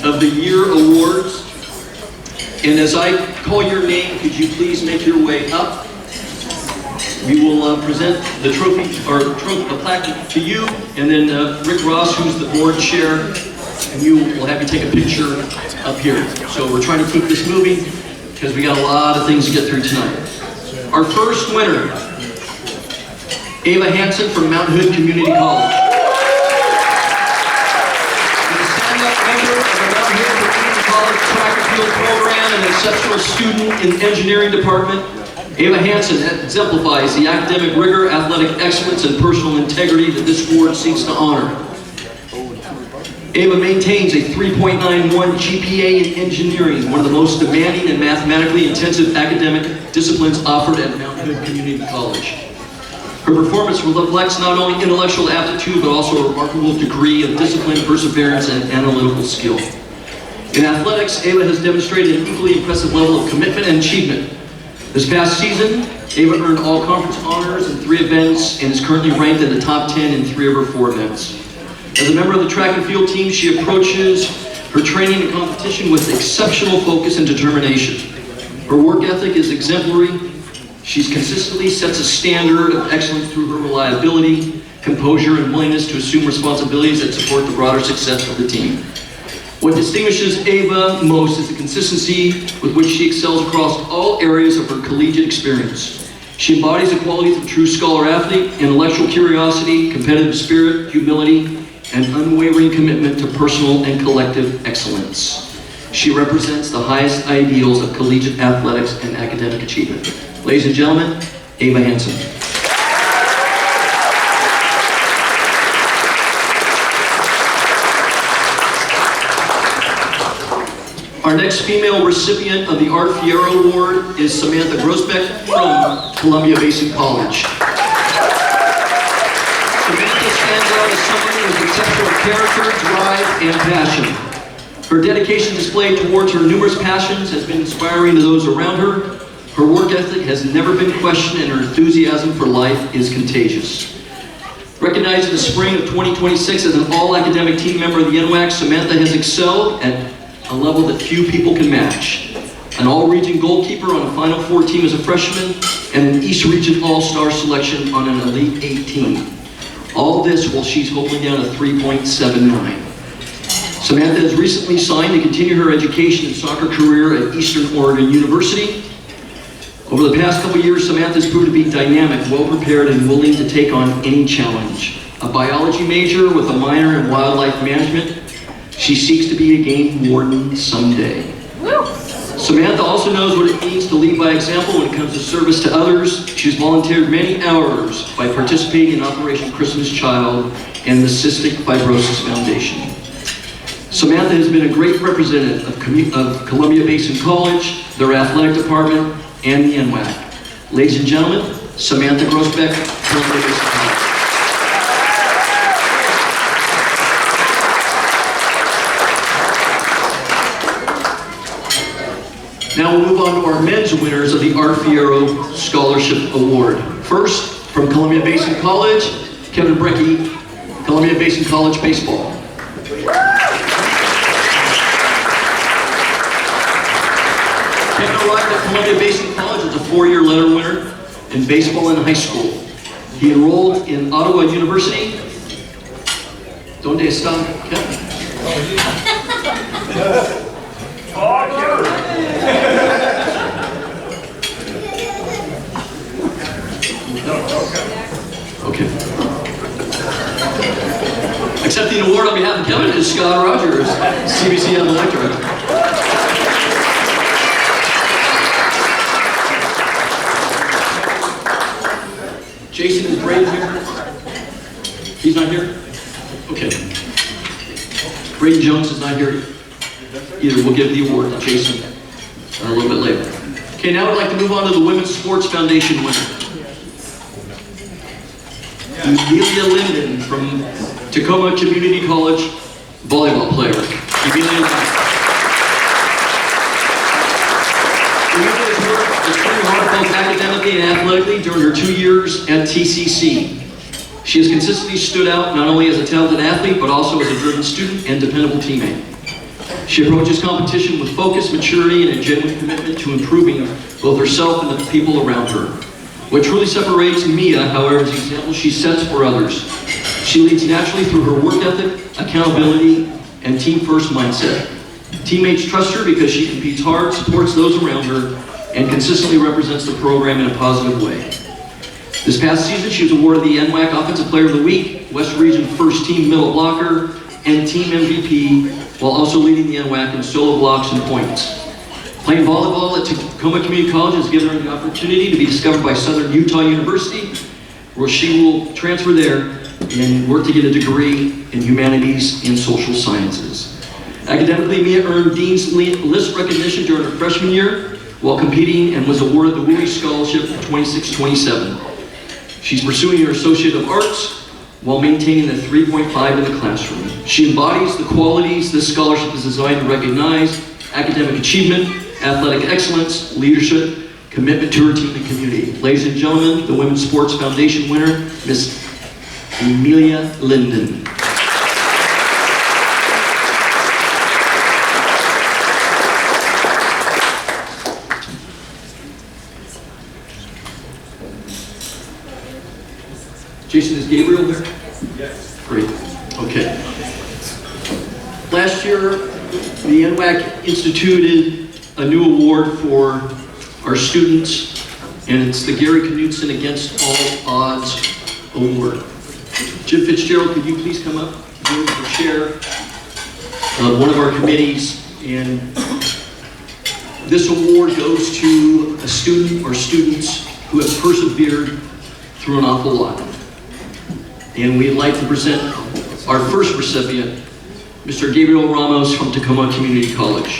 of the Year awards. And as I call your name, could you please make your way up? We will present the trophy, or the plaque to you, and then Rick Ross, who's the board chair, and you will have you take a picture up here. So we're trying to keep this moving because we got a lot of things to get through tonight. Our first winner, Ava Hansen from Mount Hood Community College. She's a stand-up member of the Mount Hood Community College track and field program and an exceptional student in the engineering department. Ava Hansen exemplifies the academic rigor, athletic excellence, and personal integrity that this award seeks to honor. Ava maintains a 3.91 GPA in engineering, one of the most demanding and mathematically intensive academic disciplines offered at Mount Hood Community College. Her performance reflects not only intellectual aptitude, but also a remarkable degree of discipline, perseverance, and analytical skill. In athletics, Ava has demonstrated an equally impressive level of commitment and achievement. This past season, Ava earned all conference honors in 3 events and is currently ranked in the top 10 in 3 of her 4 events. As a member of the track and field team, she approaches her training and competition with exceptional focus and determination. Her work ethic is exemplary. She consistently sets a standard of excellence through her reliability, composure, and willingness to assume responsibilities that support the broader success of the team. What distinguishes Ava most is the consistency with which she excels across all areas of her collegiate experience. She embodies the qualities of a true scholar-athlete: intellectual curiosity, competitive spirit, humility, and unwavering commitment to personal and collective excellence. She represents the highest ideals of collegiate athletics and academic achievement. Ladies and gentlemen, Ava Hansen. Our next female recipient of the Art Fierro Award is Samantha Grosbeck from Columbia Basin College. Samantha stands out as someone with exceptional character, drive, and passion. Her dedication displayed towards her numerous passions has been inspiring to those around her. Her work ethic has never been questioned, and her enthusiasm for life is contagious. Recognized in the spring of 2026 as an all-academic team member of the NWAC, Samantha has excelled at a level that few people can match. An all-region goalkeeper on a Final Four team as a freshman, and an East Region All-Star selection on an Elite 8 team. All this while she's holding down a 3.79. Samantha has recently signed to continue her education and soccer career at Eastern Oregon University. Over the past couple years, Samantha has proved to be dynamic, well-prepared, and willing to take on any challenge. A biology major with a minor in wildlife management, she seeks to be a game warden someday. Woo. Samantha also knows what it means to lead by example when it comes to service to others. She's volunteered many hours by participating in Operation Christmas Child and the Cystic Fibrosis Foundation. Samantha has been a great representative of Columbia Basin College, their athletic department, and the NWAC. Ladies and gentlemen, Samantha Grosbeck, Columbia Basin College. Now we'll move on to our men's winners of the Art Fierro Scholarship Award. First, from Columbia Basin College, Kevin Brecky, Columbia Basin College Baseball. Kevin arrived at Columbia Basin College as a 4-year letter winner in baseball in high school. He enrolled in Ottawa University. Donde está Kevin? Okay. Accepting the award on behalf of Kevin is Scott Rogers, CBC Athletic Director. Jason is Braden here? He's not here? Okay. Braden Jones is not here either. We'll give the award to Jason a little bit later. Okay, now I'd like to move on to the Women's Sports Foundation winner. Emilia Linden from Tacoma Community College, volleyball player. Emilia has worked extremely hard both academically and athletically during her 2 years at TCC. She has consistently stood out not only as a talented athlete, but also as a driven student and dependable teammate. She approaches competition with focus, maturity, and a genuine commitment to improving both herself and the people around her. What truly separates Mia, however, is the example she sets for others. She leads naturally through her work ethic, accountability, and team-first mindset. Teammates trust her because she competes hard, supports those around her, and consistently represents the program in a positive way. This past season, she was awarded the NWAC Offensive Player of the Week, West Region First Team Middle Blocker, and Team MVP, while also leading the NWAC in solo blocks and points. Playing volleyball at Tacoma Community College has given her the opportunity to be discovered by Southern Utah University, where she will transfer there and work to get a degree in humanities and social sciences. Academically, Mia earned Dean's List recognition during her freshman year while competing and was awarded the Wooley Scholarship for 26-27. She's pursuing her Associate of Arts while maintaining a 3.5 in the classroom. She embodies the qualities this scholarship is designed to recognize: academic achievement, athletic excellence, leadership, commitment to her team and community. Ladies and gentlemen, the Women's Sports Foundation winner, Miss Emilia Linden. Jason, is Gabriel there? Yes. Great. Okay. Last year, the NWAC instituted a new award for our students, and it's the Gary Knudsen Against All Odds Award. Jim Fitzgerald, could you please come up? Jim is the chair of one of our committees, and this award goes to a student or students who have persevered through an awful lot. And we'd like to present our first recipient, Mr. Gabriel Ramos from Tacoma Community College.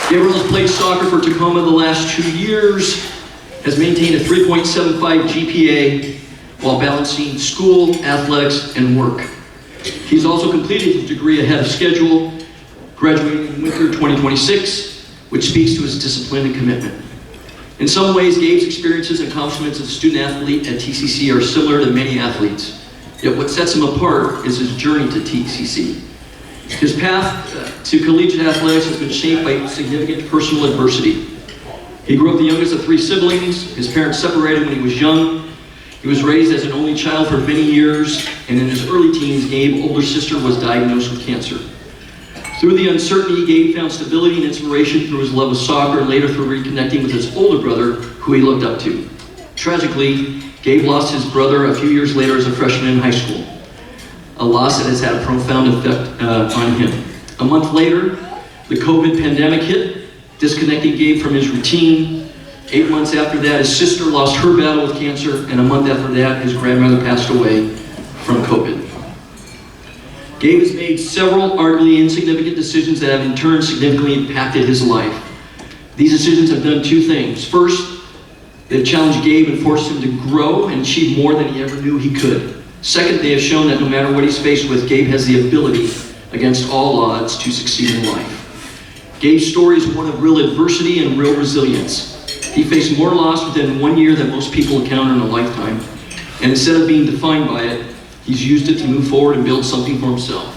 Gabriel has played soccer for Tacoma the last 2 years, has maintained a 3.75 GPA while balancing school, athletics, and work. He's also completed his degree ahead of schedule, graduating in winter 2026, which speaks to his discipline and commitment. In some ways, Gabe's experiences and accomplishments as a student athlete at TCC are similar to many athletes. Yet what sets him apart is his journey to TCC. His path to collegiate athletics has been shaped by significant personal adversity. He grew up the youngest of 3 siblings. His parents separated when he was young. He was raised as an only child for many years, and in his early teens, Gabe's older sister was diagnosed with cancer. Through the uncertainty, Gabe found stability and inspiration through his love of soccer, and later through reconnecting with his older brother, who he looked up to. Tragically, Gabe lost his brother a few years later as a freshman in high school, a loss that has had a profound effect on him. A month later, the COVID pandemic hit, disconnecting Gabe from his routine. 8 months after that, his sister lost her battle with cancer, and a month after that, his grandmother passed away from COVID. Gabe has made several arguably insignificant decisions that have in turn significantly impacted his life. These decisions have done 2 things. First, they've challenged Gabe and forced him to grow and achieve more than he ever knew he could. Second, they have shown that no matter what he's faced with, Gabe has the ability, against all odds, to succeed in life. Gabe's story is one of real adversity and real resilience. He faced more loss within 1 year than most people encounter in a lifetime, and instead of being defined by it, he's used it to move forward and build something for himself.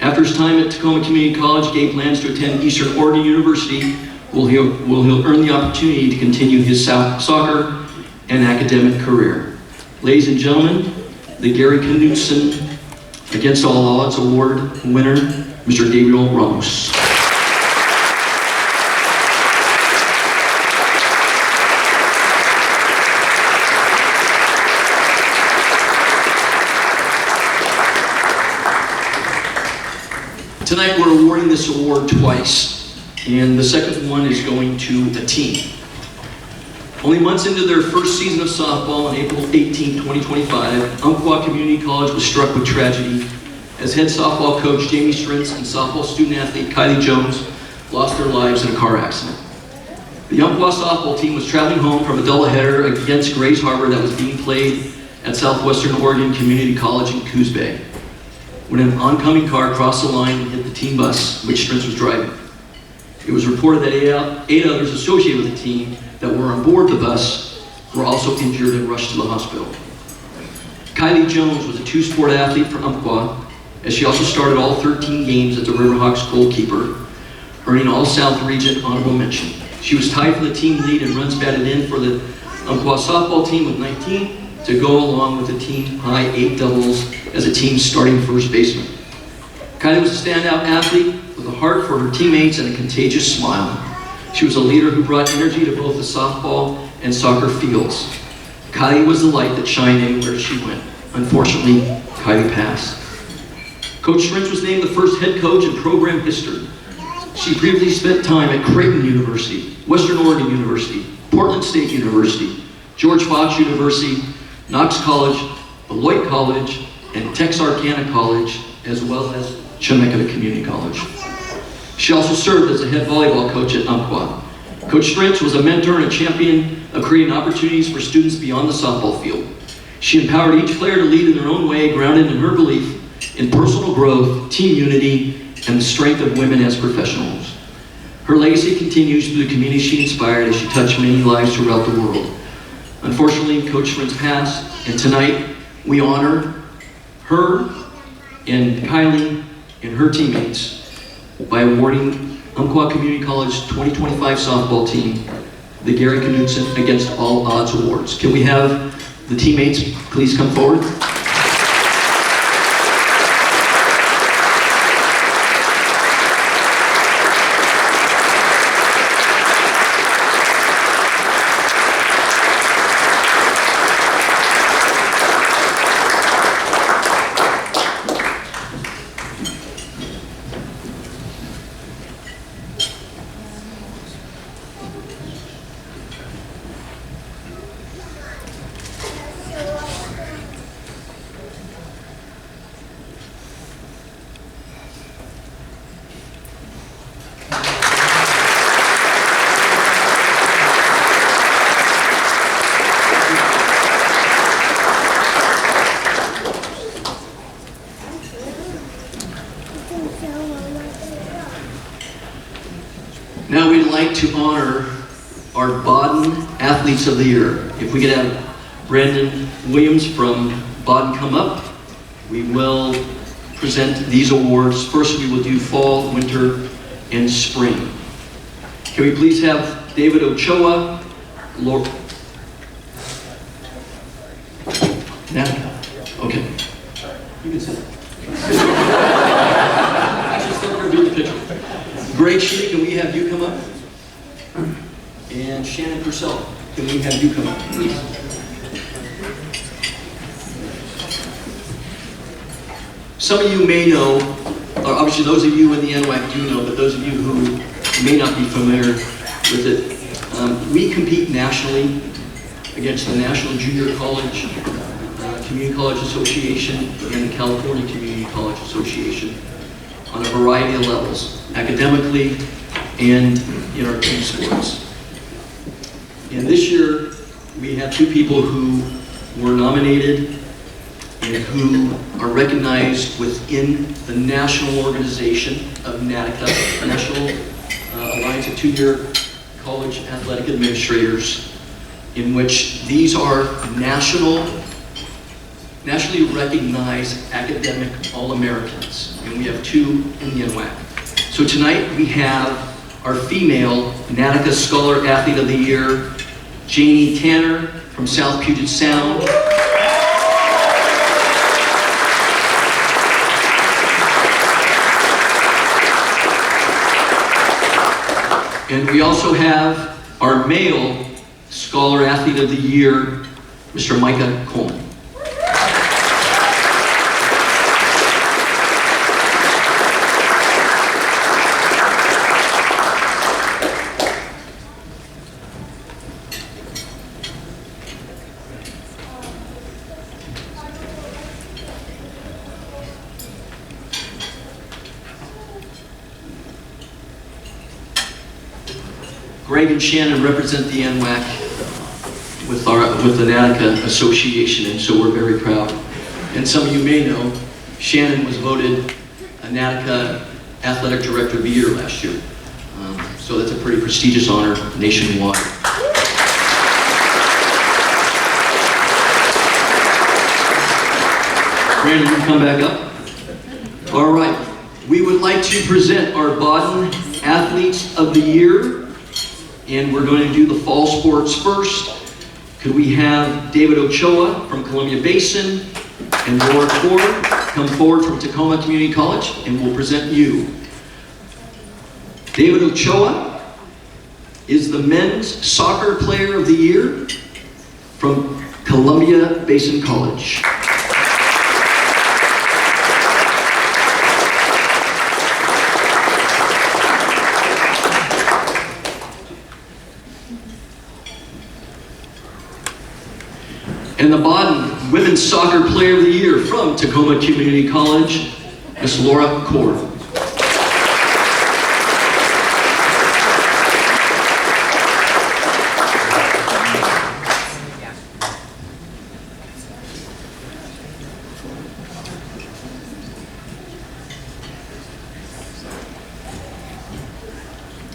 After his time at Tacoma Community College, Gabe plans to attend Eastern Oregon University, where he'll earn the opportunity to continue his soccer and academic career. Ladies and gentlemen, the Gary Knudsen Against All Odds Award winner, Mr. Gabriel Ramos. Tonight we're awarding this award twice, and the second one is going to a team. Only months into their first season of softball on April 18, 2025, Umpqua Community College was struck with tragedy as head softball coach Jamie Strintz and softball student athlete Kylie Jones lost their lives in a car accident. The Umpqua softball team was traveling home from a doubleheader against Grays Harbor that was being played at Southwestern Oregon Community College in Coos Bay, when an oncoming car crossed the line and hit the team bus, which Strintz was driving. It was reported that eight others associated with the team that were on board the bus were also injured and rushed to the hospital. Kylie Jones was a two-sport athlete for Umpqua, as she also started all 13 games as the Riverhawks goalkeeper, earning All-South Region honorable mention. She was tied for the team lead in runs batted in for the Umpqua softball team with 19, to go along with the team high 8 doubles as a team's starting first baseman. Kylie was a standout athlete with a heart for her teammates and a contagious smile. She was a leader who brought energy to both the softball and soccer fields. Kylie was the light that shined anywhere she went. Unfortunately, Kylie passed. Coach Strentz was named the first head coach in program history. She previously spent time at Creighton University, Western Oregon University, Portland State University, George Fox University, Knox College, Beloit College, and Texarkana College, as well as Chemeketa Community College. She also served as a head volleyball coach at Umpqua. Coach Strentz was a mentor and a champion of creating opportunities for students beyond the softball field. She empowered each player to lead in their own way, grounded in her belief in personal growth, team unity, and the strength of women as professionals. Her legacy continues through the community she inspired as she touched many lives throughout the world. Unfortunately, Coach Strentz passed, and tonight we honor her and Kylie and her teammates by awarding Umpqua Community College 2025 softball team the Gary Knudsen Against All Odds Awards. Can we have the teammates please come forward? Now we'd like to honor our Baden Athletes of the Year. If we could have Brandon Williams from Baden come up, we will present these awards. First we will do fall, winter, and spring. Can we please have David Ochoa, Lord? Now? Okay. You can sit. Actually, still going to do the picture. Greg Shea, can we have you come up? And Shannon Purcell, can we have you come up, please? Some of you may know, or obviously those of you in the NWAC do know, but those of you who may not be familiar with it, we compete nationally against the National Junior College, Community College Association, and the California Community College Association on a variety of levels, academically and in our team sports. And this year, we have two people who were nominated and who are recognized within the national organization of NATICA, National Alliance of Two-Year College Athletic Administrators, in which these are nationally recognized academic All-Americans, and we have two in the NWAC. So tonight we have our female NATICA Scholar Athlete of the Year, Janie Tanner from South Puget Sound. And we also have our male Scholar Athlete of the Year, Mr. Micah Coleman. Greg and Shannon represent the NWAC with the NATICA Association, and so we're very proud. And some of you may know, Shannon was voted a NATICA Athletic Director of the Year last year. So that's a pretty prestigious honor nationwide. Brandon, you can come back up. All right. We would like to present our Baden Athletes of the Year, and we're going to do the fall sports first. Could we have David Ochoa from Columbia Basin and Laura Ford come forward from Tacoma Community College, and we'll present you. David Ochoa is the Men's Soccer Player of the Year from Columbia Basin College. And the Baden Women's Soccer Player of the Year from Tacoma Community College, Miss Laura Cord.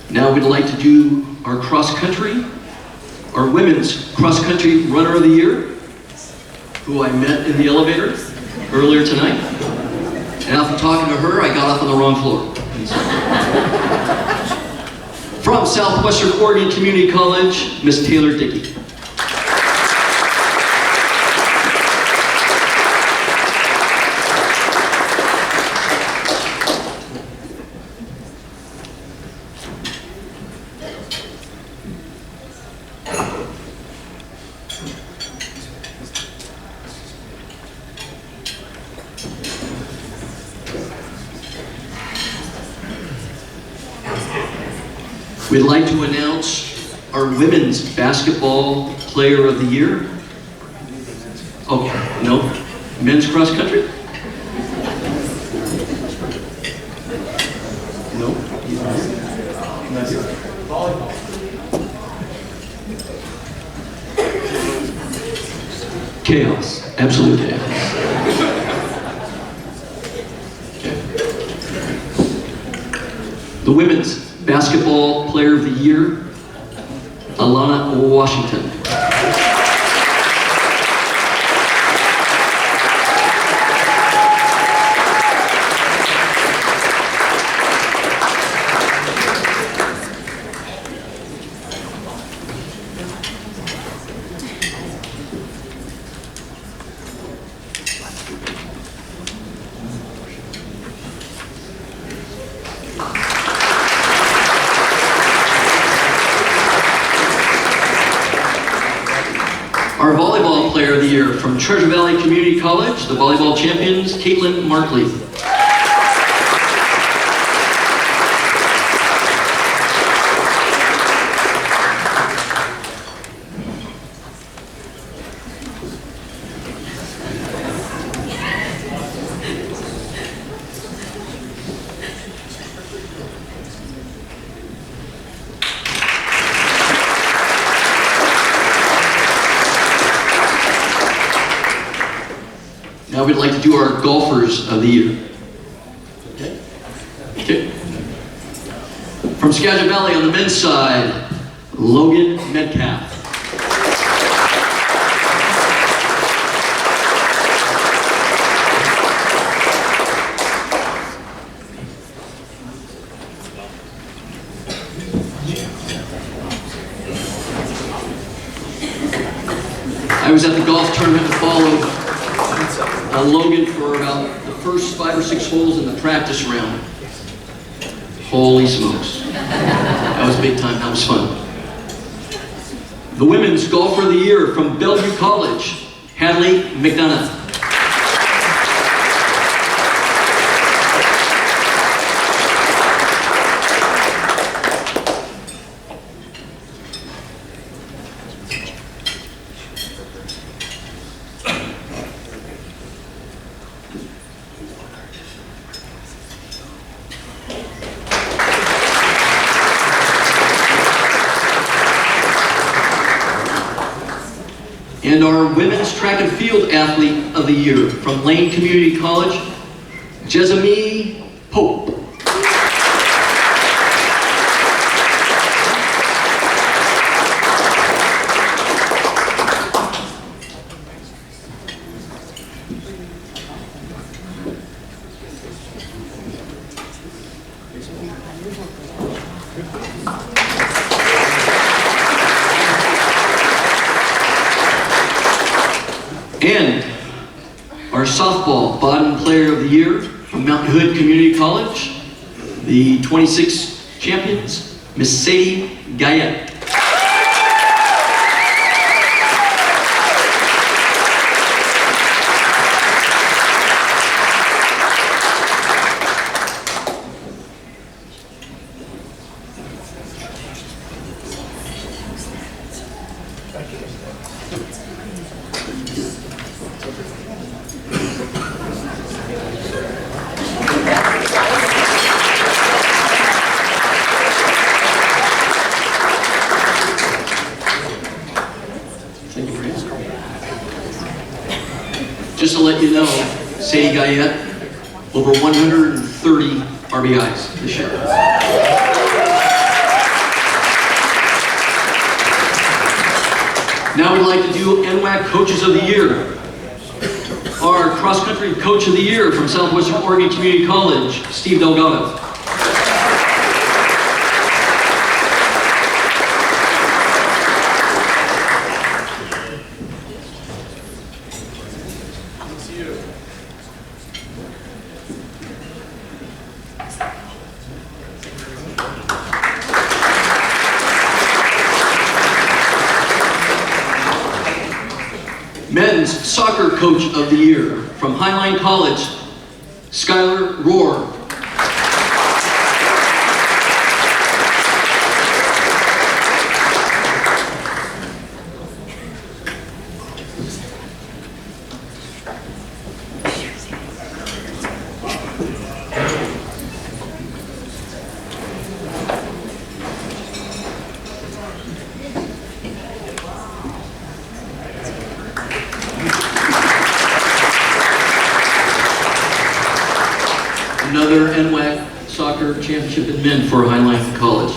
Now we'd like to do our cross country, our Women's Cross Country Runner of the Year, who I met in the elevator earlier tonight. And after talking to her, I got off on the wrong floor. From Southwestern Oregon Community College, Miss Taylor Dickey. We'd like to announce our Women's Basketball Player of the Year. Oh, no? Men's cross country? No? Chaos. Absolute chaos. Okay. The Women's Basketball Player of the Year, Alana Washington. Our Volleyball Player of the Year from Treasure Valley Community College, the volleyball champions, Caitlin Markley. Now we'd like to do our Golfers of the Year. Okay. From Skagit Valley on the men's side, Logan Metcalf. I was at the golf tournament and followed Logan for about the first 5 or 6 holes in the practice round. Holy smokes. That was big time, that was fun. The Women's Golfer of the Year from Bellevue College, Hadley McDonough. And our Women's Track and Field Athlete of the Year from Lane Community College, Jessamine Pope. And our softball bottom player of the year from Mountain Hood Community College, the 26 champions, Miss Sadie Guyette. Just to let you know, Sadie Guyette, over 130 RBIs this year. Now we'd like to do NWAC Coaches of the Year. Our cross-country Coach of the Year from Southwestern Oregon Community College, Steve Delgado. Men's Soccer Coach of the Year from Highline College, Skylar Rohr. Another NWAC Soccer Championship in Men for Highline College.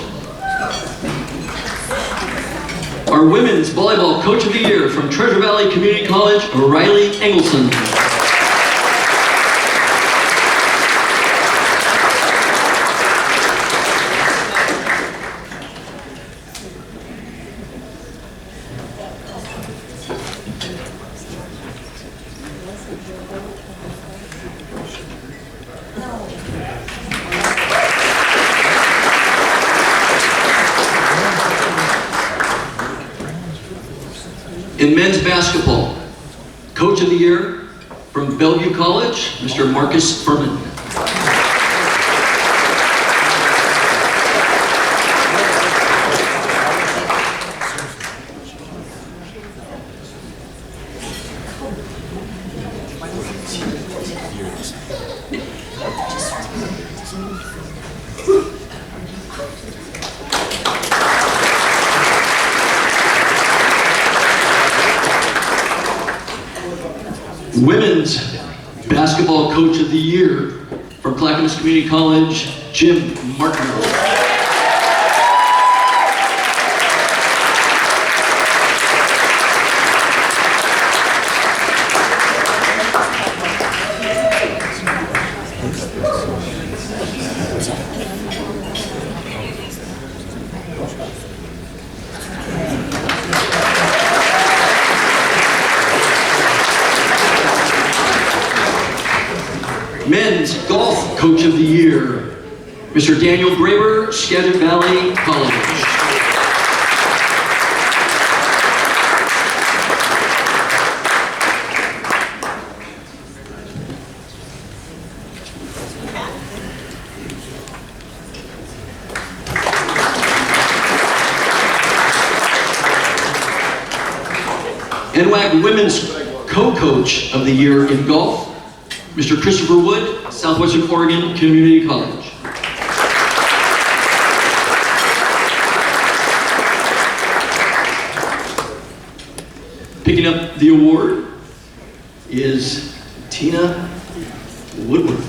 Our Women's Volleyball Coach of the Year from Treasure Valley Community College, Riley Engelson. In men's basketball, Coach of the Year from Bellevue College, Mr. Marcus Furman. Women's Basketball Coach of the Year from Clackamas Community College, Jim Martineau. Men's Golf Coach of the Year, Mr. Daniel Graber, Skagit Valley College. NWAC Women's Co-Coach of the Year in Golf, Mr. Christopher Wood, Southwestern Oregon Community College. Picking up the award is Tina Woodward.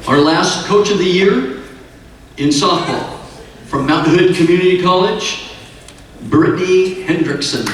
Our last Coach of the Year in softball from Mountain Hood Community College, Brittany Hendrickson.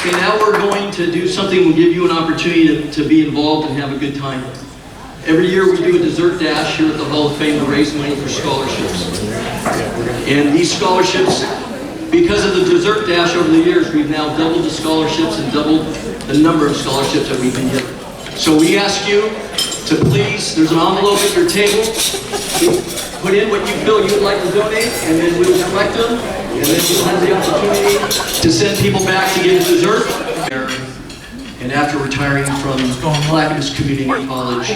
Okay, now we're going to do something. We'll give you an opportunity to be involved and have a good time. Every year we do a dessert dash here at the Hall of Fame to raise money for scholarships. And these scholarships, because of the dessert dash over the years, we've now doubled the scholarships and doubled the number of scholarships that we've been given. So we ask you to please, there's an envelope at your table. Put in what you feel you would like to donate, and then we'll collect them, and then you'll have the opportunity to send people back to get a dessert. And after retiring from Clackamas Community College,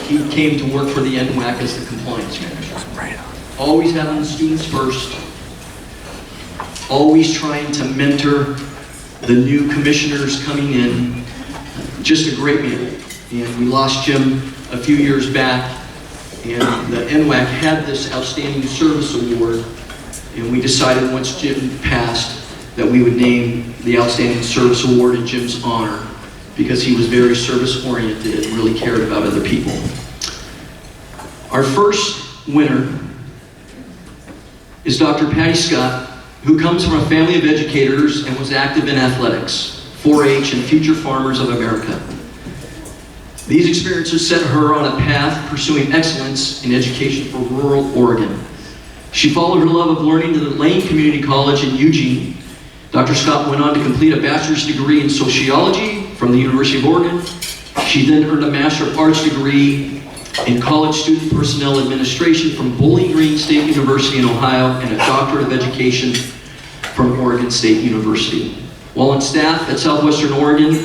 he came to work for the NWAC as the compliance manager. Always having the students first, always trying to mentor the new commissioners coming in. Just a great man. And we lost Jim a few years back. And the NWAC had this Outstanding Service Award, and we decided once Jim passed that we would name the Outstanding Service Award in Jim's honor because he was very service-oriented and really cared about other people. Our first winner is Dr. Patty Scott, who comes from a family of educators and was active in athletics, 4-H, and Future Farmers of America. These experiences set her on a path pursuing excellence in education for rural Oregon. She followed her love of learning to the Lane Community College in Eugene. Dr. Scott went on to complete a bachelor's degree in sociology from the University of Oregon. She then earned a Master of Arts degree in college student personnel administration from Bowling Green State University in Ohio and a doctorate of education from Oregon State University. While on staff at Southwestern Oregon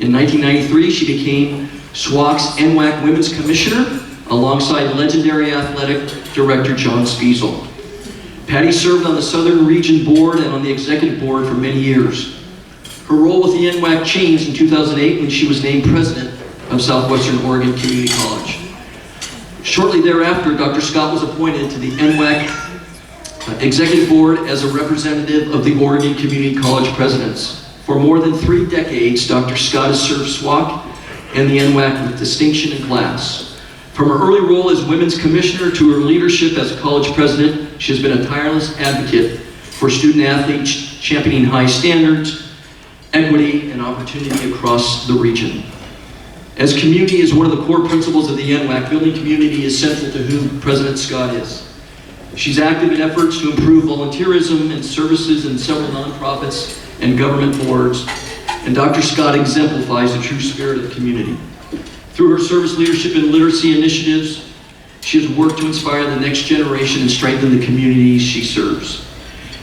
in 1993, she became SWAC's NWAC Women's Commissioner alongside legendary athletic director John Spiesel. Patty served on the Southern Region Board and on the Executive Board for many years. Her role with the NWAC changed in 2008 when she was named President of Southwestern Oregon Community College. Shortly thereafter, Dr. Scott was appointed to the NWAC Executive Board as a representative of the Oregon Community College Presidents. For more than 3 decades, Dr. Scott has served SWAC and the NWAC with distinction and class. From her early role as Women's Commissioner to her leadership as College President, she has been a tireless advocate for student athletes, championing high standards, equity, and opportunity across the region. As community is one of the core principles of the NWAC, building community is central to who President Scott is. She's active in efforts to improve volunteerism and services in several nonprofits and government boards, and Dr. Scott exemplifies the true spirit of community. Through her service leadership and literacy initiatives, she has worked to inspire the next generation and strengthen the communities she serves.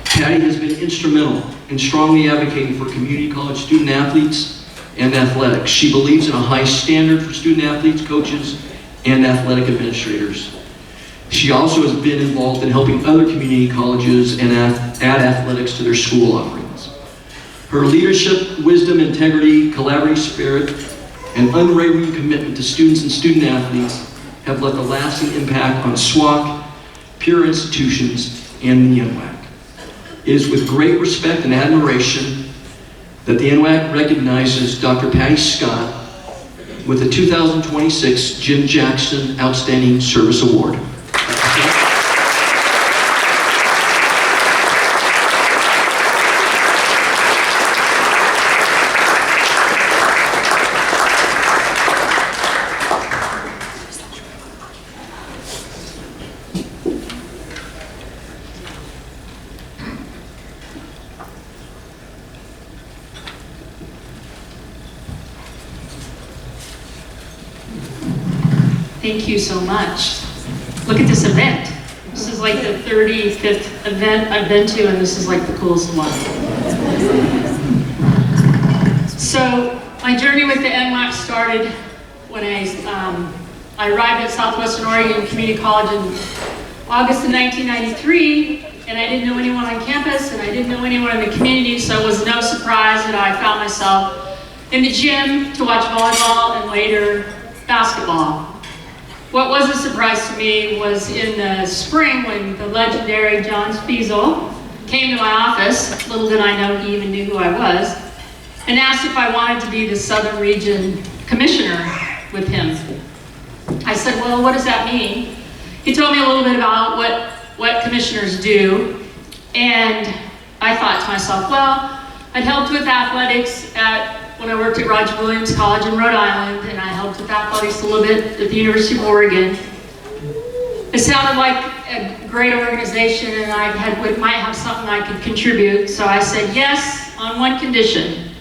Patty has been instrumental in strongly advocating for community college student athletes and athletics. She believes in a high standard for student athletes, coaches, and athletic administrators. She also has been involved in helping other community colleges and add athletics to their school offerings. Her leadership, wisdom, integrity, collaborative spirit, and unwavering commitment to students and student athletes have left a lasting impact on SWAC, peer institutions, and the NWAC. It is with great respect and admiration that the NWAC recognizes Dr. Patty Scott with the 2026 Jim Jackson Outstanding Service Award. Thank you so much. Look at this event. This is like the 35th event I've been to, and this is like the coolest one. So my journey with the NWAC started when I arrived at Southwestern Oregon Community College in August of 1993, and I didn't know anyone on campus, and I didn't know anyone in the community, so it was no surprise that I found myself in the gym to watch volleyball and later basketball. What was a surprise to me was in the spring when the legendary John Spiesel came to my office, little did I know he even knew who I was, and asked if I wanted to be the Southern Region Commissioner with him. I said, well, what does that mean? He told me a little bit about what commissioners do, and I thought to myself, well, I'd helped with athletics when I worked at Roger Williams College in Rhode Island, and I helped with athletics a little bit at the University of Oregon. It sounded like a great organization, and might have something I could contribute, so I said yes on one condition.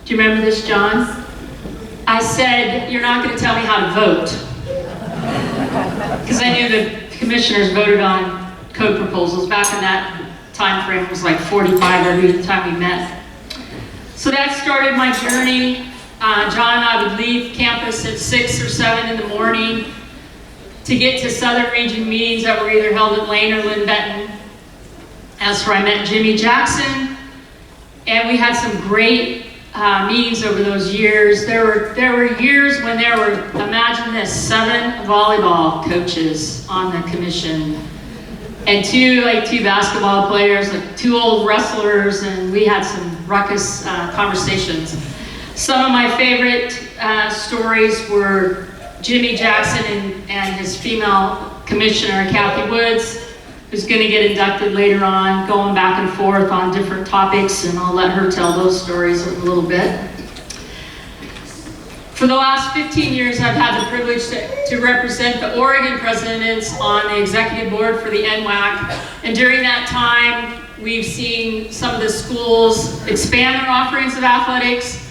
Do you remember this, John? I said, you're not going to tell me how to vote. Because I knew the commissioners voted on code proposals. Back in that time frame, it was like 45 every time we met. So that started my journey. John and I would leave campus at 6 or 7 in the morning to get to Southern Region meetings that were either held at Lane or Lynn Benton. That's where I met Jimmy Jackson, and we had some great meetings over those years. There were years when there were, imagine this, 7 volleyball coaches on the commission, and 2 basketball players, 2 old wrestlers, and we had some ruckus conversations. Some of my favorite stories were Jimmy Jackson and his female commissioner, Kathy Woods, who's going to get inducted later on, going back and forth on different topics, and I'll let her tell those stories in a little bit. For the last 15 years, I've had the privilege to represent the Oregon presidents on the executive board for the NWAC, and during that time, we've seen some of the schools expand their offerings of athletics,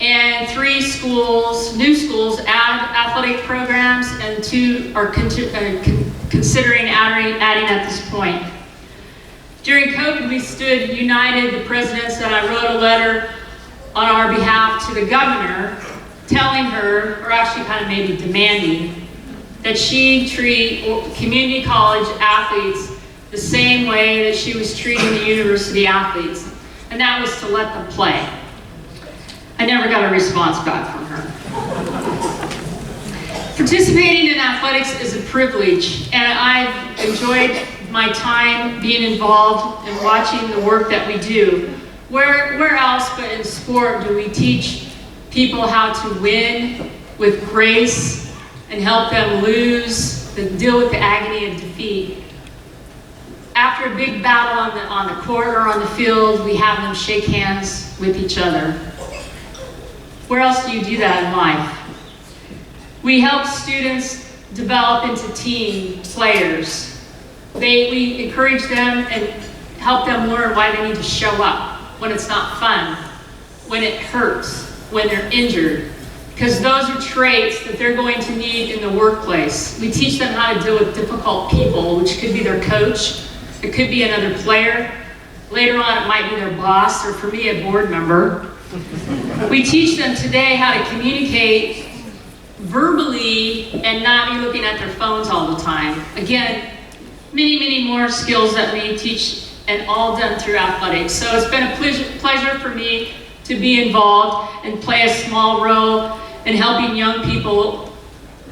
and 3 schools, new schools, add athletic programs, and 2 are considering adding at this point. During COVID, we stood united, the presidents, and I wrote a letter on our behalf to the governor, telling her, or actually kind of maybe demanding, that she treat community college athletes the same way that she was treating the university athletes, and that was to let them play. I never got a response back from her. Participating in athletics is a privilege, and I've enjoyed my time being involved and watching the work that we do. Where else but in sport do we teach people how to win with grace and help them lose, deal with the agony of defeat? After a big battle on the court or on the field, we have them shake hands with each other. Where else do you do that in life? We help students develop into team players. We encourage them and help them learn why they need to show up when it's not fun, when it hurts, when they're injured, because those are traits that they're going to need in the workplace. We teach them how to deal with difficult people, which could be their coach, it could be another player. Later on, it might be their boss, or for me, a board member. We teach them today how to communicate verbally and not be looking at their phones all the time. Again, many more skills that we teach, and all done through athletics. So it's been a pleasure for me to be involved and play a small role in helping young people,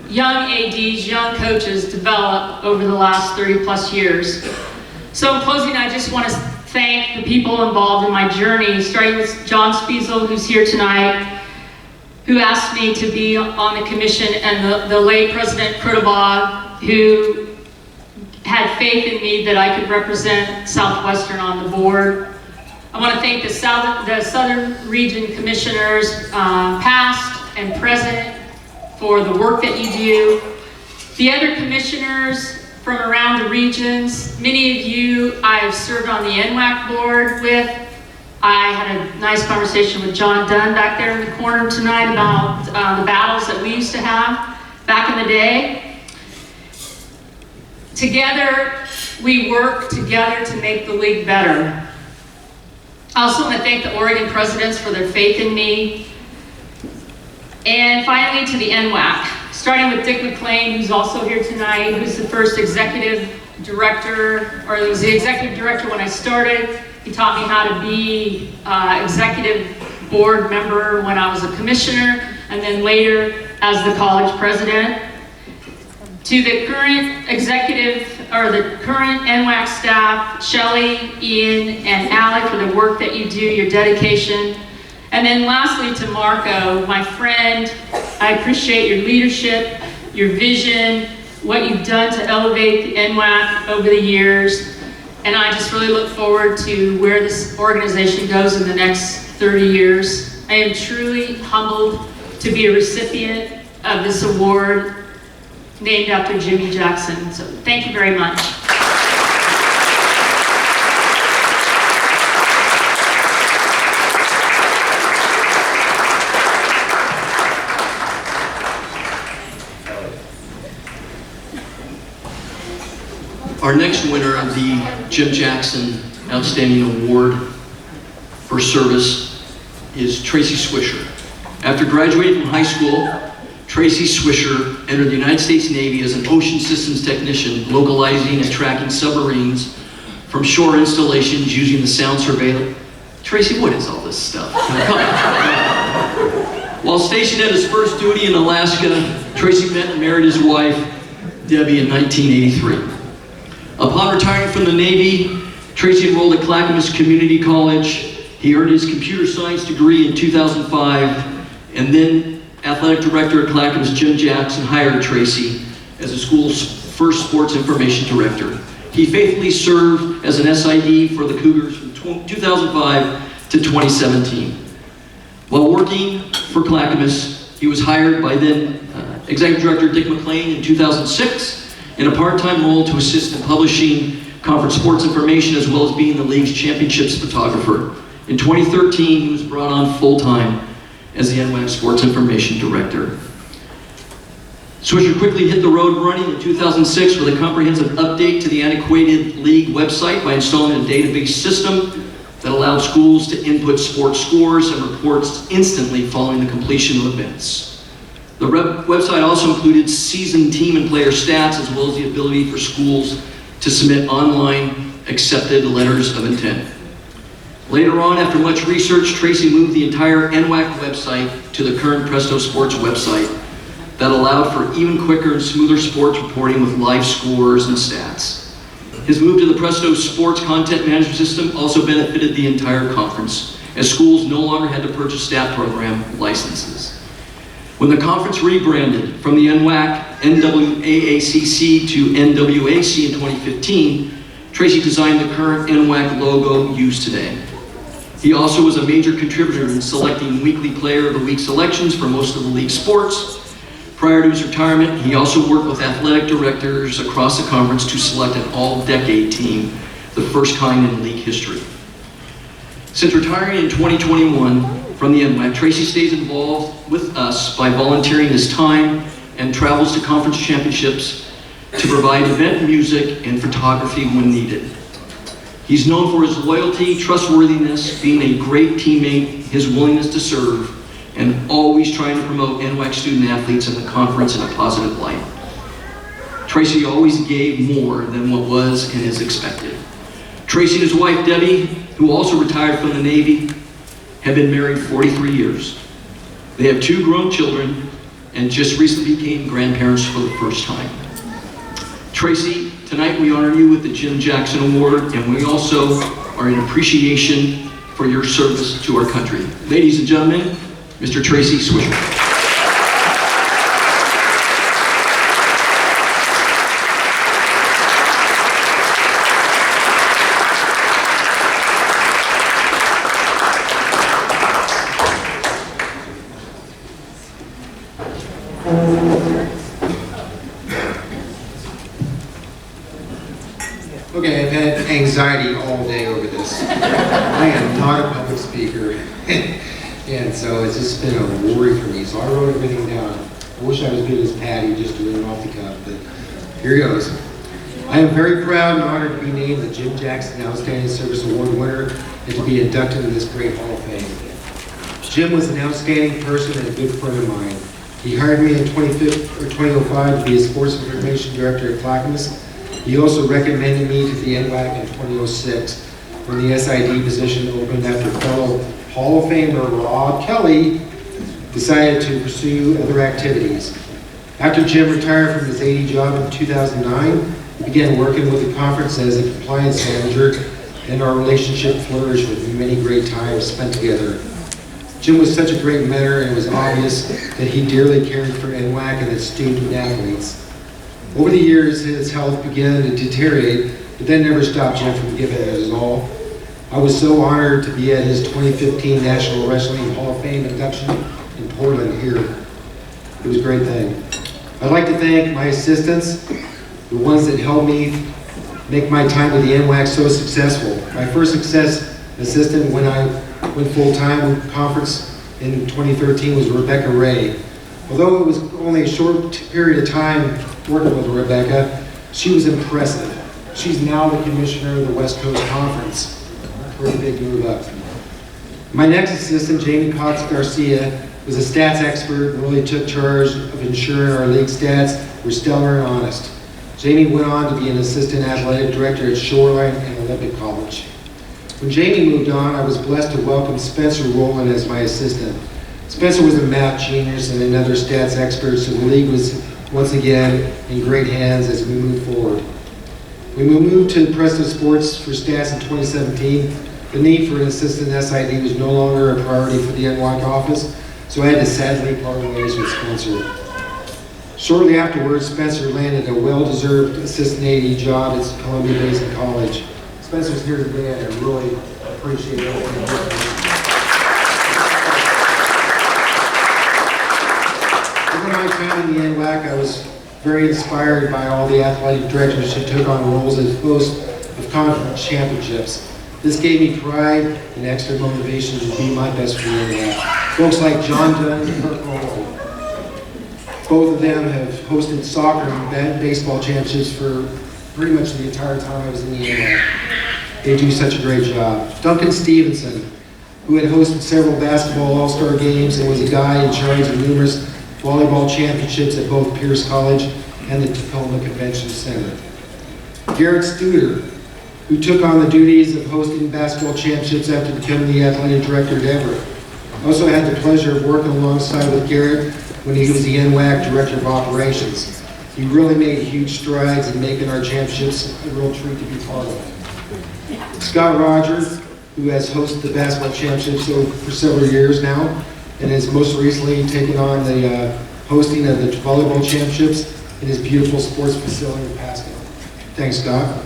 young ADs, young coaches develop over the last 30 plus years. So in closing, I just want to thank the people involved in my journey, starting with John Spiesel, who's here tonight, who asked me to be on the commission, and the late President Krutobog, who had faith in me that I could represent Southwestern on the board. I want to thank the Southern Region Commissioners, past and present, for the work that you do. The other commissioners from around the regions, many of you I have served on the NWAC board with. I had a nice conversation with John Dunn back there in the corner tonight about the battles that we used to have back in the day. Together, we work together to make the league better. I also want to thank the Oregon presidents for their faith in me. And finally, to the NWAC, starting with Dick McLean, who's also here tonight, who's the first executive director, or he was the executive director when I started. He taught me how to be executive board member when I was a commissioner, and then later as the college president. To the current executive, or the current NWAC staff, Shelley, Ian, and Alec, for the work that you do, your dedication. And then lastly to Marco, my friend, I appreciate your leadership, your vision, what you've done to elevate the NWAC over the years. And I just really look forward to where this organization goes in the next 30 years. I am truly humbled to be a recipient of this award named after Jimmy Jackson. So thank you very much. Our next winner of the Jim Jackson Outstanding Award for service is Tracy Swisher. After graduating from high school, Tracy Swisher entered the United States Navy as an ocean systems technician, localizing and tracking submarines from shore installations using the sound surveillance. Tracy, what is all this stuff? Come on. While stationed at his first duty in Alaska, Tracy met and married his wife, Debbie, in 1983. Upon retiring from the Navy, Tracy enrolled at Clackamas Community College. He earned his computer science degree in 2005, and then athletic director at Clackamas, Jim Jackson, hired Tracy as the school's first sports information director. He faithfully served as an SID for the Cougars from 2005 to 2017. While working for Clackamas, he was hired by then Executive Director Dick McLean in 2006 in a part-time role to assist in publishing conference sports information as well as being the league's championships photographer. In 2013, he was brought on full-time as the NWAC Sports Information Director. Swisher quickly hit the road running in 2006 with a comprehensive update to the antiquated league website by installing a database system that allowed schools to input sports scores and reports instantly following the completion of events. The website also included season team and player stats, as well as the ability for schools to submit online accepted letters of intent. Later on, after much research, Tracy moved the entire NWAC website to the current Presto Sports website that allowed for even quicker and smoother sports reporting with live scores and stats. His move to the Presto Sports content management system also benefited the entire conference, as schools no longer had to purchase stat program licenses. When the conference rebranded from the NWAC, NWAACC to NWAC in 2015, Tracy designed the current NWAC logo used today. He also was a major contributor in selecting weekly player of the week selections for most of the league sports. Prior to his retirement, he also worked with athletic directors across the conference to select an all-decade team, the first kind in league history. Since retiring in 2021 from the NWAC, Tracy stays involved with us by volunteering his time and travels to conference championships to provide event music and photography when needed. He's known for his loyalty, trustworthiness, being a great teammate, his willingness to serve, and always trying to promote NWAC student athletes in the conference in a positive light. Tracy always gave more than what was and is expected. Tracy and his wife, Debbie, who also retired from the Navy, have been married 43 years. They have 2 grown children and just recently became grandparents for the first time. Tracy, tonight we honor you with the Jim Jackson Award, and we also are in appreciation for your service to our country. Ladies and gentlemen, Mr. Tracy Swisher. Okay, I've had anxiety all day over this. I am not a public speaker, and so it's just been a worry for me. So I wrote everything down. I wish I was good as Patty, just doing it off the cuff, but here goes. I am very proud and honored to be named the Jim Jackson Outstanding Service Award winner and to be inducted into this great Hall of Fame. Jim was an outstanding person and a good friend of mine. He hired me in 2005 to be a sports information director at Clackamas. He also recommended me to the NWAC in 2006 when the SID position opened after fellow Hall of Famer Rob Kelly decided to pursue other activities. After Jim retired from his AD job in 2009, he began working with the conference as a compliance manager, and our relationship flourished with many great times spent together. Jim was such a great mentor, and it was obvious that he dearly cared for NWAC and its student athletes. Over the years, his health began to deteriorate, but that never stopped Jim from giving it his all. I was so honored to be at his 2015 National Wrestling Hall of Fame induction in Portland here. It was a great thing. I'd like to thank my assistants, the ones that helped me make my time with the NWAC so successful. My first assistant when I went full-time with conference in 2013 was Rebecca Ray. Although it was only a short period of time working with Rebecca, she was impressive. She's now the commissioner of the West Coast Conference. Pretty big move up. My next assistant, Jamie Cox Garcia, was a stats expert and really took charge of ensuring our league stats were stellar and honest. Jamie went on to be an assistant athletic director at Shoreline and Olympic College. When Jamie moved on, I was blessed to welcome Spencer Rowland as my assistant. Spencer was a math genius and another stats expert, so the league was once again in great hands as we move forward. When we moved to Presto Sports for stats in 2017, the need for an assistant SID was no longer a priority for the NWAC office, so I had to sadly part ways with Spencer. Shortly afterwards, Spencer landed a well-deserved assistant AD job at Columbia Basin College. Spencer's here today, and I really appreciate everything he's done. During my time in the NWAC, I was very inspired by all the athletic directors who took on roles as hosts of conference championships. This gave me pride and extra motivation to be my best for the NWAC. Folks like John Dunn and Kurt Rowland. Both of them have hosted soccer and baseball championships for pretty much the entire time I was in the NWAC. They do such a great job. Duncan Stevenson, who had hosted several basketball all-star games and was a guy in charge of numerous volleyball championships at both Pierce College and the Tacoma Convention Center. Garrett Studer, who took on the duties of hosting basketball championships after becoming the athletic director at Everett. I also had the pleasure of working alongside with Garrett when he was the NWAC Director of Operations. He really made huge strides in making our championships a real treat to be part of. Scott Rogers, who has hosted the basketball championships for several years now, and has most recently taken on the hosting of the volleyball championships in his beautiful sports facility in Pasco. Thanks, Scott.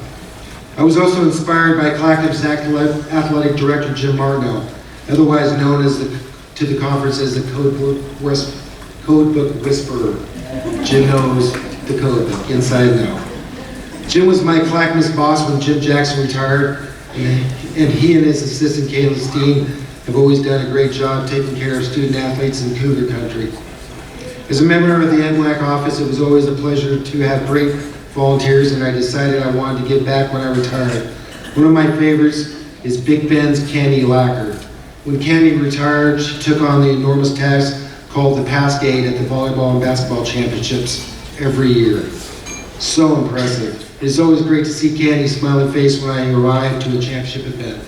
I was also inspired by Clackamas Athletic Director Jim Martineau, otherwise known to the conference as the Code Book Whisperer. Jim knows the code book, inside and out. Jim was my Clackamas boss when Jim Jackson retired, and he and his assistant Caleb Steen have always done a great job taking care of student athletes in Cougar Country. As a member of the NWAC office, it was always a pleasure to have great volunteers, and I decided I wanted to give back when I retired. One of my favorites is Big Ben's Candy Lacker. When Candy retired, she took on the enormous task called the Pass Gate at the volleyball and basketball championships every year. So impressive. It is always great to see Candy's smiling face when I arrive to a championship event.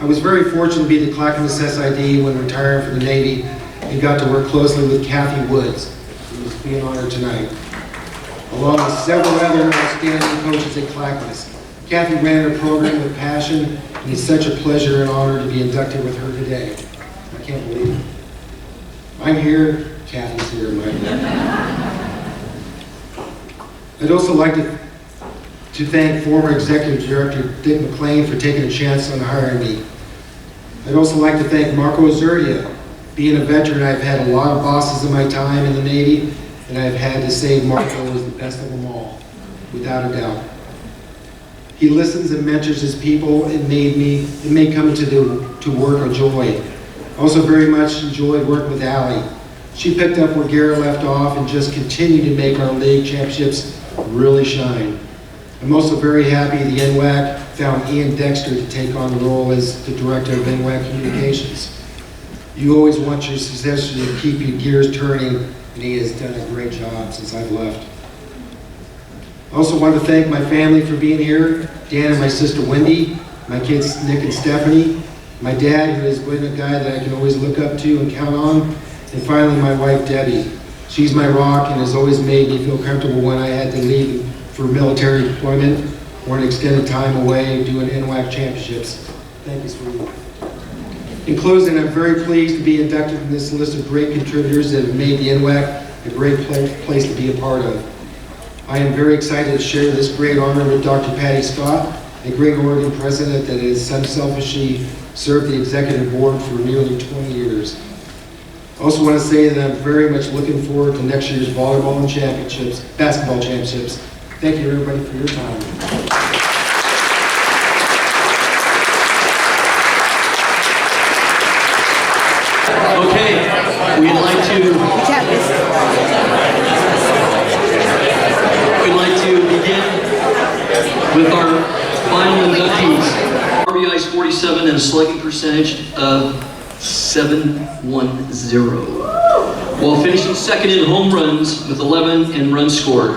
I was very fortunate to be the Clackamas SID when retiring from the Navy and got to work closely with Kathy Woods, who is being honored tonight, along with several other outstanding coaches at Clackamas. Kathy ran her program with passion, and it's such a pleasure and honor to be inducted with her today. I can't believe it. I'm here, Kathy's here, my God. I'd also like to thank former Executive Director Dick McLean for taking a chance on hiring me. I'd also like to thank Marco Zerdia. Being a veteran, I've had a lot of bosses in my time in the Navy, and I've had to say Marco was the best of them all, without a doubt. He listens and mentors his people. It made coming to work a joy. I also very much enjoyed working with Allie. She picked up where Garrett left off and just continued to make our league championships really shine. I'm also very happy the NWAC found Ian Dexter to take on the role as the Director of NWAC Communications. You always want your successor to keep your gears turning, and he has done a great job since I've left. I also want to thank my family for being here, Dan and my sister Wendy, my kids Nick and Stephanie, my dad, who has been a guy that I can always look up to and count on, and finally my wife Debbie. She's my rock and has always made me feel comfortable when I had to leave for military deployment or an extended time away doing NWAC championships. Thank you, sweetie. In closing, I'm very pleased to be inducted in this list of great contributors that have made the NWAC a great place to be a part of. I am very excited to share this great honor with Dr. Patty Scott, a great Oregon president that has unselfishly served the executive board for nearly 20 years. I also want to say that I'm very much looking forward to next year's volleyball and basketball championships. Thank you everybody for your time. Okay, we'd like to begin with our final inductees. RBI's 47 and a slugging percentage of .710, while finishing second in home runs with 11 and runs scored.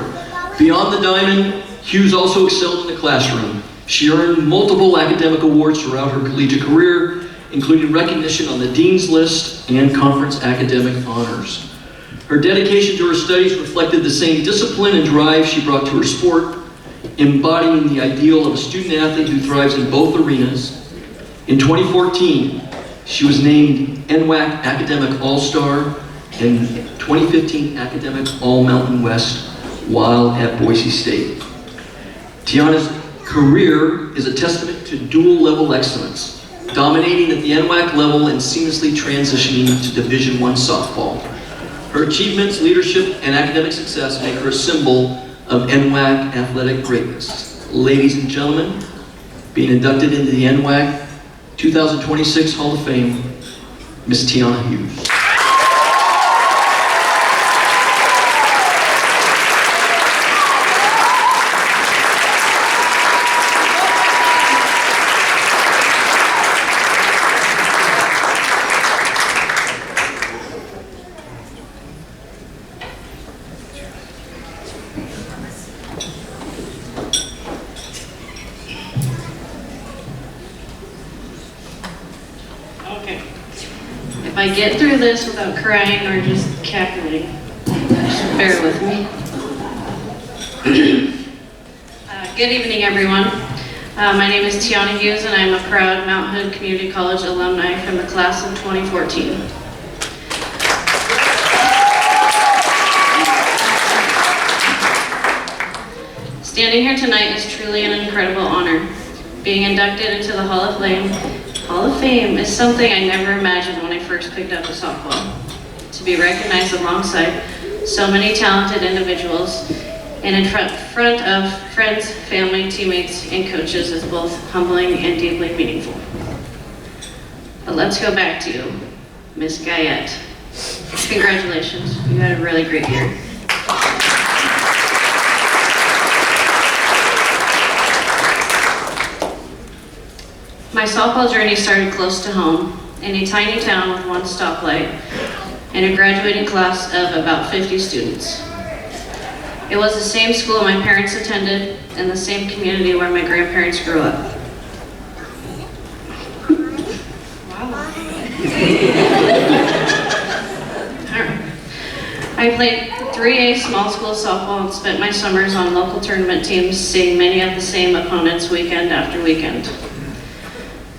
Beyond the diamond, Hughes also excelled in the classroom. She earned multiple academic awards throughout her collegiate career, including recognition on the Dean's List and conference academic honors. Her dedication to her studies reflected the same discipline and drive she brought to her sport, embodying the ideal of a student athlete who thrives in both arenas. In 2014, she was named NWAC Academic All-Star and 2015 Academic All-Mountain West while at Boise State. Tiana's career is a testament to dual-level excellence, dominating at the NWAC level and seamlessly transitioning to Division I softball. Her achievements, leadership, and academic success make her a symbol of NWAC athletic greatness. Ladies and gentlemen, being inducted into the NWAC 2026 Hall of Fame, Miss Tiana Hughes. Okay. If I get through this without crying or just cackling, just bear with me. Good evening, everyone. My name is Tiana Hughes, and I'm a proud Mount Hood Community College alumni from the class of 2014. Standing here tonight is truly an incredible honor. Being inducted into the Hall of Fame is something I never imagined when I first picked up a softball. To be recognized alongside so many talented individuals and in front of friends, family, teammates, and coaches is both humbling and deeply meaningful. But let's go back to you, Miss Guyette. Congratulations, you had a really great year. My softball journey started close to home, in a tiny town with one stoplight and a graduating class of about 50 students. It was the same school my parents attended and the same community where my grandparents grew up. Wow. I played 3A small school softball and spent my summers on local tournament teams, seeing many of the same opponents weekend after weekend.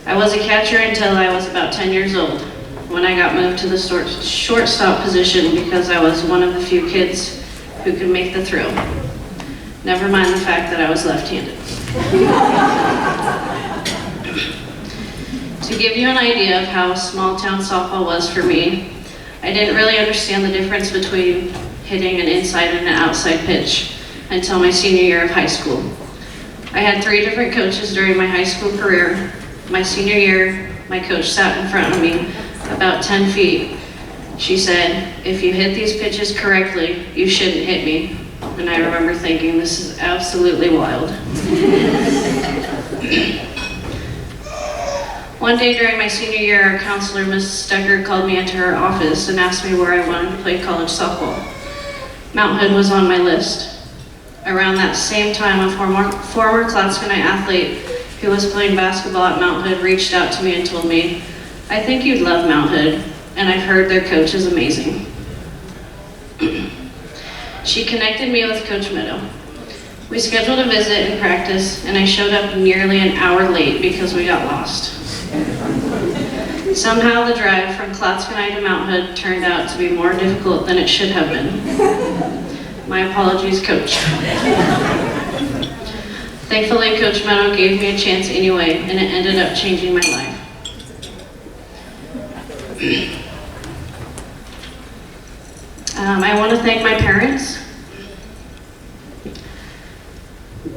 I was a catcher until I was about 10 years old, when I got moved to the shortstop position because I was one of the few kids who could make the throw. Never mind the fact that I was left-handed. To give you an idea of how small town softball was for me, I didn't really understand the difference between hitting an inside and an outside pitch until my senior year of high school. I had 3 different coaches during my high school career. My senior year, my coach sat in front of me about 10 feet. She said, "If you hit these pitches correctly, you shouldn't hit me." And I remember thinking, this is absolutely wild. One day during my senior year, our counselor, Ms. Stecker, called me into her office and asked me where I wanted to play college softball. Mount Hood was on my list. Around that same time, a former Klatskanite athlete who was playing basketball at Mount Hood reached out to me and told me, "I think you'd love Mount Hood, and I've heard their coach is amazing." She connected me with Coach Meadow. We scheduled a visit and practice, and I showed up nearly an hour late because we got lost. Somehow the drive from Klatskanite to Mount Hood turned out to be more difficult than it should have been. My apologies, Coach. Thankfully, Coach Meadow gave me a chance anyway, and it ended up changing my life. I want to thank my parents.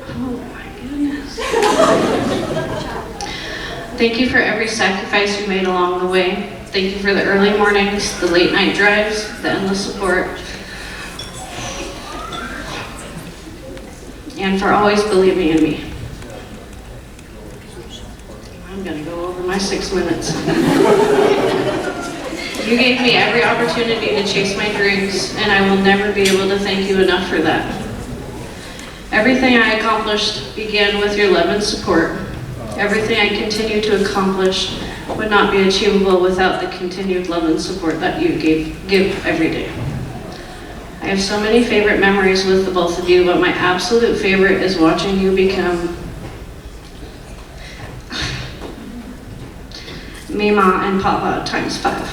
Oh my goodness. Thank you for every sacrifice you made along the way. Thank you for the early mornings, the late night drives, the endless support, and for always believing in me. I'm gonna go over my 6 minutes. You gave me every opportunity to chase my dreams, and I will never be able to thank you enough for that. Everything I accomplished began with your love and support. Everything I continue to accomplish would not be achievable without the continued love and support that you give every day. I have so many favorite memories with the both of you, but my absolute favorite is watching you become Mima and Papa times 5.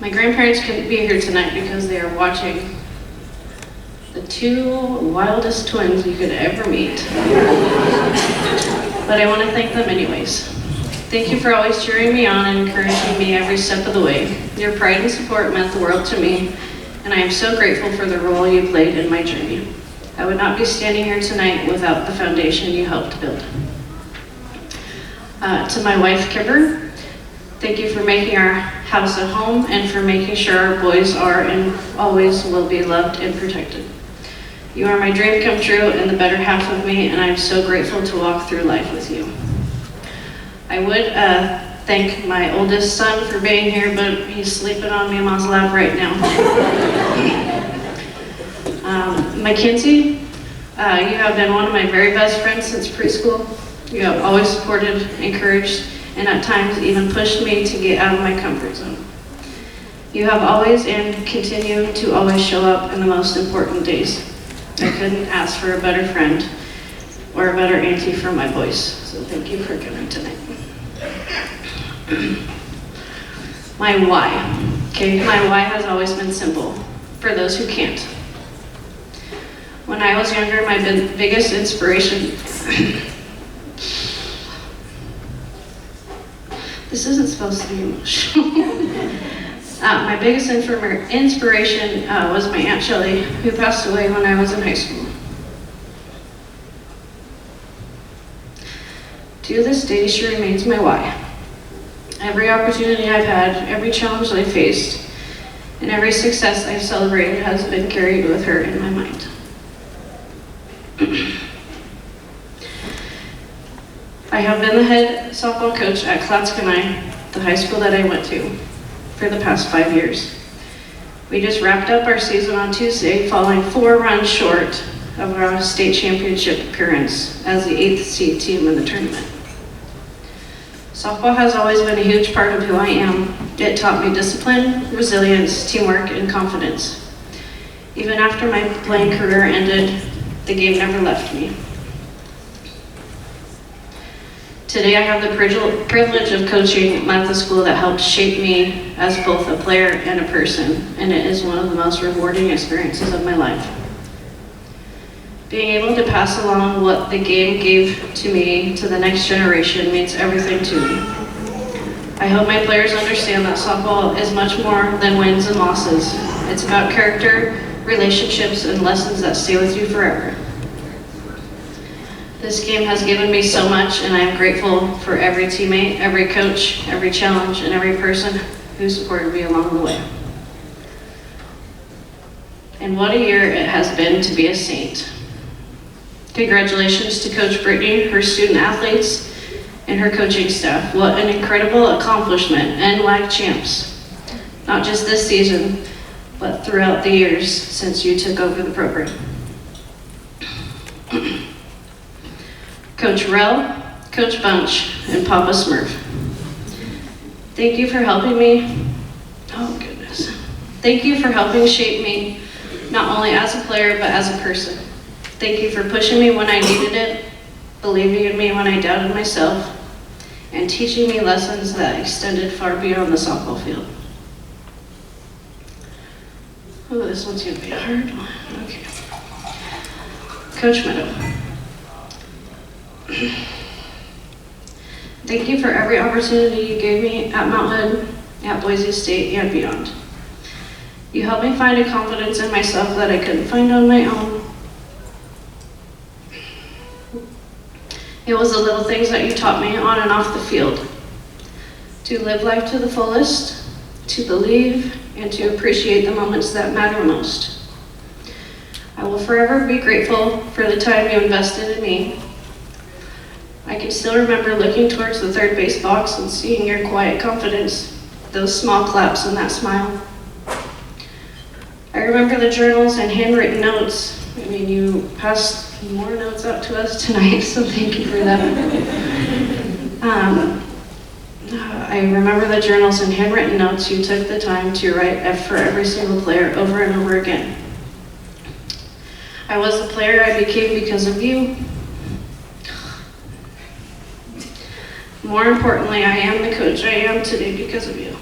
My grandparents couldn't be here tonight because they are watching the 2 wildest twins you could ever meet. But I want to thank them anyways. Thank you for always cheering me on and encouraging me every step of the way. Your pride and support meant the world to me, and I am so grateful for the role you played in my journey. I would not be standing here tonight without the foundation you helped build. To my wife, Kimber, thank you for making our house a home and for making sure our boys are and always will be loved and protected. You are my dream come true and the better half of me, and I am so grateful to walk through life with you. I would thank my oldest son for being here, but he's sleeping on Mama's lap right now. Mackenzie, you have been one of my very best friends since preschool. You have always supported, encouraged, and at times even pushed me to get out of my comfort zone. You have always and continue to always show up in the most important days. I couldn't ask for a better friend or a better auntie for my boys, so thank you for coming tonight. My why. Okay, my why has always been simple, for those who can't. When I was younger, my biggest inspiration, this isn't supposed to be emotional. My biggest inspiration was my Aunt Shelley, who passed away when I was in high school. To this day, she remains my why. Every opportunity I've had, every challenge I faced, and every success I've celebrated has been carried with her in my mind. I have been the head softball coach at Klatskanite, the high school that I went to, for the past 5 years. We just wrapped up our season on Tuesday, falling 4 runs short of our state championship appearance as the 8th seed team in the tournament. Softball has always been a huge part of who I am. It taught me discipline, resilience, teamwork, and confidence. Even after my playing career ended, the game never left me. Today I have the privilege of coaching at the school that helped shape me as both a player and a person, and it is one of the most rewarding experiences of my life. Being able to pass along what the game gave to me to the next generation means everything to me. I hope my players understand that softball is much more than wins and losses. It's about character, relationships, and lessons that stay with you forever. This game has given me so much, and I am grateful for every teammate, every coach, every challenge, and every person who supported me along the way. And what a year it has been to be a Saint. Congratulations to Coach Brittany, her student athletes, and her coaching staff. What an incredible accomplishment, NWAC champs. Not just this season, but throughout the years since you took over the program. Coach Rell, Coach Bunch, and Papa Smurf. Thank you for helping me. Oh goodness. Thank you for helping shape me, not only as a player, but as a person. Thank you for pushing me when I needed it, believing in me when I doubted myself, and teaching me lessons that extended far beyond the softball field. Oh, this one's gonna be a hard one. Okay. Coach Meadow. Thank you for every opportunity you gave me at Mount Hood, at Boise State, and beyond. You helped me find a confidence in myself that I couldn't find on my own. It was the little things that you taught me on and off the field. To live life to the fullest, to believe, and to appreciate the moments that matter most. I will forever be grateful for the time you invested in me. I can still remember looking towards the third base box and seeing your quiet confidence, those small claps and that smile. I remember the journals and handwritten notes. I mean, you passed more notes out to us tonight, so thank you for that. I remember the journals and handwritten notes you took the time to write for every single player over and over again. I was the player I became because of you. More importantly, I am the coach I am today because of you.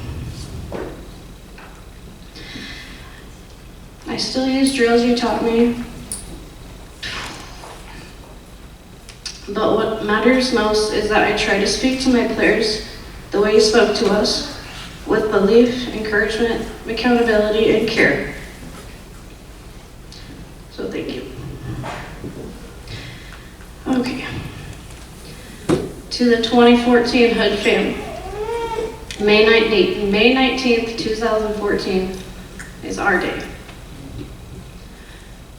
I still use drills you taught me. But what matters most is that I try to speak to my players the way you spoke to us, with belief, encouragement, accountability, and care. So thank you. Okay. To the 2014 Hood fam, May 19th, 2014 is our day.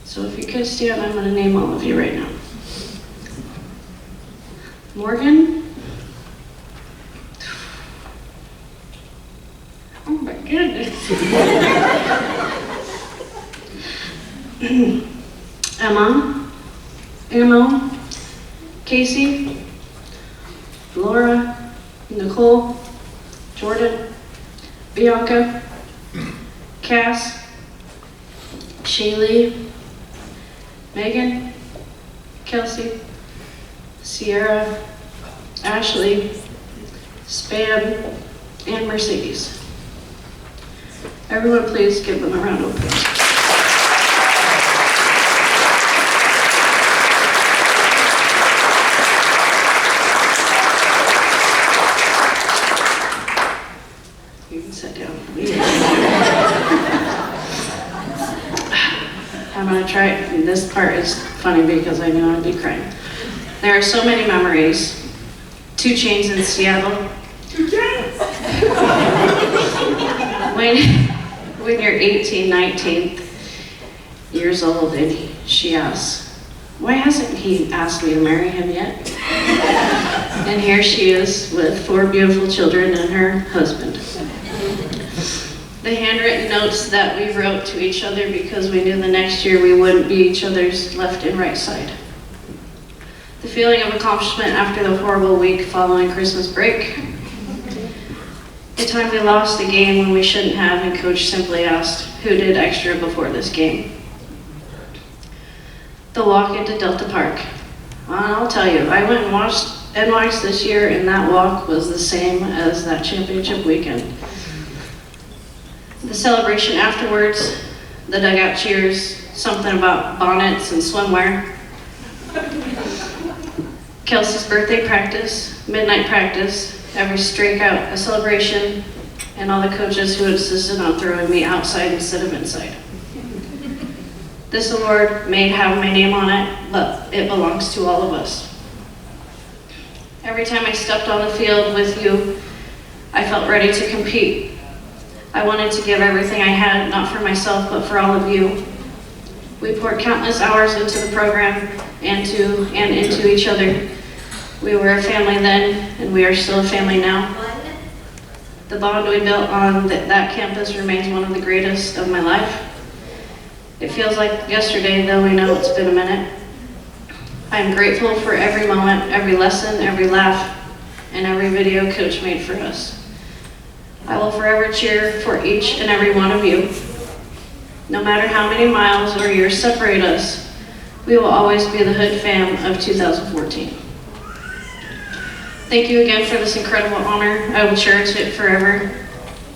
So if you could stand, I'm going to name all of you right now. Morgan. Oh my goodness. Emma, Casey, Laura, Nicole, Jordan, Bianca, Cass, Shaylee, Megan, Kelsey, Sierra, Ashley, Span, and Mercedes. Everyone please give them a round of applause. You can sit down. I'm gonna try, and this part is funny because I know I'll be crying. There are so many memories. 2 Chainz in Seattle. 2 Chainz! when you're 18, 19 years old, and she asks, why hasn't he asked me to marry him yet? And here she is with 4 beautiful children and her husband. The handwritten notes that we wrote to each other because we knew the next year we wouldn't be each other's left and right side. The feeling of accomplishment after the horrible week following Christmas break. The time we lost the game when we shouldn't have, and coach simply asked, who did extra before this game? The walk into Delta Park. I'll tell you, I went and watched NWAC this year, and that walk was the same as that championship weekend. The celebration afterwards, the dugout cheers, something about bonnets and swimwear. Kelsey's birthday practice, midnight practice, every strikeout a celebration, and all the coaches who insisted on throwing me outside instead of inside. This award may have my name on it, but it belongs to all of us. Every time I stepped on the field with you, I felt ready to compete. I wanted to give everything I had, not for myself, but for all of you. We poured countless hours into the program and into each other. We were a family then, and we are still a family now. The bond we built on that campus remains one of the greatest of my life. It feels like yesterday, though we know it's been a minute. I am grateful for every moment, every lesson, every laugh, and every video Coach made for us. I will forever cheer for each and every one of you. No matter how many miles or years separate us, we will always be the Hood fam of 2014. Thank you again for this incredible honor. I will cherish it forever.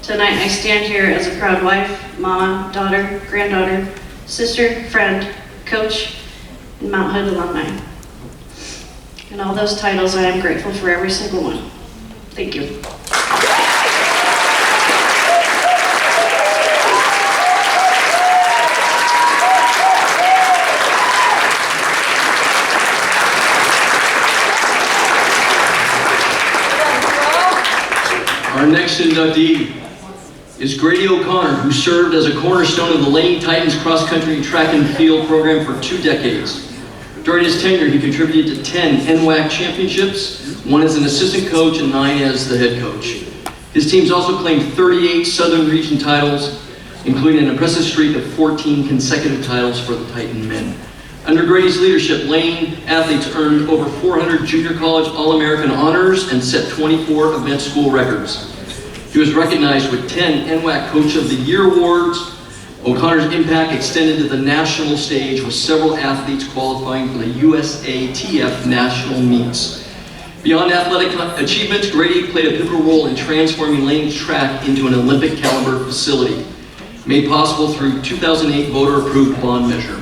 Tonight I stand here as a proud wife, mama, daughter, granddaughter, sister, friend, coach, and Mount Hood alumni. And all those titles, I am grateful for every single one. Thank you. Our next inductee is Grady O'Connor, who served as a cornerstone of the Lane Titans cross-country track and field program for 2 decades. During his tenure, he contributed to 10 NWAC championships, 1 as an assistant coach and 9 as the head coach. His teams also claimed 38 Southern Region titles, including an impressive streak of 14 consecutive titles for the Titan men. Under Grady's leadership, Lane athletes earned over 400 junior college All-American honors and set 24 event school records. He was recognized with 10 NWAC Coach of the Year awards. O'Connor's impact extended to the national stage, with several athletes qualifying for the USATF national meets. Beyond athletic achievements, Grady played a pivotal role in transforming Lane's track into an Olympic caliber facility, made possible through 2008 voter-approved bond measure.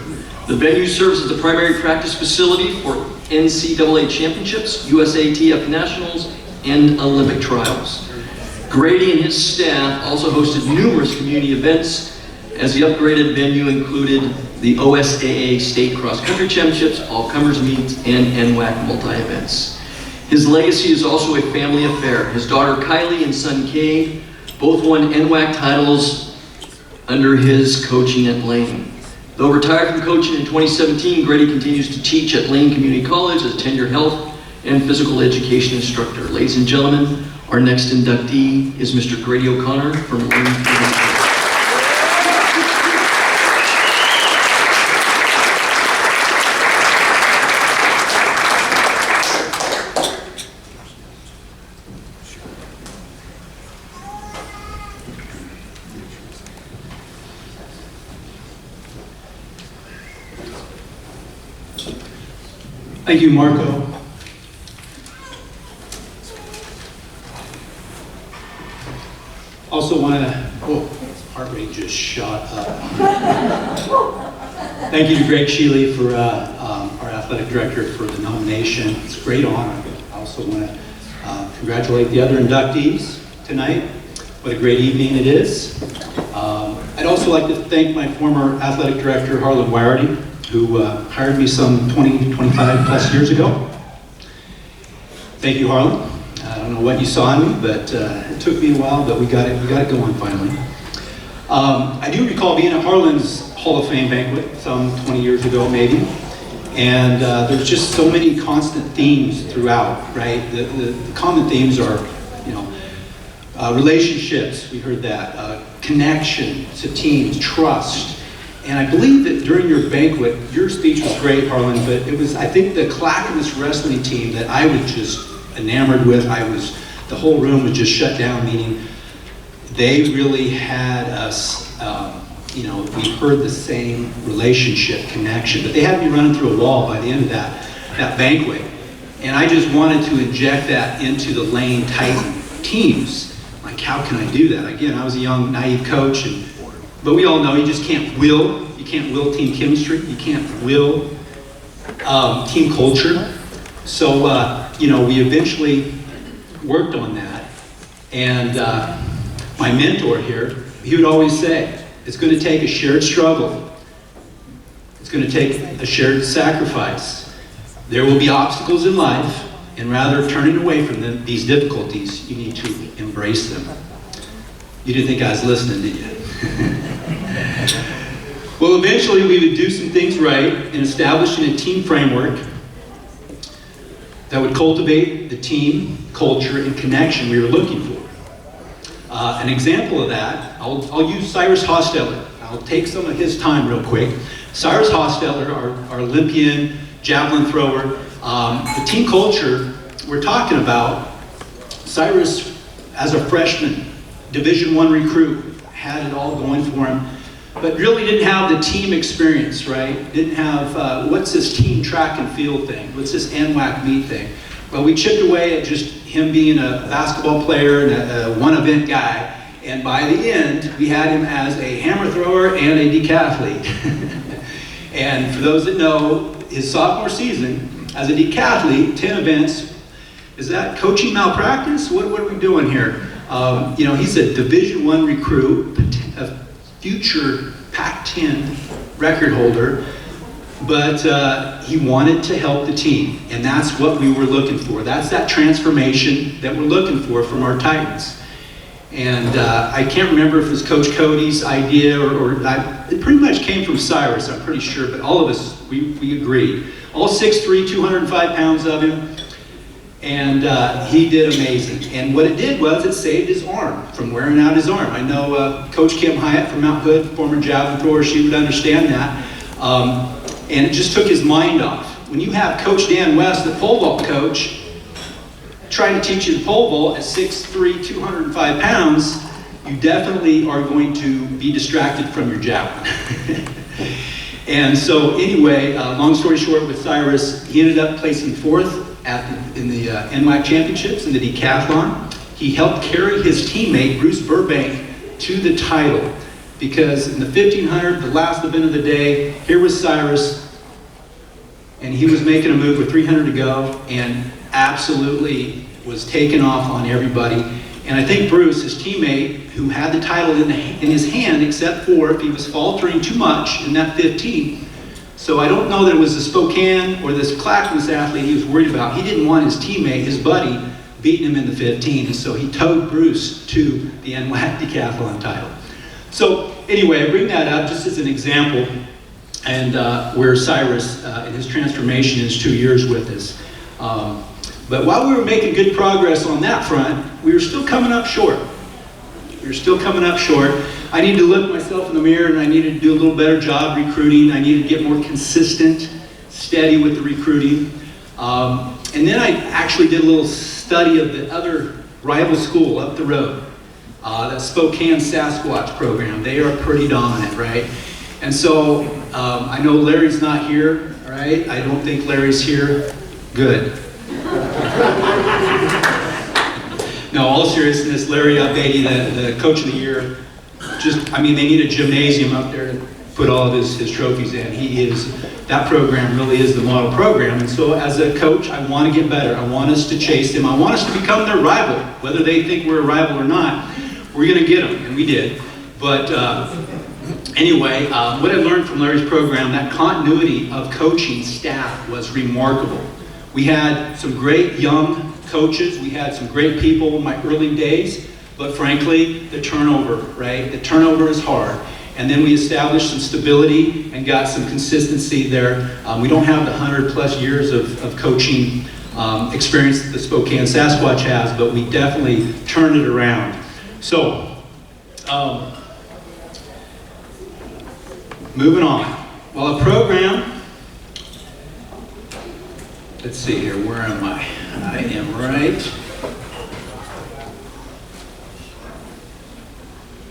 The venue serves as the primary practice facility for NCAA championships, USATF nationals, and Olympic trials. Grady and his staff also hosted numerous community events, as the upgraded venue included the OSAA State Cross Country Championships, All-Comers Meets, and NWAC multi-events. His legacy is also a family affair. His daughter Kylie and son Cade both won NWAC titles under his coaching at Lane. Though retired from coaching in 2017, Grady continues to teach at Lane Community College as a tenured health and physical education instructor. Ladies and gentlemen, our next inductee is Mr. Grady O'Connor from Lane Community College. Thank you, Marco. Also want to, heart rate just shot up. Thank you to Greg Shealy for our athletic director for the nomination. It's a great honor. I also want to congratulate the other inductees tonight. What a great evening it is. I'd also like to thank my former athletic director, Harlan Warity, who hired me some 20, 25 plus years ago. Thank you, Harlan. I don't know what you saw in me, but it took me a while, but we got it going finally. I do recall being at Harlan's Hall of Fame banquet some 20 years ago, maybe. And there's just so many constant themes throughout, right? The common themes are, relationships, we heard that, connection to teams, trust. And I believe that during your banquet, your speech was great, Harlan, but it was, I think, the Clackamas wrestling team that I was just enamored with. The whole room was just shut down, meaning they really had us, we heard the same relationship, connection, but they had me running through a wall by the end of that banquet. And I just wanted to inject that into the Lane Titan teams. Like, how can I do that? Again, I was a young, naive coach, but we all know you just can't will. You can't will team chemistry. You can't will team culture. So, we eventually worked on that. And my mentor here, he would always say, it's going to take a shared struggle. It's going to take a shared sacrifice. There will be obstacles in life, and rather than turning away from these difficulties, you need to embrace them. You didn't think I was listening, did you? Well, eventually we would do some things right in establishing a team framework that would cultivate the team culture and connection we were looking for. An example of that, I'll use Cyrus Hosteller. I'll take some of his time real quick. Cyrus Hosteller, our Olympian javelin thrower, the team culture we're talking about, Cyrus, as a freshman, Division I recruit, had it all going for him, but really didn't have the team experience, right? Didn't have, what's this team track and field thing? What's this NWAC meet thing? Well, we chipped away at just him being a basketball player and a one-event guy, and by the end, we had him as a hammer thrower and a decathlete. And for those that know, his sophomore season, as a decathlete, 10 events, is that coaching malpractice? What are we doing here? You know, he's a Division I recruit, a future Pac-10 record holder, but he wanted to help the team, and that's what we were looking for. That's that transformation that we're looking for from our Titans. And I can't remember if it was Coach Cody's idea it pretty much came from Cyrus, I'm pretty sure, but all of us, we agreed. All 6'3", 205 pounds of him, and he did amazing. And what it did was it saved his arm from wearing out his arm. I know Coach Kim Hyatt from Mount Hood, former javelin thrower, she would understand that. And it just took his mind off. When you have Coach Dan West, the pole vault coach, trying to teach you the pole vault at 6'3", 205 pounds, you definitely are going to be distracted from your javelin. And so anyway, long story short with Cyrus, he ended up placing 4th in the NWAC championships in the decathlon. He helped carry his teammate, Bruce Burbank, to the title. Because in the 1500, the last event of the day, here was Cyrus, and he was making a move with 300 to go, and absolutely was taken off on everybody. And I think Bruce, his teammate, who had the title in his hand, except for if he was faltering too much in that 15. So I don't know that it was the Spokane or this Clackamas athlete he was worried about. He didn't want his teammate, his buddy, beating him in the 15. And so he towed Bruce to the NWAC decathlon title. So anyway, I bring that up just as an example, and where Cyrus and his transformation is 2 years with us. But while we were making good progress on that front, we were still coming up short. We were still coming up short. I needed to look myself in the mirror, and I needed to do a little better job recruiting. I needed to get more consistent, steady with the recruiting. And then I actually did a little study of the other rival school up the road. That Spokane Sasquatch program. They are pretty dominant, right? And so I know Larry's not here, right? I don't think Larry's here. Good. No, all seriousness, Larry Beatty, the coach of the year, they need a gymnasium up there to put all of his trophies in. That program really is the model program. And so as a coach, I want to get better. I want us to chase them. I want us to become their rival, whether they think we're a rival or not. We're going to get them, and we did. But anyway, what I learned from Larry's program, that continuity of coaching staff was remarkable. We had some great young coaches. We had some great people in my early days. But frankly, the turnover, right? The turnover is hard. And then we established some stability and got some consistency there. We don't have the 100+ years of coaching experience that the Spokane Sasquatch has, but we definitely turned it around. So, moving on. Well, a program, let's see here, where am I? I am right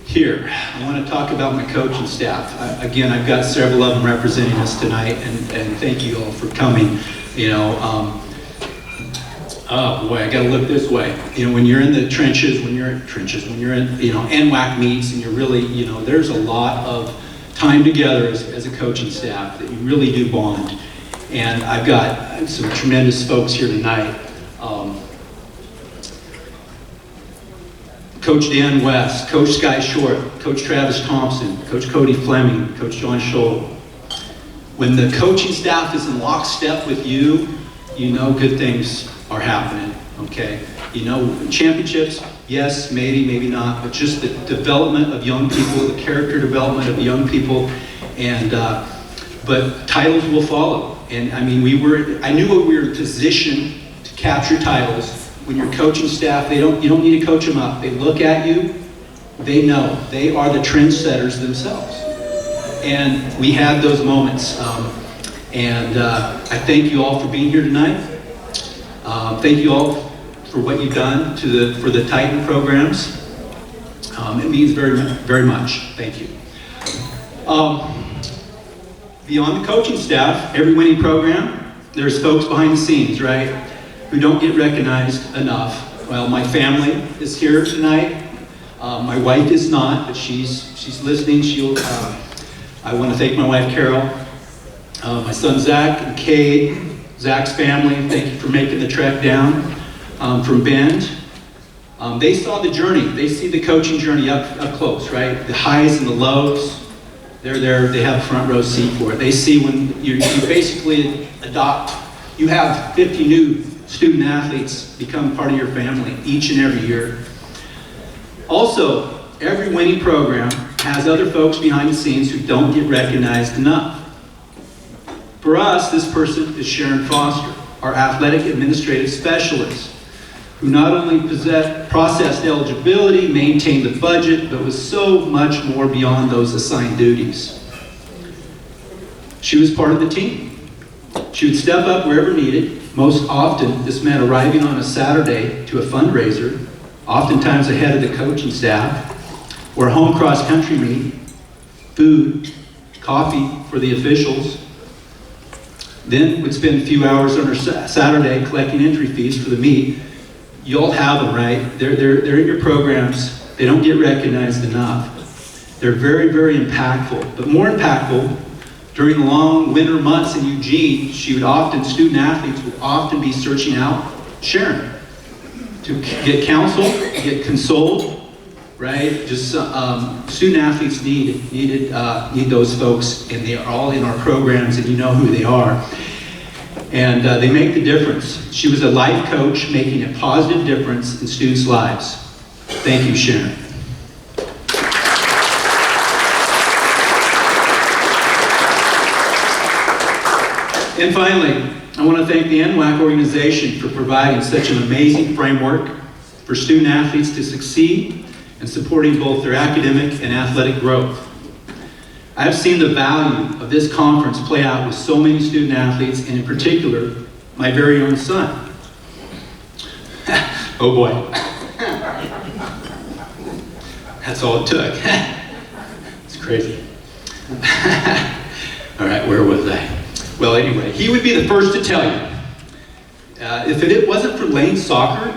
here. I want to talk about my coaching staff. Again, I've got several of them representing us tonight, and thank you all for coming. Oh boy, I gotta look this way. When you're in the trenches, when you're in, NWAC meets, and you're really, there's a lot of time together as a coaching staff that you really do bond. And I've got some tremendous folks here tonight. Coach Dan West, Coach Sky Short, Coach Travis Thompson, Coach Cody Fleming, Coach John Scholl. When the coaching staff is in lockstep with you, good things are happening, okay? Championships, yes, maybe not, but just the development of young people, the character development of young people, and but titles will follow. And I knew we were in position to capture titles. When you're coaching staff, you don't need to coach them up. They look at you they know. They are the trendsetters themselves. And we had those moments. I thank you all for being here tonight. Thank you all for what you've done for the Titan programs. It means very, very much. Thank you. Beyond the coaching staff, every winning program, there's folks behind the scenes, right, who don't get recognized enough. Well, my family is here tonight. My wife is not, but she's listening. I want to thank my wife, Carol, my son, Zach, and Cade, Zach's family. Thank you for making the trek down from Bend. They saw the journey. They see the coaching journey up close, right? The highs and the lows. They're there. They have a front row seat for it. They see when you basically adopt. You have 50 new student athletes become part of your family each and every year. Also, every winning program has other folks behind the scenes who don't get recognized enough. For us, this person is Sharon Foster, our athletic administrative specialist, who not only processed eligibility, maintained the budget, but was so much more beyond those assigned duties. She was part of the team. She would step up wherever needed. Most often, this meant arriving on a Saturday to a fundraiser, oftentimes ahead of the coaching staff, or a home cross-country meet, food, coffee for the officials. Then would spend a few hours on her Saturday collecting entry fees for the meet. You all have them, right? They're in your programs. They don't get recognized enough. They're very, very impactful. But more impactful, during the long winter months in Eugene, student athletes would often be searching out Sharon to get counsel, get consoled, right? Just student athletes need those folks, and they are all in our programs, and you know who they are. And they make the difference. She was a life coach making a positive difference in students' lives. Thank you, Sharon. And finally, I want to thank the NWAC organization for providing such an amazing framework for student athletes to succeed and supporting both their academic and athletic growth. I have seen the value of this conference play out with so many student athletes, and in particular, my very own son. Oh boy. That's all it took. It's crazy. All right, where was I? Well, anyway, he would be the first to tell you. If it wasn't for lane soccer,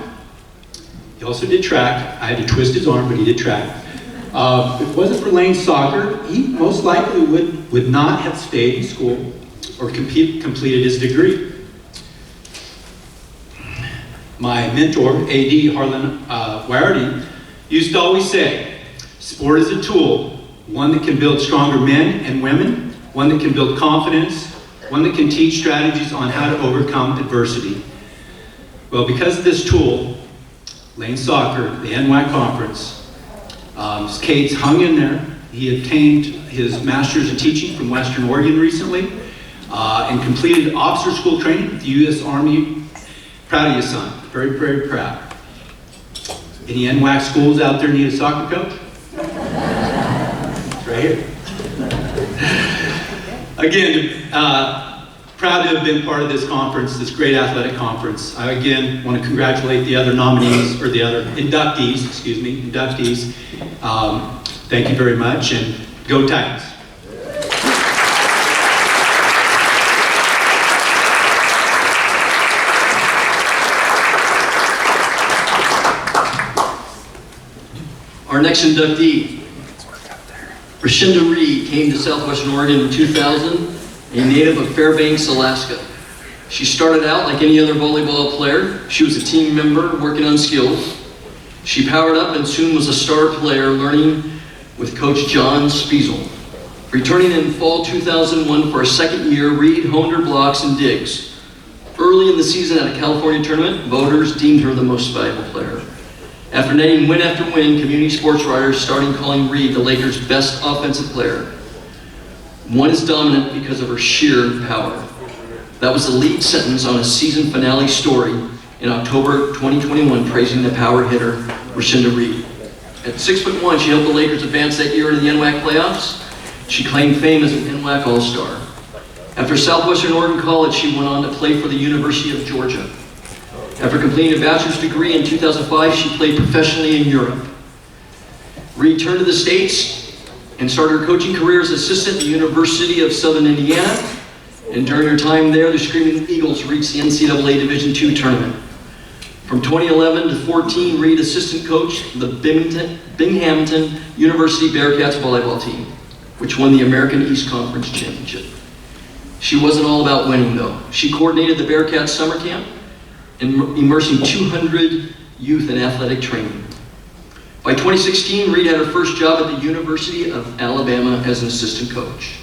he also did track. I had to twist his arm, but he did track. If it wasn't for lane soccer, he most likely would not have stayed in school or completed his degree. My mentor, AD Harlan Warity, used to always say, sport is a tool, one that can build stronger men and women, one that can build confidence, one that can teach strategies on how to overcome adversity. Well, because of this tool, lane soccer, the NWAC conference, Cade's hung in there. He obtained his master's in teaching from Western Oregon recently and completed officer school training with the U.S. Army. Proud of you, son. Very, very proud. Any NWAC schools out there need a soccer coach? It's right here. Again, proud to have been part of this conference, this great athletic conference. I again want to congratulate the other nominees, or the other inductees. Thank you very much, and go Titans. Our next inductee, Rashinda Reed, came to Southwestern Oregon in 2000, a native of Fairbanks, Alaska. She started out like any other volleyball player. She was a team member working on skills. She powered up and soon was a star player, learning with Coach John Spiesel. Returning in fall 2001 for a second year, Reed honed her blocks and digs. Early in the season at a California tournament, voters deemed her the most valuable player. After netting win after win, community sports writers started calling Reed the Lakers' best offensive player. One is dominant because of her sheer power. That was the lead sentence on a season finale story in October 2021, praising the power hitter, Rashinda Reed. At 6'1", she helped the Lakers advance that year into the NWAC playoffs. She claimed fame as an NWAC All-Star. After Southwestern Oregon College, she went on to play for the University of Georgia. After completing a bachelor's degree in 2005, she played professionally in Europe. Returned to the States and started her coaching career as assistant at the University of Southern Indiana. And during her time there, the Screaming Eagles reached the NCAA Division II tournament. From 2011 to 14, Reed assistant coached the Binghamton University Bearcats volleyball team, which won the American East Conference Championship. She wasn't all about winning, though. She coordinated the Bearcats summer camp, immersing 200 youth in athletic training. By 2016, Reed had her first job at the University of Alabama as an assistant coach.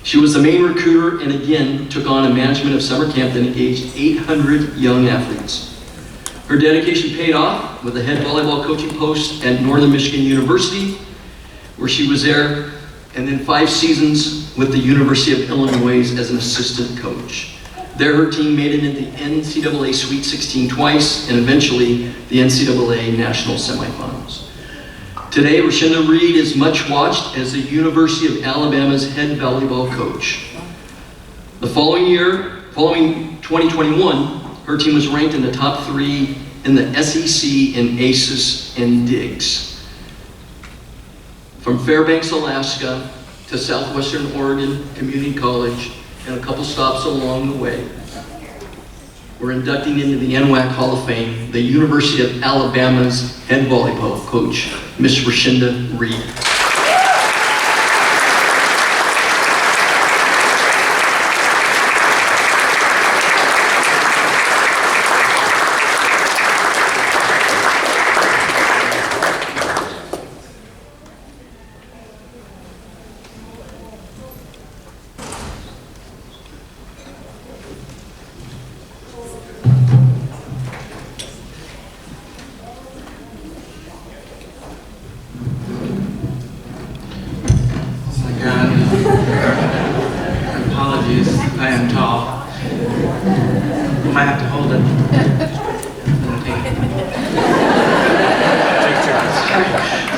She was the main recruiter and again took on a management of summer camp that engaged 800 young athletes. Her dedication paid off with a head volleyball coaching post at Northern Michigan University, where she was there, and then 5 seasons with the University of Illinois as an assistant coach. There, her team made it into the NCAA Sweet 16 twice, and eventually the NCAA National Semifinals. Today, Rashinda Reed is much watched as the University of Alabama's head volleyball coach. The following year, following 2021, her team was ranked in the top 3 in the SEC in aces and digs. From Fairbanks, Alaska to Southwestern Oregon Community College and a couple stops along the way, we're inducting into the NWAC Hall of Fame the University of Alabama's head volleyball coach, Miss Rashinda Reed. Apologies, I am tall. I might have to hold it.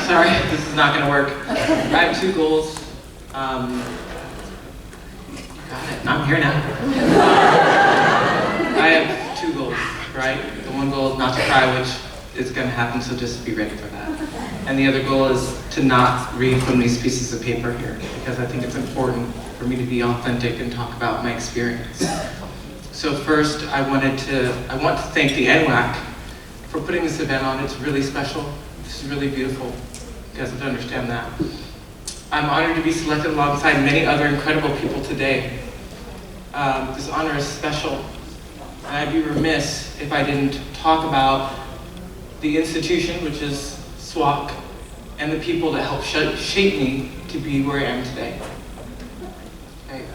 Sorry, this is not going to work. I have 2 goals. Got it, I'm here now. I have 2 goals, right? The one goal is not to cry, which is going to happen, so just be ready for that. And the other goal is to not read from these pieces of paper here, because I think it's important for me to be authentic and talk about my experience. So first, I want to thank the NWAC for putting this event on. It's really special. This is really beautiful. You guys have to understand that. I'm honored to be selected alongside many other incredible people today. This honor is special, and I'd be remiss if I didn't talk about the institution, which is SWAC, and the people that helped shape me to be where I am today. Okay.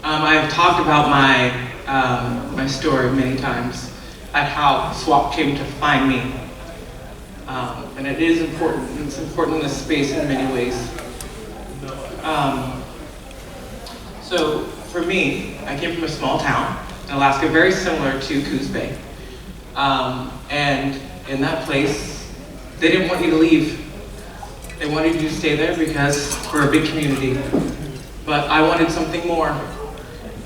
I've talked about my story many times, at how SWAC came to find me. And it is important, and it's important in this space in many ways. So for me, I came from a small town in Alaska, very similar to Coos Bay. And in that place, they didn't want you to leave. They wanted you to stay there because we're a big community. But I wanted something more.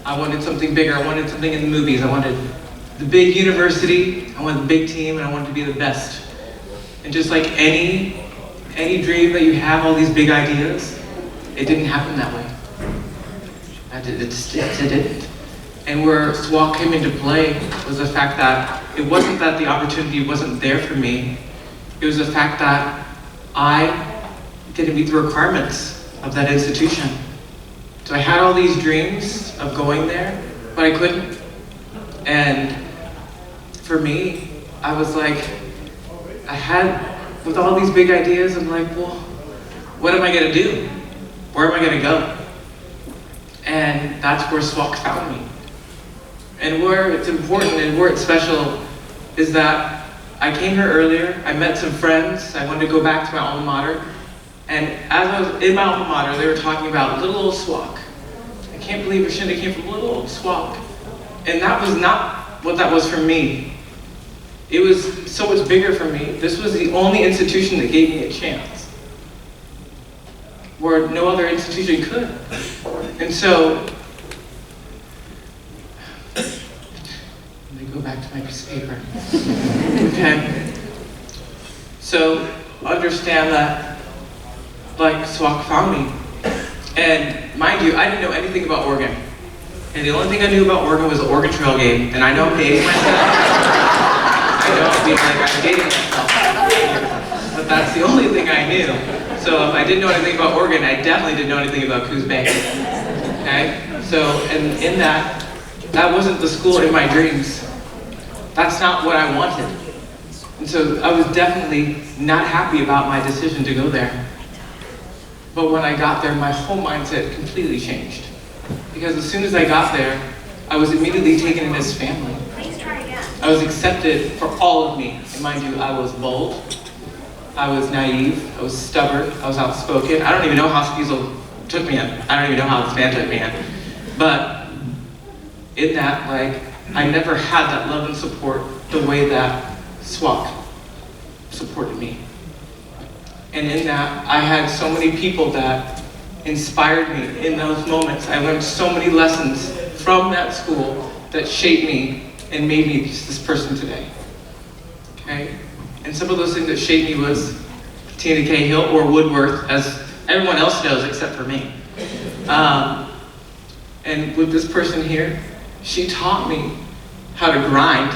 I wanted something bigger. I wanted something in the movies. I wanted the big university. I wanted the big team, and I wanted to be the best. And just like any dream that you have, all these big ideas, it didn't happen that way. It just didn't. And where SWAC came into play was the fact that it wasn't that the opportunity wasn't there for me. It was the fact that I didn't meet the requirements of that institution. So I had all these dreams of going there, but I couldn't. And for me, I was like, with all these big ideas, I'm like, well, what am I gonna do? Where am I gonna go? And that's where SWAC found me. And where it's important and where it's special is that I came here earlier, I met some friends, I wanted to go back to my alma mater, and as I was in my alma mater, they were talking about little old SWAC. I can't believe Rashinda came from little old SWAC. And that was not what that was for me. it was so much bigger for me. This was the only institution that gave me a chance, where no other institution could. And so, let me go back to my piece of paper. Okay. So, understand that, like, SWAC found me. And mind you, I didn't know anything about organ. And the only thing I knew about organ was the Oregon Trail game. And I know I'm dating myself. I know I feel like I'm dating myself. But that's the only thing I knew. So if I didn't know anything about organ, I definitely didn't know anything about Coos Bay. Okay? So, and in that wasn't the school in my dreams. That's not what I wanted. And so I was definitely not happy about my decision to go there. But when I got there, my whole mindset completely changed. Because as soon as I got there, I was immediately taken in as family. I was accepted for all of me. And mind you, I was bold, I was naive, I was stubborn, I was outspoken. I don't even know how Spiesel took me in. I don't even know how this man took me in. But in that, like, I never had that love and support the way that SWAC supported me. And in that, I had so many people that inspired me in those moments. I learned so many lessons from that school that shaped me and made me this person today. Okay? And some of those things that shaped me was Tina Cahill or Woodworth, as everyone else knows except for me. And with this person here, she taught me how to grind.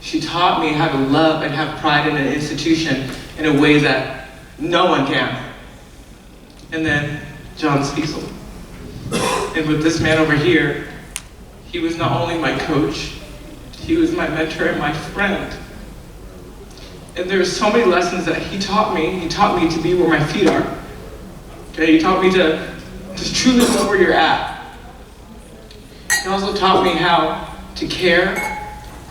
She taught me how to love and have pride in an institution in a way that no one can. And then John Spiesel. And with this man over here, he was not only my coach, he was my mentor and my friend. And there's so many lessons that he taught me. He taught me to be where my feet are. Okay, he taught me to just truly know where you're at. He also taught me how to care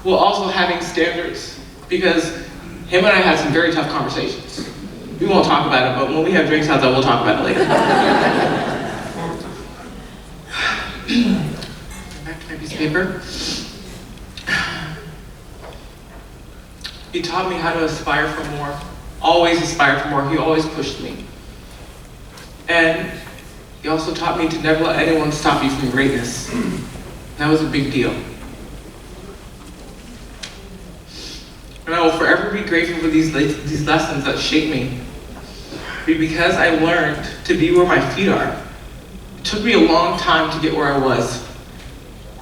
while also having standards. Because him and I had some very tough conversations. We won't talk about it, but when we have drinks outside, we'll talk about it later. Back to my piece of paper. He taught me how to aspire for more. Always aspire for more. He always pushed me. And he also taught me to never let anyone stop you from greatness. That was a big deal. And I will forever be grateful for these lessons that shaped me. Because I learned to be where my feet are. It took me a long time to get where I was.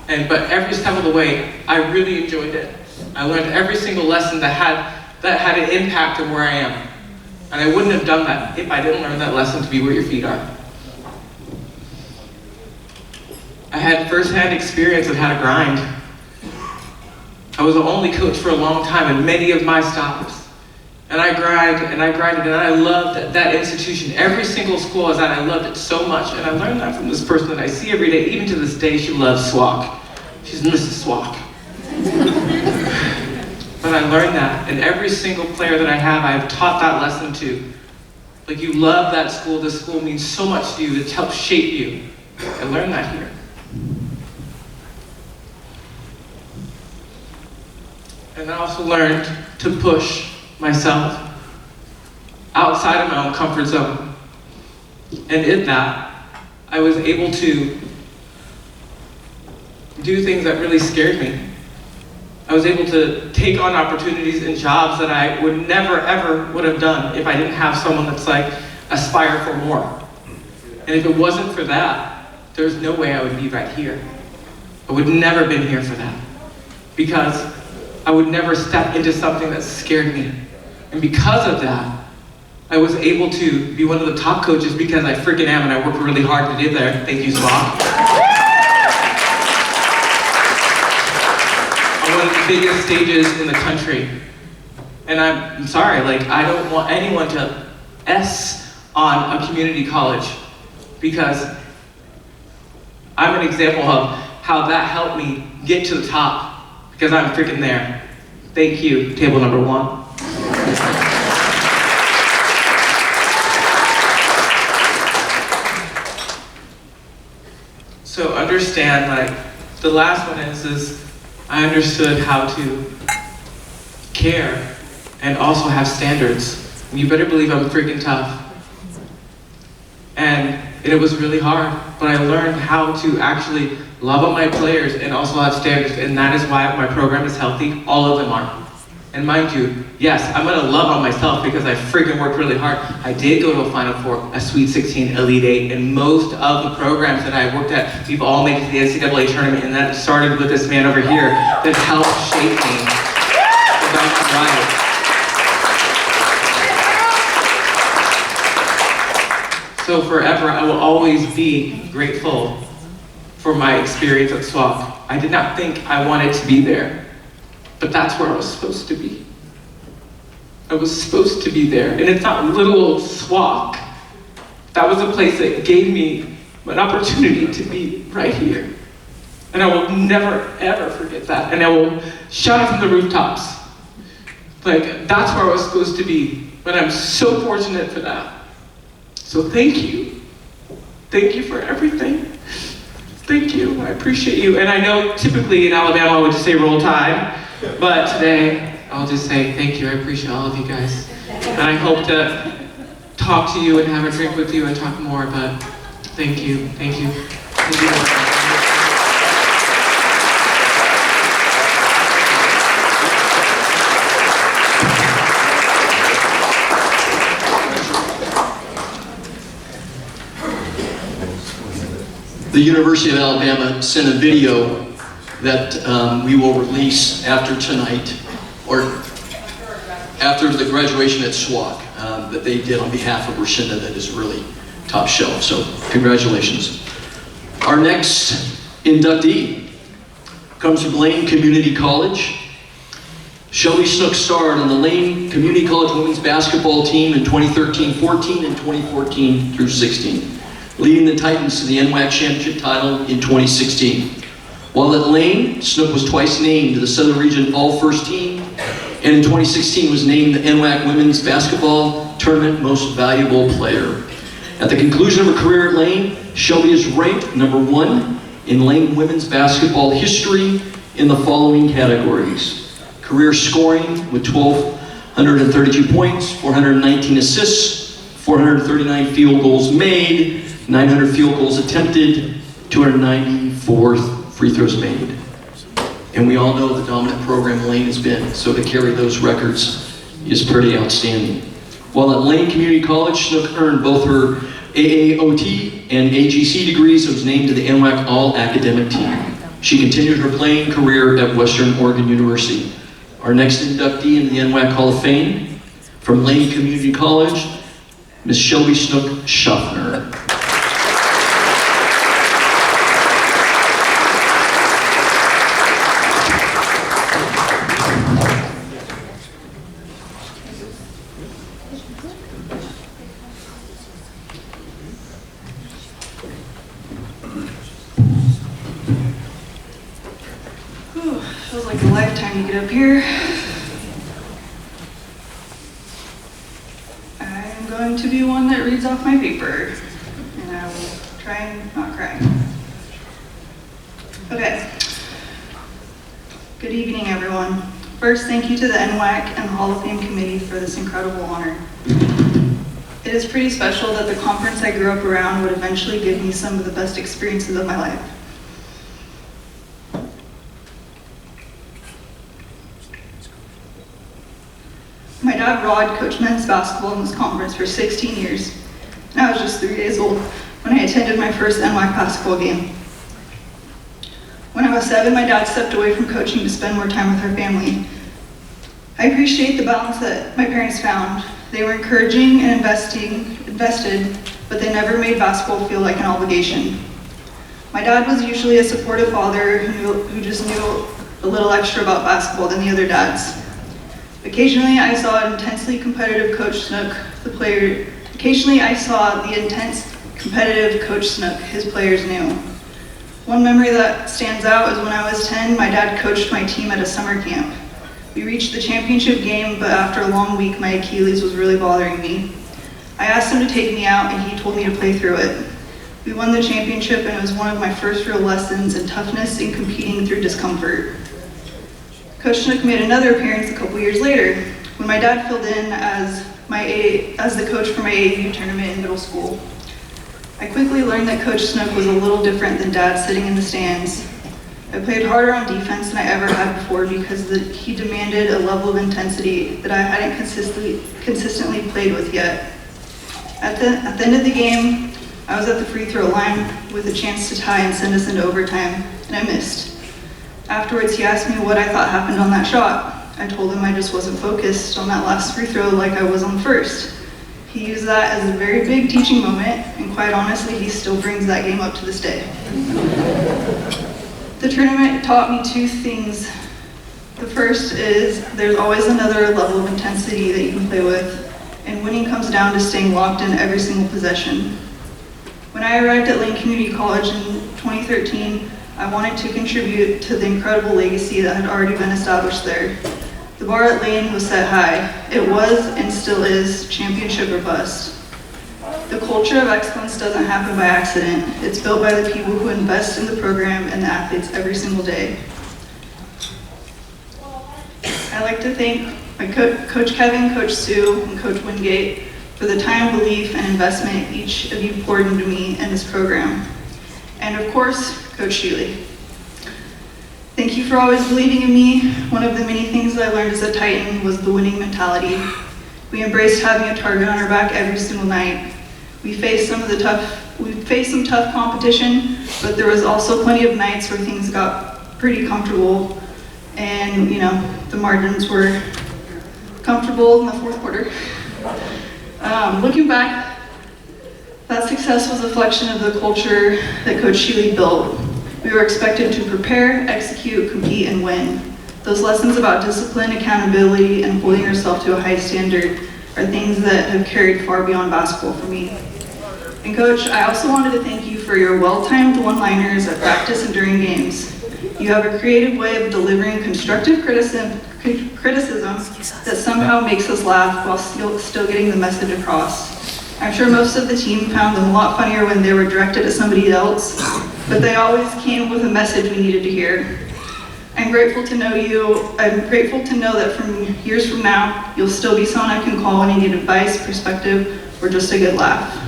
But every step of the way, I really enjoyed it. I learned every single lesson that had an impact on where I am. And I wouldn't have done that if I didn't learn that lesson to be where your feet are. I had firsthand experience of how to grind. I was the only coach for a long time in many of my stops. And I grinded, and I loved that institution. Every single school I was at, I loved it so much. And I learned that from this person that I see every day. Even to this day, she loves SWAC. She's Mrs. SWAC. But I learned that. And every single player that I have, I've taught that lesson to. Like, you love that school. This school means so much to you. It helps shape you. I learned that here. And I also learned to push myself outside of my own comfort zone. And in that, I was able to do things that really scared me. I was able to take on opportunities and jobs that I would never, ever would have done if I didn't have someone that's like, aspire for more. And if it wasn't for that, there's no way I would be right here. I would never have been here for that. Because I would never step into something that scared me. And because of that, I was able to be one of the top coaches because I freaking am, and I worked really hard to get there. Thank you, SWAC. On one of the biggest stages in the country. And I'm sorry, like, I don't want anyone to S on a community college because I'm an example of how that helped me get to the top because I'm freaking there. Thank you, table number 1. So understand, like, the last one is I understood how to care, and also have standards. And you better believe I'm freaking tough. And it was really hard, but I learned how to actually love on my players and also have standards, and that is why my program is healthy. All of them are. And mind you, yes, I'm gonna love on myself because I freaking worked really hard. I did go to a Final Four, a Sweet 16, Elite 8, and most of the programs that I worked at, we've all made it to the NCAA tournament, and that started with this man over here that helped shape me. That's right. So forever, I will always be grateful for my experience at SWAC. I did not think I wanted to be there, but that's where I was supposed to be. I was supposed to be there, and it's not little old SWAC. That was a place that gave me an opportunity to be right here. And I will never, ever forget that, and I will shout it from the rooftops. Like, that's where I was supposed to be, but I'm so fortunate for that. So thank you. Thank you for everything. Thank you, I appreciate you. And I know typically in Alabama I would just say roll tide, but today I'll just say thank you, I appreciate all of you guys. And I hope to talk to you and have a drink with you and talk more, but thank you, thank you. Thank you. The University of Alabama sent a video that we will release after tonight, or after the graduation at SWAC, that they did on behalf of Rashinda. That is really top shelf, so congratulations. Our next inductee comes from Lane Community College. Shelby Snook starred on the Lane Community College women's basketball team in 2013-14 and 2014-16. Leading the Titans to the NWAC Championship title in 2016. While at Lane, Snook was twice named to the Southern Region All-First Team, and in 2016 was named the NWAC Women's Basketball Tournament Most Valuable Player. At the conclusion of her career at Lane, Shelby is ranked #1 in Lane women's basketball history in the following categories. Career scoring with 1,232 points, 419 assists, 439 field goals made, 900 field goals attempted, 294 free throws made. And we all know the dominant program Lane has been, so to carry those records is pretty outstanding. While at Lane Community College, Snook earned both her AAOT and AGC degrees and was named to the NWAC All-Academic Team. She continued her playing career at Western Oregon University. Our next inductee into the NWAC Hall of Fame, from Lane Community College, Ms. Shelby Snook Schaffner. Feels like a lifetime to get up here. I'm going to be one that reads off my paper, and I will try and not cry. Okay. Good evening, everyone. First, thank you to the NWAC and Hall of Fame committee for this incredible honor. It is pretty special that the conference I grew up around would eventually give me some of the best experiences of my life. My dad, Rod, coached men's basketball in this conference for 16 years, and I was just 3 days old when I attended my first NWAC basketball game. When I was 7, my dad stepped away from coaching to spend more time with our family. I appreciate the balance that my parents found. They were encouraging and invested, but they never made basketball feel like an obligation. My dad was usually a supportive father who just knew a little extra about basketball than the other dads. Occasionally, I saw an intensely competitive Coach Snook, Occasionally, I saw the intense, competitive Coach Snook his players knew. One memory that stands out is when I was 10, my dad coached my team at a summer camp. We reached the championship game, but after a long week, my Achilles was really bothering me. I asked him to take me out, and he told me to play through it. We won the championship, and it was one of my first real lessons in toughness and competing through discomfort. Coach Snook made another appearance a couple years later when my dad filled in as the coach for my AAU tournament in middle school. I quickly learned that Coach Snook was a little different than Dad sitting in the stands. I played harder on defense than I ever had before because he demanded a level of intensity that I hadn't consistently played with yet. At the end of the game, I was at the free throw line with a chance to tie and send us into overtime, and I missed. Afterwards, he asked me what I thought happened on that shot. I told him I just wasn't focused on that last free throw like I was on the first. He used that as a very big teaching moment, and quite honestly, he still brings that game up to this day. The tournament taught me two things. The first is there's always another level of intensity that you can play with, and winning comes down to staying locked in every single possession. When I arrived at Lane Community College in 2013, I wanted to contribute to the incredible legacy that had already been established there. The bar at Lane was set high. It was, and still is, championship or bust. The culture of excellence doesn't happen by accident. It's built by the people who invest in the program and the athletes every single day. I'd like to thank my Coach Kevin, Coach Sue, and Coach Wingate for the time, belief, and investment each of you poured into me and this program. And of course, Coach Sheely. Thank you for always believing in me. One of the many things I learned as a Titan was the winning mentality. We embraced having a target on our back every single night. We faced some tough competition, but there was also plenty of nights where things got pretty comfortable, and the margins were comfortable in the fourth quarter. Looking back, that success was a reflection of the culture that Coach Sheely built. We were expected to prepare, execute, compete, and win. Those lessons about discipline, accountability, and holding yourself to a high standard are things that have carried far beyond basketball for me. And Coach, I also wanted to thank you for your well-timed one-liners at practice and during games. You have a creative way of delivering constructive criticism that somehow makes us laugh while still getting the message across. I'm sure most of the team found them a lot funnier when they were directed at somebody else, but they always came with a message we needed to hear. I'm grateful to know you. I'm grateful to know that years from now, you'll still be someone I can call when I need advice, perspective, or just a good laugh.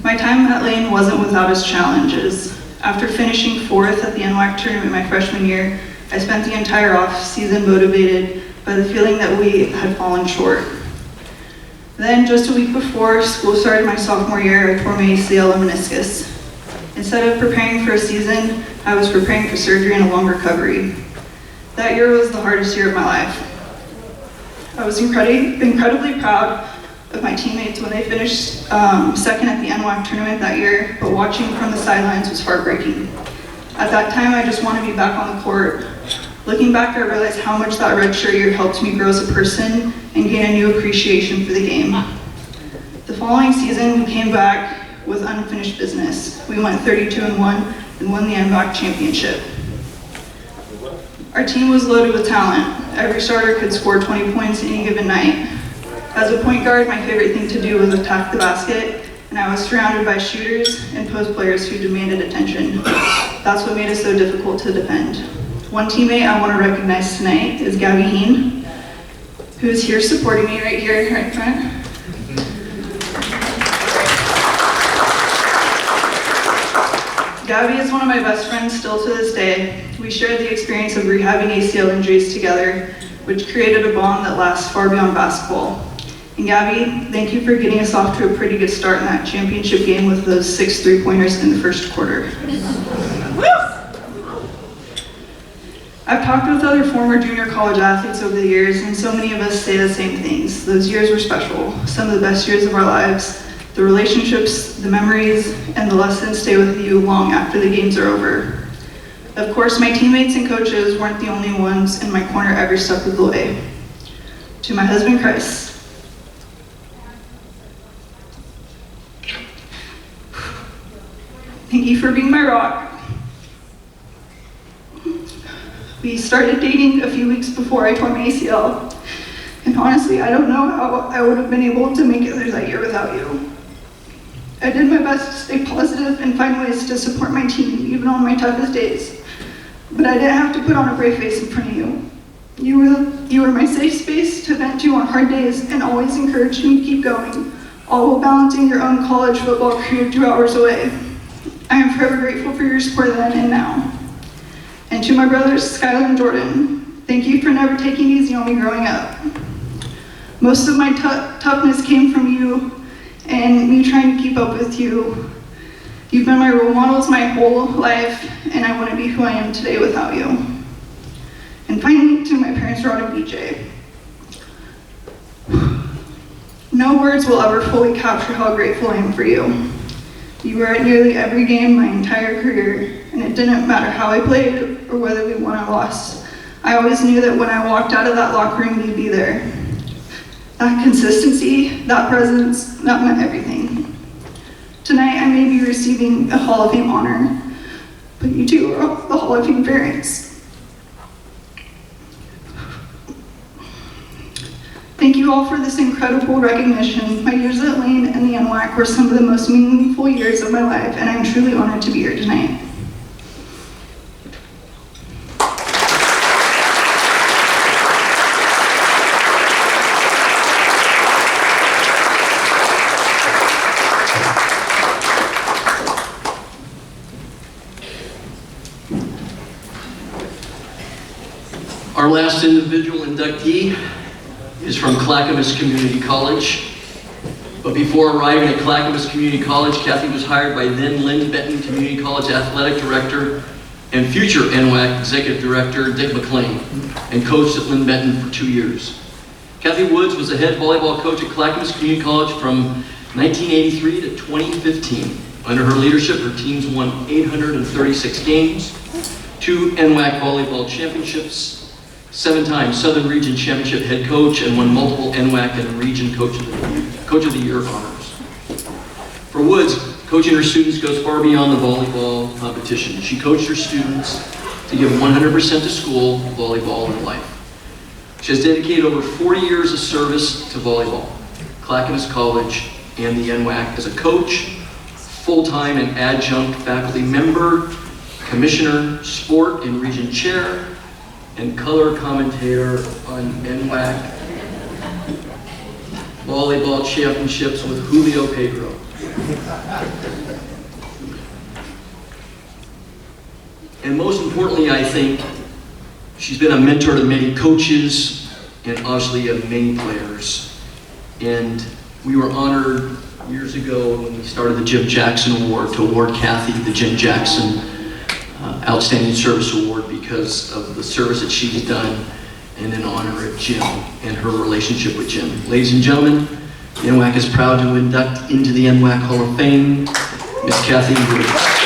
My time at Lane wasn't without its challenges. After finishing 4th at the NWAC tournament my freshman year, I spent the entire off-season motivated by the feeling that we had fallen short. Then, just a week before school started my sophomore year, I tore my ACL and meniscus. Instead of preparing for a season, I was preparing for surgery and a long recovery. That year was the hardest year of my life. I was incredibly proud of my teammates when they finished second at the NWAC tournament that year, but watching from the sidelines was heartbreaking. At that time, I just wanted to be back on the court. Looking back, I realized how much that redshirt year helped me grow as a person and gain a new appreciation for the game. The following season, we came back with unfinished business. We went 32-1 and won the NWAC championship. Our team was loaded with talent. Every starter could score 20 points any given night. As a point guard, my favorite thing to do was attack the basket, and I was surrounded by shooters and post players who demanded attention. That's what made us so difficult to defend. One teammate I want to recognize tonight is Gabby Heen, who is here supporting me right here, right in front. Gabby is one of my best friends still to this day. We shared the experience of rehabbing ACL injuries together, which created a bond that lasts far beyond basketball. And Gabby, thank you for getting us off to a pretty good start in that championship game with those 6 3-pointers in the first quarter. I've talked with other former junior college athletes over the years, and so many of us say the same things. Those years were special, some of the best years of our lives. The relationships, the memories, and the lessons stay with you long after the games are over. Of course, my teammates and coaches weren't the only ones in my corner every step of the way. To my husband, Chris, thank you for being my rock. We started dating a few weeks before I tore my ACL, and honestly, I don't know how I would have been able to make it through that year without you. I did my best to stay positive and find ways to support my team, even on my toughest days, but I didn't have to put on a brave face in front of you. You were my safe space to vent to on hard days and always encouraged me to keep going, all while balancing your own college football career 2 hours away. I am forever grateful for your support then and now. And to my brothers, Skylar and Jordan, thank you for never taking it easy on me growing up. Most of my toughness came from you and me trying to keep up with you. You've been my role models my whole life, and I wouldn't be who I am today without you. And finally, to my parents, Rod and BJ. No words will ever fully capture how grateful I am for you. You were at nearly every game my entire career, and it didn't matter how I played or whether we won or lost. I always knew that when I walked out of that locker room, you'd be there. That consistency, that presence, that meant everything. Tonight, I may be receiving a Hall of Fame honor, but you two are the Hall of Fame parents. Thank you all for this incredible recognition. My years at Lane and the NWAC were some of the most meaningful years of my life, and I'm truly honored to be here tonight. Our last individual inductee is from Clackamas Community College. But before arriving at Clackamas Community College, Kathy was hired by then Lynn Benton Community College Athletic Director and future NWAC Executive Director Dick McLean, and coached at Lynn Benton for 2 years. Kathy Woods was the head volleyball coach at Clackamas Community College from 1983 to 2015. Under her leadership, her teams won 836 games, 2 NWAC volleyball championships, 7-time Southern Region Championship head coach, and won multiple NWAC and Region Coach of the Year honors. For Woods, coaching her students goes far beyond the volleyball competition. She coached her students to give 100% to school, volleyball, and life. She has dedicated over 40 years of service to volleyball, Clackamas College, and the NWAC as a coach, full-time and adjunct faculty member, commissioner, sport and region chair, and color commentator on NWAC volleyball championships with Julio Pedro. And most importantly, I think, she's been a mentor to many coaches and obviously of many players. And we were honored years ago when we started the Jim Jackson Award to award Kathy the Jim Jackson Outstanding Service Award because of the service that she's done, and in honor of Jim and her relationship with Jim. Ladies and gentlemen, the NWAC is proud to induct into the NWAC Hall of Fame, Miss Kathy Woods.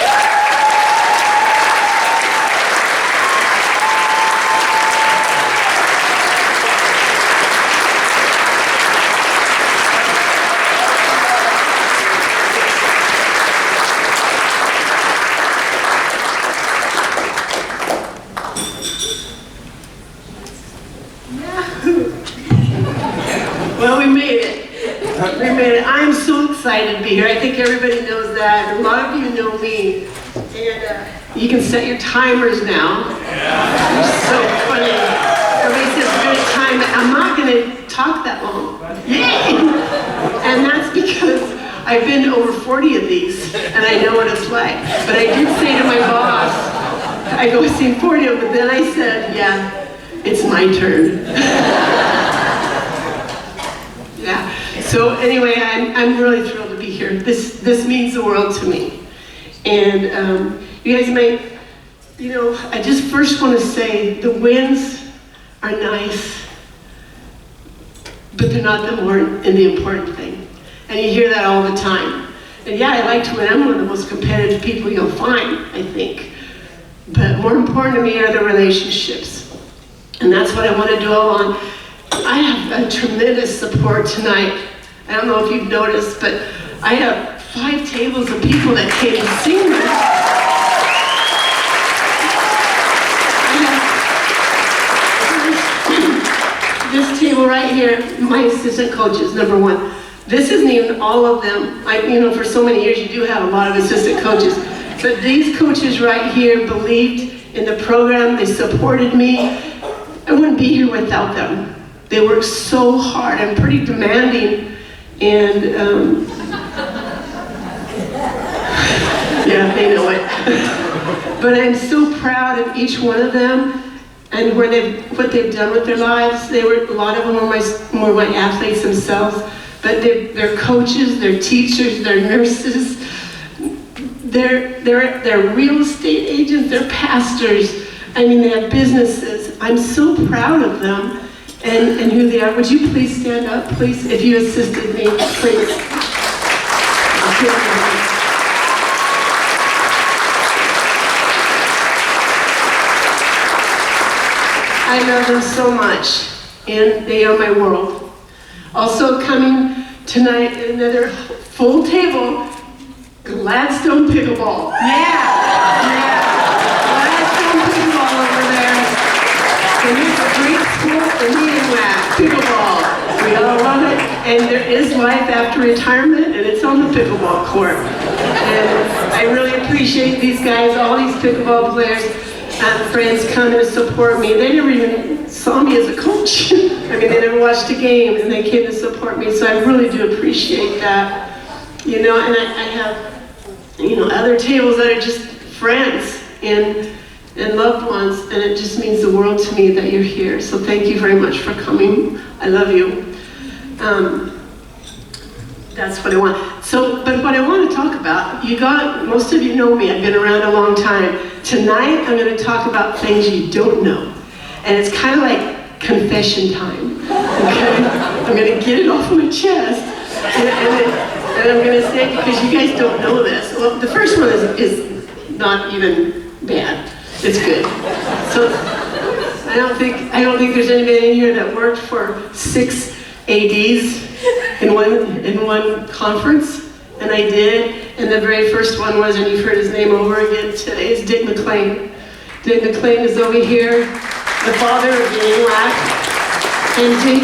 Well, we made it. We made it. I'm so excited to be here. I think everybody knows that. A lot of you know me. And you can set your timers now. You're so funny. Everybody says we're going to time it. I'm not going to talk that long. Yay! And that's because I've been over 40 of these, and I know what it's like. But I did say to my boss, I go, I've seen 40 of them, but then I said, yeah, it's my turn. Yeah. So anyway, I'm really thrilled to be here. This means the world to me. And you guys may, I just first want to say the wins are nice, but they're not the important thing. And you hear that all the time. And yeah, I like to win. I'm one of the most competitive people you'll find, I think. But more important to me are the relationships. And that's what I want to dwell on. I have a tremendous support tonight. I don't know if you've noticed, but I have 5 tables of people that came to see me. This table right here, my assistant coaches, number 1. This isn't even all of them. For so many years you do have a lot of assistant coaches. But these coaches right here believed in the program. They supported me. I wouldn't be here without them. They work so hard and pretty demanding, and yeah, they know it. But I'm so proud of each one of them and what they've done with their lives. A lot of them were my athletes themselves, but they're coaches, they're teachers, they're nurses, they're real estate agents, they're pastors. I mean, they have businesses. I'm so proud of them and who they are. Would you please stand up, please, if you assisted me, please. I love them so much, and they are my world. Also coming tonight, another full table, Gladstone pickleball. Yeah. Gladstone pickleball over there. And it's a great sport in the NWAC, pickleball. We all love it, and there is life after retirement, and it's on the pickleball court. And I really appreciate these guys, all these pickleball players. Friends come to support me. They never even saw me as a coach. I mean, they never watched a game, and they came to support me, so I really do appreciate that. You know, and I have, you know, other tables that are just friends and loved ones, and it just means the world to me that you're here. So thank you very much for coming. I love you. That's what I want. So, but what I want to talk about, most of you know me, I've been around a long time. Tonight, I'm going to talk about things you don't know. And it's kind of like confession time. Okay? I'm going to get it off my chest. And I'm going to say, because you guys don't know this. Well, the first one is not even bad. It's good. So, I don't think there's anybody in here that worked for 6 ADs in one conference, and I did. And the very first one was, and you've heard his name over again today, is Dick McLean. Dick McLean is over here, the father of the NWAC. And Dick,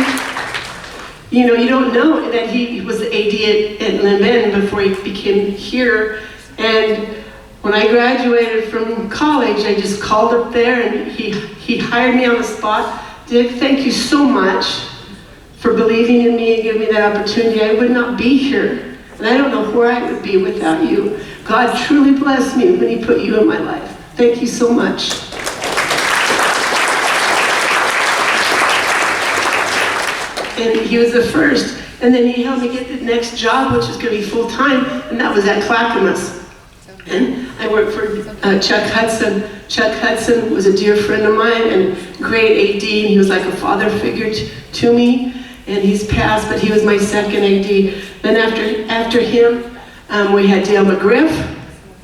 you know, you don't know that he was the AD at Lynn before he became here. And when I graduated from college, I just called up there, and he hired me on the spot. Dick, thank you so much for believing in me and giving me that opportunity. I would not be here. And I don't know where I would be without you. God truly blessed me when he put you in my life. Thank you so much. And he was the first. And then he helped me get the next job, which was going to be full-time, and that was at Clackamas. And I worked for Chuck Hudson. Chuck Hudson was a dear friend of mine and great AD, and he was like a father figure to me. And he's passed, but he was my second AD. Then after him, we had Dale McGriff,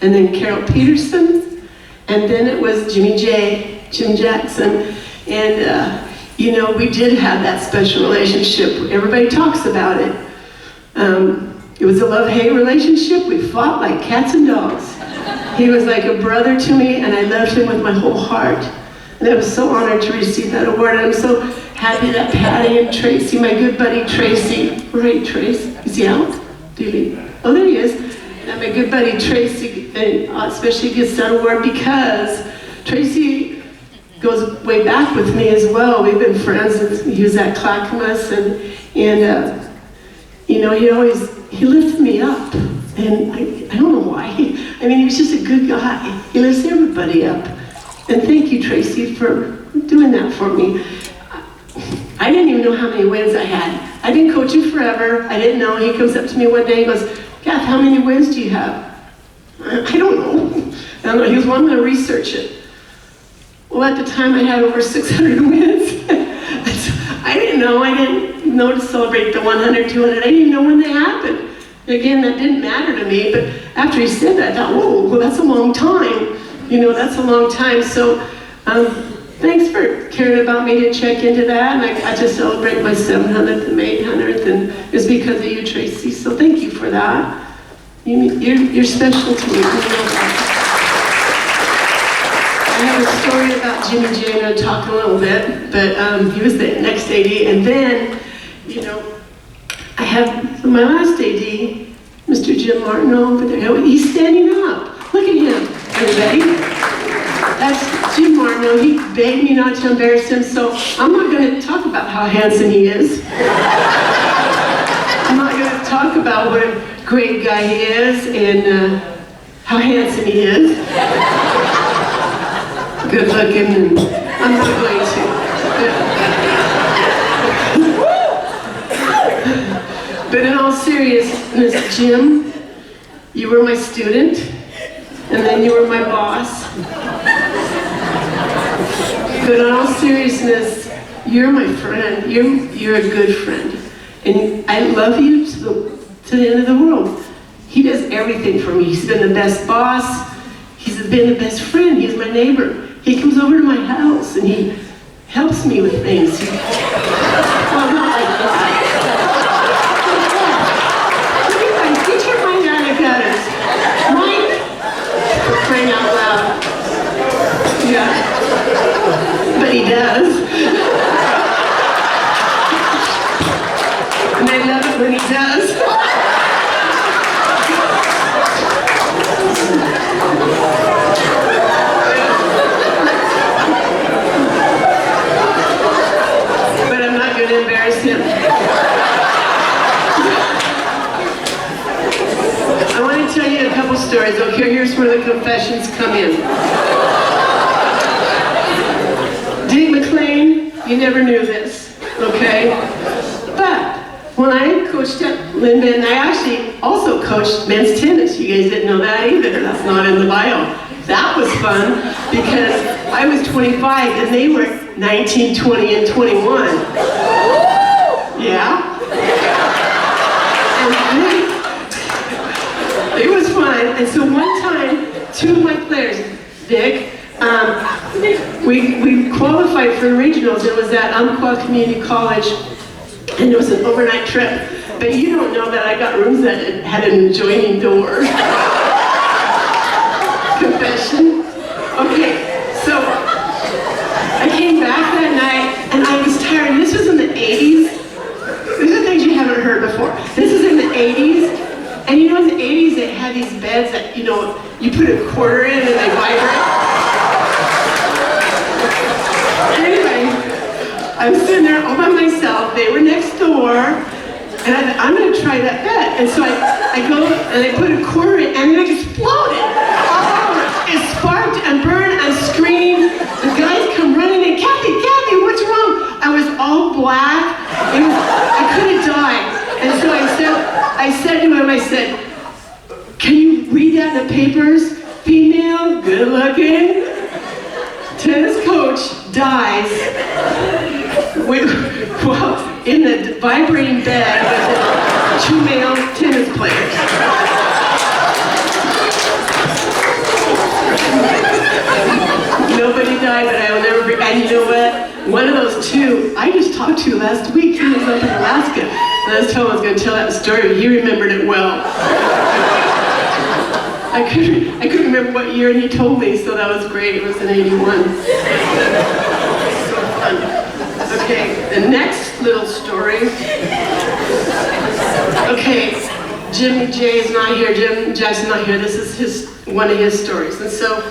and then Carol Peterson, and then it was Jim Jackson. And, you know, we did have that special relationship. Everybody talks about it. It was a love-hate relationship. We fought like cats and dogs. He was like a brother to me, and I loved him with my whole heart. And I was so honored to receive that award. And I'm so happy that Patty and Tracy, my good buddy Tracy, right, Trace? Is he out? Oh, there he is. And my good buddy Tracy, especially gets that award because Tracy goes way back with me as well. We've been friends. He was at Clackamas, and you know, he lifted me up. And I don't know why. I mean, he was just a good guy. He lifts everybody up. And thank you, Tracy, for doing that for me. I didn't even know how many wins I had. I've been coaching forever. I didn't know. He comes up to me one day and goes, Kath, how many wins do you have? I don't know. He goes, well, I'm going to research it. Well, at the time, I had over 600 wins. I didn't know. I didn't know to celebrate the 100, 200. I didn't even know when they happened. Again, that didn't matter to me. But after he said that, I thought, whoa, well, that's a long time. You know, that's a long time. So thanks for caring about me to check into that. And I got to celebrate my 700th and 800th, and it was because of you, Tracy. So thank you for that. You're special to me. You know that. I have a story about Jimmy J, and I'll talk a little bit, but he was the next AD. And then, you know, I have my last AD, Mr. Jim Martin over there. He's standing up. Look at him, everybody. That's Jim Marno, he begged me not to embarrass him, so I'm not going to talk about how handsome he is. I'm not going to talk about what a great guy he is and how handsome he is. Good looking, and I'm not going to. But in all seriousness, Jim, you were my student, and then you were my boss. But in all seriousness, you're my friend. You're a good friend. And I love you to the end of the world. He does everything for me. He's been the best boss. He's been the best friend. He's my neighbor. He comes over to my house and he helps me with things. Well, not like that. Look at that. Get your mind out of gutters. Mike, for crying out loud. Yeah. But he does. And I love it when he does. But I'm not going to embarrass him. I want to tell you a couple stories. Okay, here's where the confessions come in. Dick McLean, you never knew this, okay? But when I coached at Lindman, I actually also coached men's tennis. You guys didn't know that either. That's not in the bio. That was fun because I was 25 and they were 19, 20, and 21. Yeah? And it was fun. And so one time, two of my players, Dick, we qualified for the regionals. It was at Umpqua Community College, and it was an overnight trip. But you don't know that I got rooms that had an adjoining door. Confession. Okay, so I came back that night, and I was tired. This was in the 80s. These are things you haven't heard before. This is in the 80s. And you know, in the 80s, they had these beds that, you know, you put a quarter in and they vibrate. Anyway, I'm sitting there all by myself. They were next door, and I'm going to try that bed. And so I go and I put a quarter in, and it exploded. It sparked and burned and screamed. The guys come running in, Kathy, what's wrong? I was all black. I could have died. And so I said to him, I said, can you read that in the papers? Female, good looking, tennis coach dies in the vibrating bed with two male tennis players. Nobody died, but I will never forget. And you know what? One of those two, I just talked to last week. He was up in Alaska. And I was telling him I was going to tell that story, but he remembered it well. I couldn't remember what year, and he told me, so that was great. It was in 81. So fun. Okay, the next little story. Okay, Jimmy J is not here. Jim Jackson's not here. This is one of his stories. And so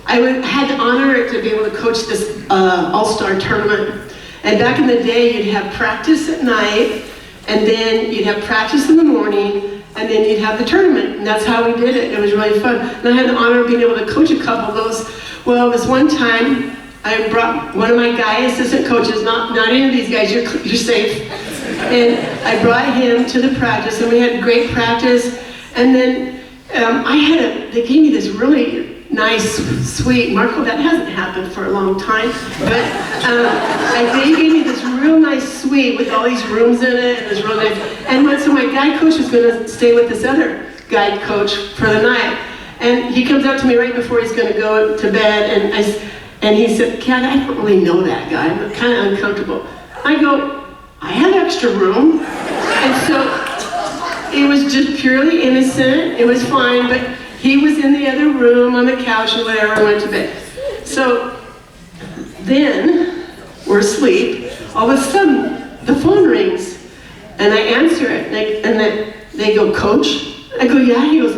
I had the honor to be able to coach this all-star tournament. And back in the day, you'd have practice at night, and then you'd have practice in the morning, and then you'd have the tournament. And that's how we did it. It was really fun. And I had the honor of being able to coach a couple of those. Well, this one time, I brought one of my guy assistant coaches, not any of these guys, you're safe. And I brought him to the practice, and we had great practice. And then they gave me this really nice suite. Marco, that hasn't happened for a long time, but they gave me this real nice suite with all these rooms in it. It was real nice. And so my guy coach was going to stay with this other guy coach for the night. And he comes up to me right before he's going to go to bed, and he said, Kat, I don't really know that guy. I'm kind of uncomfortable. I go, I have extra room. And so it was just purely innocent. It was fine, but he was in the other room on the couch or whatever, and went to bed. So then we're asleep. All of a sudden, the phone rings, and I answer it. And they go, Coach? I go, yeah. He goes,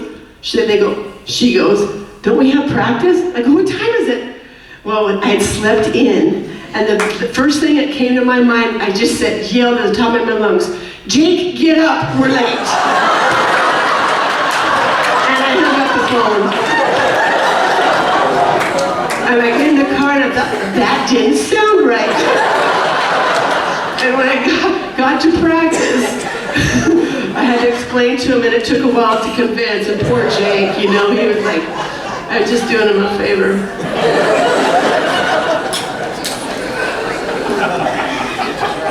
she goes, don't we have practice? I go, what time is it? Well, I had slept in, and the first thing that came to my mind, I just yelled at the top of my lungs, "Jake, get up, we're late." And I hung up the phone. And I get in the car and I thought, that didn't sound right. And when I got to practice, I had to explain to him, and it took a while to convince, and poor Jake, you know, he was like, I was just doing him a favor.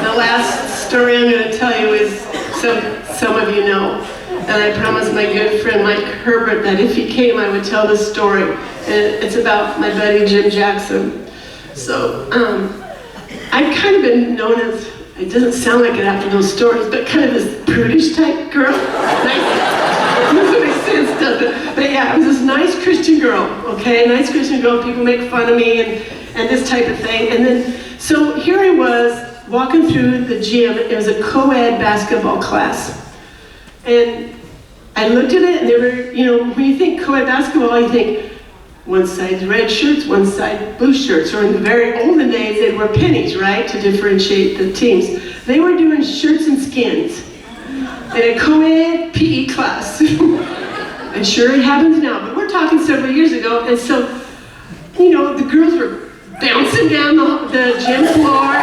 The last story I'm going to tell you is some of you know, and I promised my good friend Mike Herbert that if he came, I would tell this story. And it's about my buddy Jim Jackson. So I've kind of been known as, it doesn't sound like it after those stories, but kind of this prudish type girl. It doesn't make sense, does it? But yeah, I was this nice Christian girl, okay? Nice Christian girl, people make fun of me and this type of thing. And then, so here I was walking through the gym. It was a co-ed basketball class. And I looked at it and they were, you know, when you think co-ed basketball, you think one side red shirts, one side blue shirts. Or in the very olden days, they'd wear pennies, right, to differentiate the teams. They were doing shirts and skins in a co-ed PE class. And sure, it happens now, but we're talking several years ago. And so, you know, the girls were bouncing down the gym floor.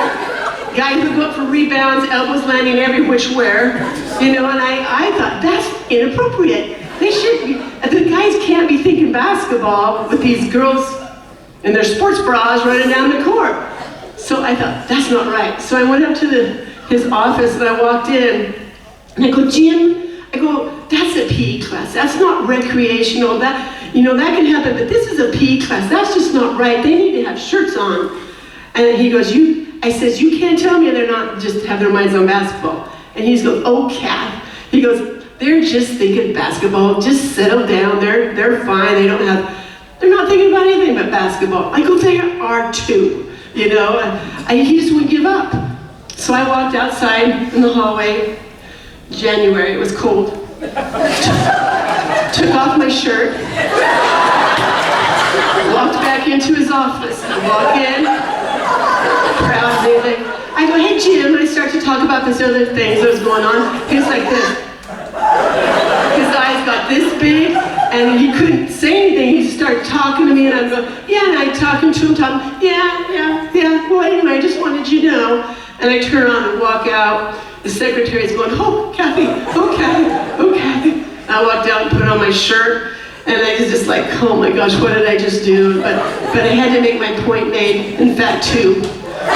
Guys would go up for rebounds, elbows landing every which where, you know, and I thought, that's inappropriate. They should be, the guys can't be thinking basketball with these girls in their sports bras running down the court. So I thought, that's not right. So I went up to his office and I walked in and I go, Jim, I go, that's a PE class. That's not recreational. That, you know, that can happen, but this is a PE class. That's just not right. They need to have shirts on. And he goes, I says, you can't tell me they're not just have their minds on basketball. And he goes, oh, Kath. He goes, they're just thinking basketball. Just settle down. They're fine. They're not thinking about anything but basketball. I go, they are too. You know, he just wouldn't give up. So I walked outside in the hallway. January, it was cold. Took off my shirt. Walked back into his office. I walk in. Proudly, I go, hey Jim, and I start to talk about this other things that was going on. He was like this. His eyes got this big, and he couldn't say anything. He started talking to me, and I'd go, yeah, and I'd talking to him, yeah. Well, anyway, I just wanted you to know. And I turn around and walk out. The secretary's going, oh, Kathy, okay. I walked out and put on my shirt. And I was just like, oh my gosh, what did I just do? But I had to make my point made, in fact, too. And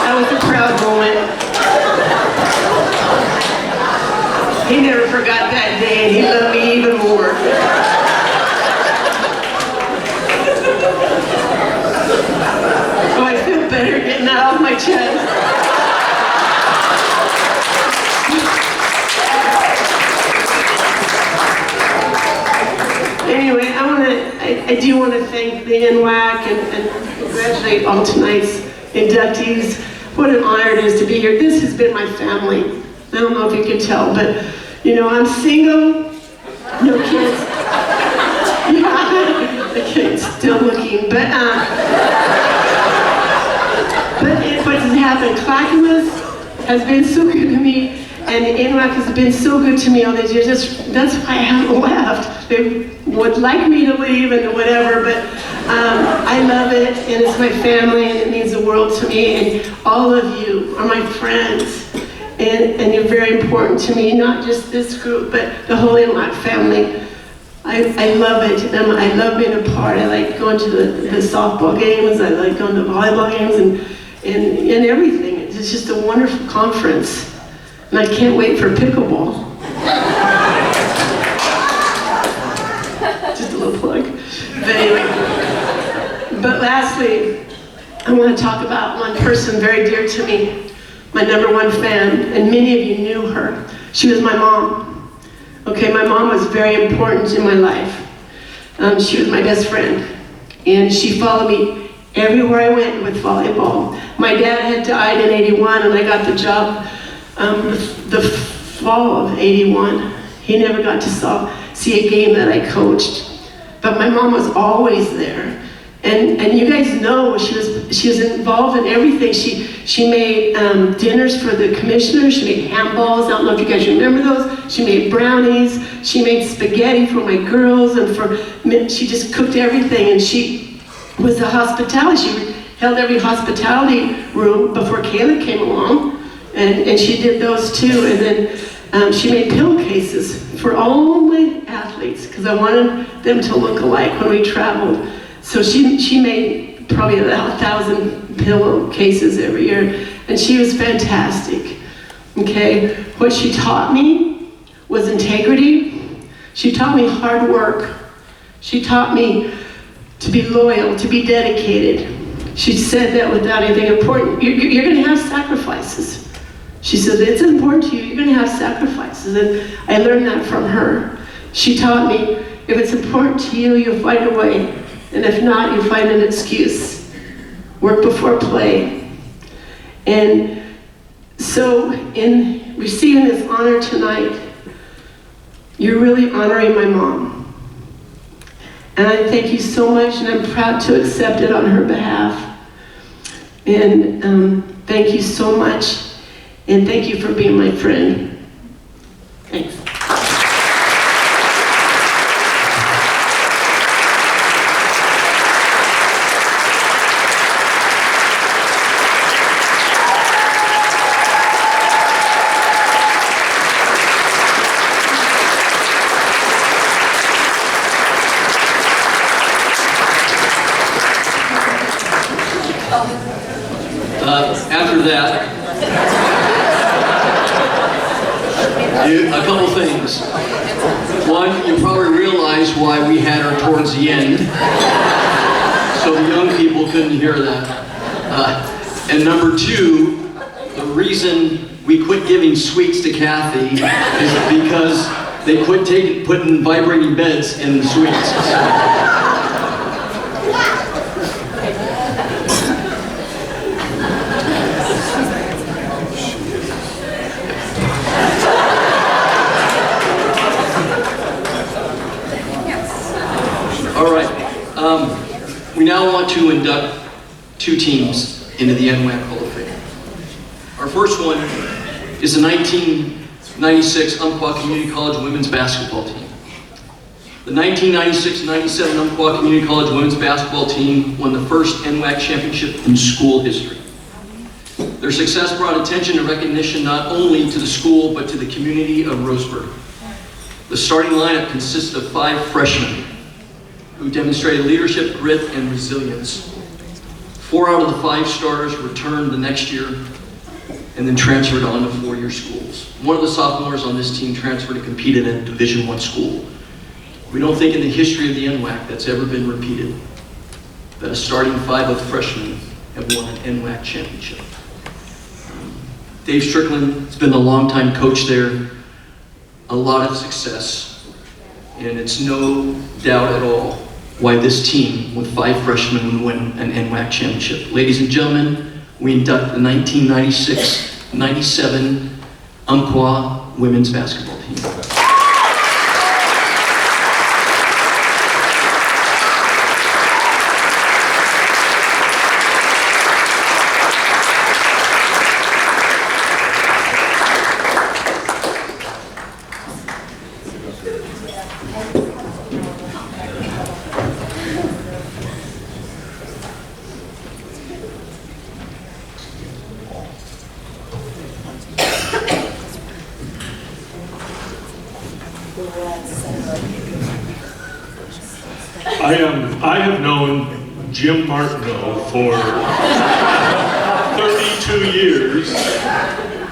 that was a proud moment. He never forgot that day, and he loved me even more. Oh, I feel better getting that off my chest. Anyway, I do want to thank the NWAC and congratulate all tonight's inductees. What an honor it is to be here. This has been my family. I don't know if you can tell, but you know, I'm single, no kids. Yeah, the kid's still looking, but what has happened? Clackamas has been so good to me. And the NWAC has been so good to me all these years. That's why I haven't left. They would like me to leave and whatever, but I love it, and it's my family, and it means the world to me. And all of you are my friends, and you're very important to me, not just this group, but the whole NWAC family. I love it, and I love being a part. I like going to the softball games, I like going to volleyball games, and everything. It's just a wonderful conference. And I can't wait for pickleball. Just a little plug. But anyway. But lastly, I want to talk about one person very dear to me, my #1 fan, and many of you knew her. She was my mom. Okay, my mom was very important in my life. She was my best friend, and she followed me everywhere I went with volleyball. My dad had died in '81, and I got the job the fall of '81. He never got to see a game that I coached. but my mom was always there. And you guys know she was involved in everything. She made dinners for the commissioners. She made ham balls. I don't know if you guys remember those. She made brownies. She made spaghetti for my girls, and she just cooked everything. And she was the hospitality. She held every hospitality room before Kayla came along, and she did those too. And then she made pillowcases for all my athletes because I wanted them to look alike when we traveled. So she made probably 1,000 pillowcases every year, and she was fantastic. Okay, what she taught me was integrity. She taught me hard work. She taught me to be loyal, to be dedicated. She said that without anything important, you're going to have sacrifices. She said, it's important to you, you're going to have sacrifices. And I learned that from her. She taught me, if it's important to you, you'll find a way. And if not, you find an excuse. Work before play. And so in receiving this honor tonight, you're really honoring my mom. And I thank you so much, and I'm proud to accept it on her behalf. And thank you so much, and thank you for being my friend. Thanks. After that, a couple things. One, you probably realize why we had her towards the end, so the young people couldn't hear that. And number two, the reason we quit giving sweets to Kathy is because they quit putting vibrating beds in the sweets. All right, we now want to induct two teams into the NWAC Hall of Fame. Our first one is the 1996 Umpqua Community College women's basketball team. The 1996-97 Umpqua Community College women's basketball team won the first NWAC championship in school history. Their success brought attention and recognition not only to the school, but to the community of Roseburg. The starting lineup consists of 5 freshmen who demonstrated leadership, grit, and resilience. 4 out of the 5 starters returned the next year and then transferred on to 4-year schools. One of the sophomores on this team transferred and competed at a Division I school. We don't think in the history of the NWAC that's ever been repeated, that a starting 5 of freshmen have won an NWAC championship. Dave Strickland has been a longtime coach there, a lot of success, and it's no doubt at all why this team with 5 freshmen would win an NWAC championship. Ladies and gentlemen, we induct the 1996-97 Umpqua women's basketball team. I have known Jim Martineau for 32 years,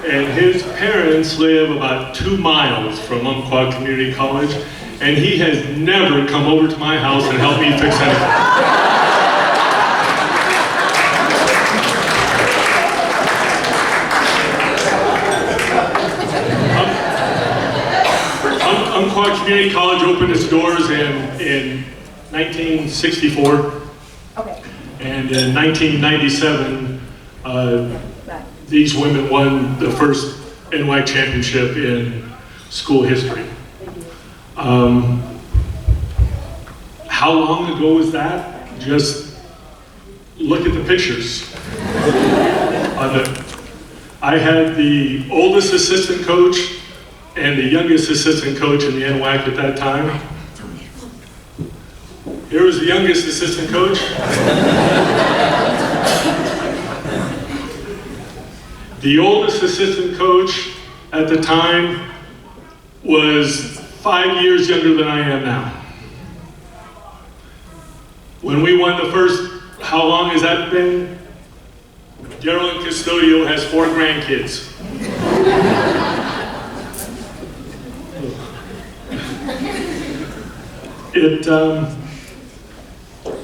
and his parents live about 2 miles from Umpqua Community College, and he has never come over to my house and helped me fix anything. Umpqua Community College opened its doors in 1964, and in 1997, these women won the first NWAC championship in school history. How how long ago was that? Just look at the pictures. I had the oldest assistant coach and the youngest assistant coach in the NWAC at that time. Here was the youngest assistant coach. The oldest assistant coach at the time was 5 years younger than I am now. When we won the first, how long has that been? Geraldine Custodio has 4 grandkids.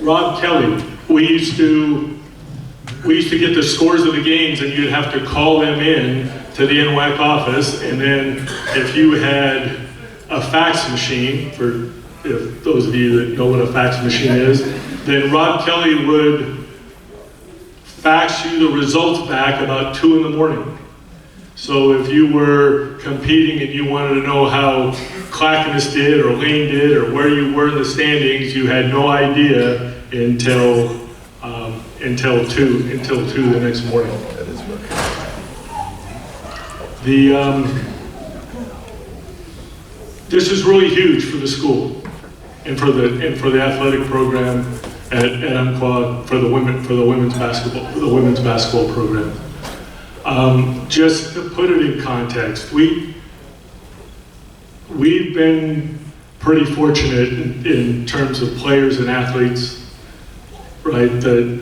Rob Kelly, we used to get the scores of the games, and you'd have to call them in to the NWAC office, and then if you had a fax machine, for if those of you that know what a fax machine is, then Rob Kelly would fax you the results back about 2 in the morning. So if you were competing and you wanted to know how Clackamas did or Lane did or where you were in the standings, you had no idea until 2 the next morning. This is really huge for the school and for the athletic program at Umpqua for the women's basketball program. Just to put it in context, we've been pretty fortunate in terms of players and athletes, right? That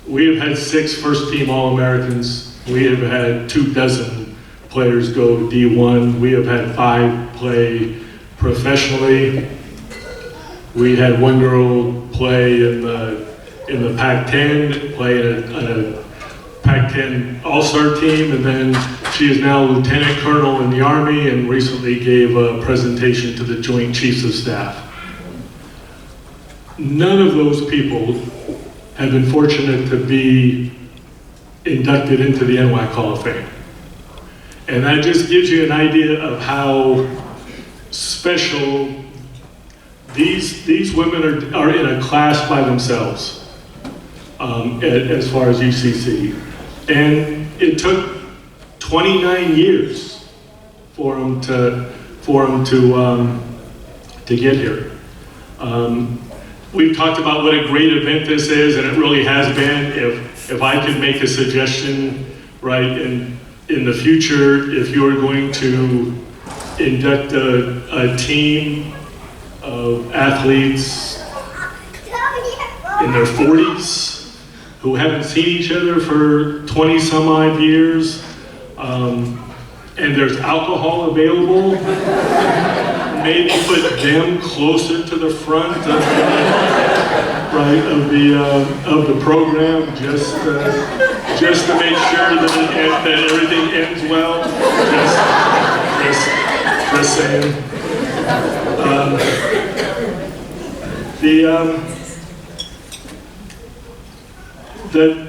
we have had 6 first-team All-Americans. We have had 24 players go to D1. We have had 5 play professionally. We had 1 girl play in the Pac-10, play in a Pac-10 All-Star team, and then she is now Lieutenant Colonel in the Army and recently gave a presentation to the Joint Chiefs of Staff. None of those people have been fortunate to be inducted into the NWAC Hall of Fame. And that just gives you an idea of how special these women are in a class by themselves as far as UCC. And it took 29 years for them to get here. We've talked about what a great event this is, and it really has been. If I could make a suggestion, right, in the future, if you are going to induct a team of athletes in their 40s who haven't seen each other for 20 some odd years, and there's alcohol available, maybe put them closer to the front of the program, just to make sure that everything ends well. Just saying.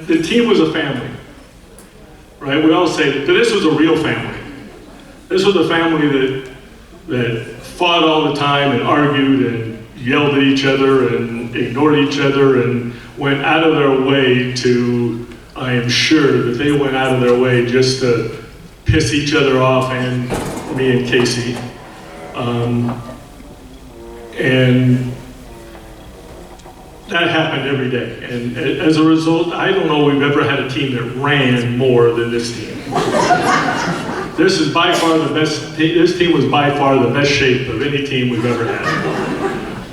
The team was a family, right? We all say that this was a real family. This was a family that fought all the time and argued and yelled at each other and ignored each other and went out of their way to, I am sure that they went out of their way just to piss each other off, and me and Casey. And that happened every day. And as a result, I don't know we've ever had a team that ran more than this team. This is by far the best. This team was by far the best shape of any team we've ever had.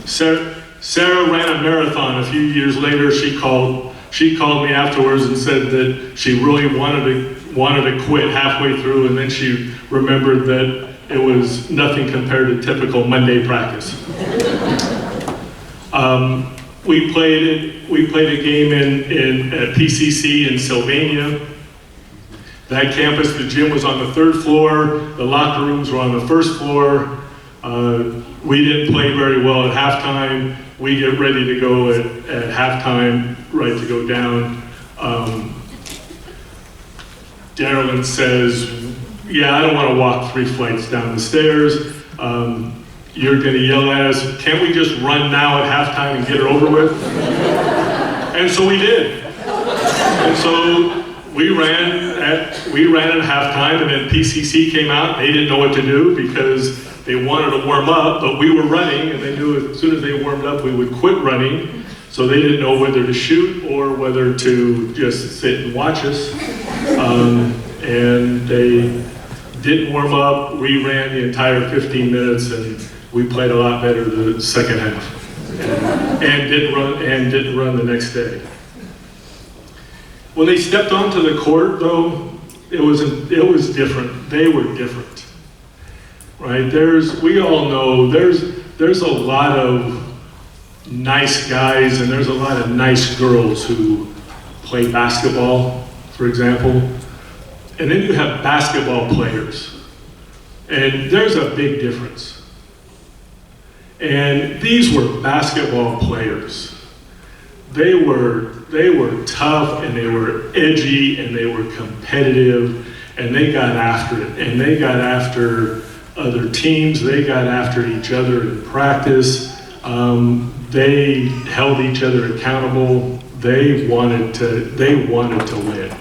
Sarah ran a marathon a few years later. She called me afterwards and said that she really wanted to quit halfway through, and then she remembered that it was nothing compared to typical Monday practice. We played a game at PCC in Sylvania. That campus, the gym was on the 3rd floor, the locker rooms were on the 1st floor. We didn't play very well at halftime. We get ready to go at halftime, right, to go down. Darylyn says, yeah, I don't want to walk 3 flights down the stairs. you're gonna yell at us, can't we just run now at halftime and get it over with? And so we did. And so we ran at halftime, and then PCC came out. They didn't know what to do because they wanted to warm up, but we were running, and they knew as soon as they warmed up, we would quit running. So they didn't know whether to shoot or whether to just sit and watch us. And they didn't warm up. We ran the entire 15 minutes, and we played a lot better the second half, and didn't run the next day. When they stepped onto the court, though, it was different. They were different, right? We all know there's a lot of nice guys and there's a lot of nice girls who play basketball, for example. And then you have basketball players, and there's a big difference. And these were basketball players. They were tough, and they were edgy, and they were competitive, and they got after it. And they got after other teams. They got after each other in practice. They held each other accountable. They wanted to win.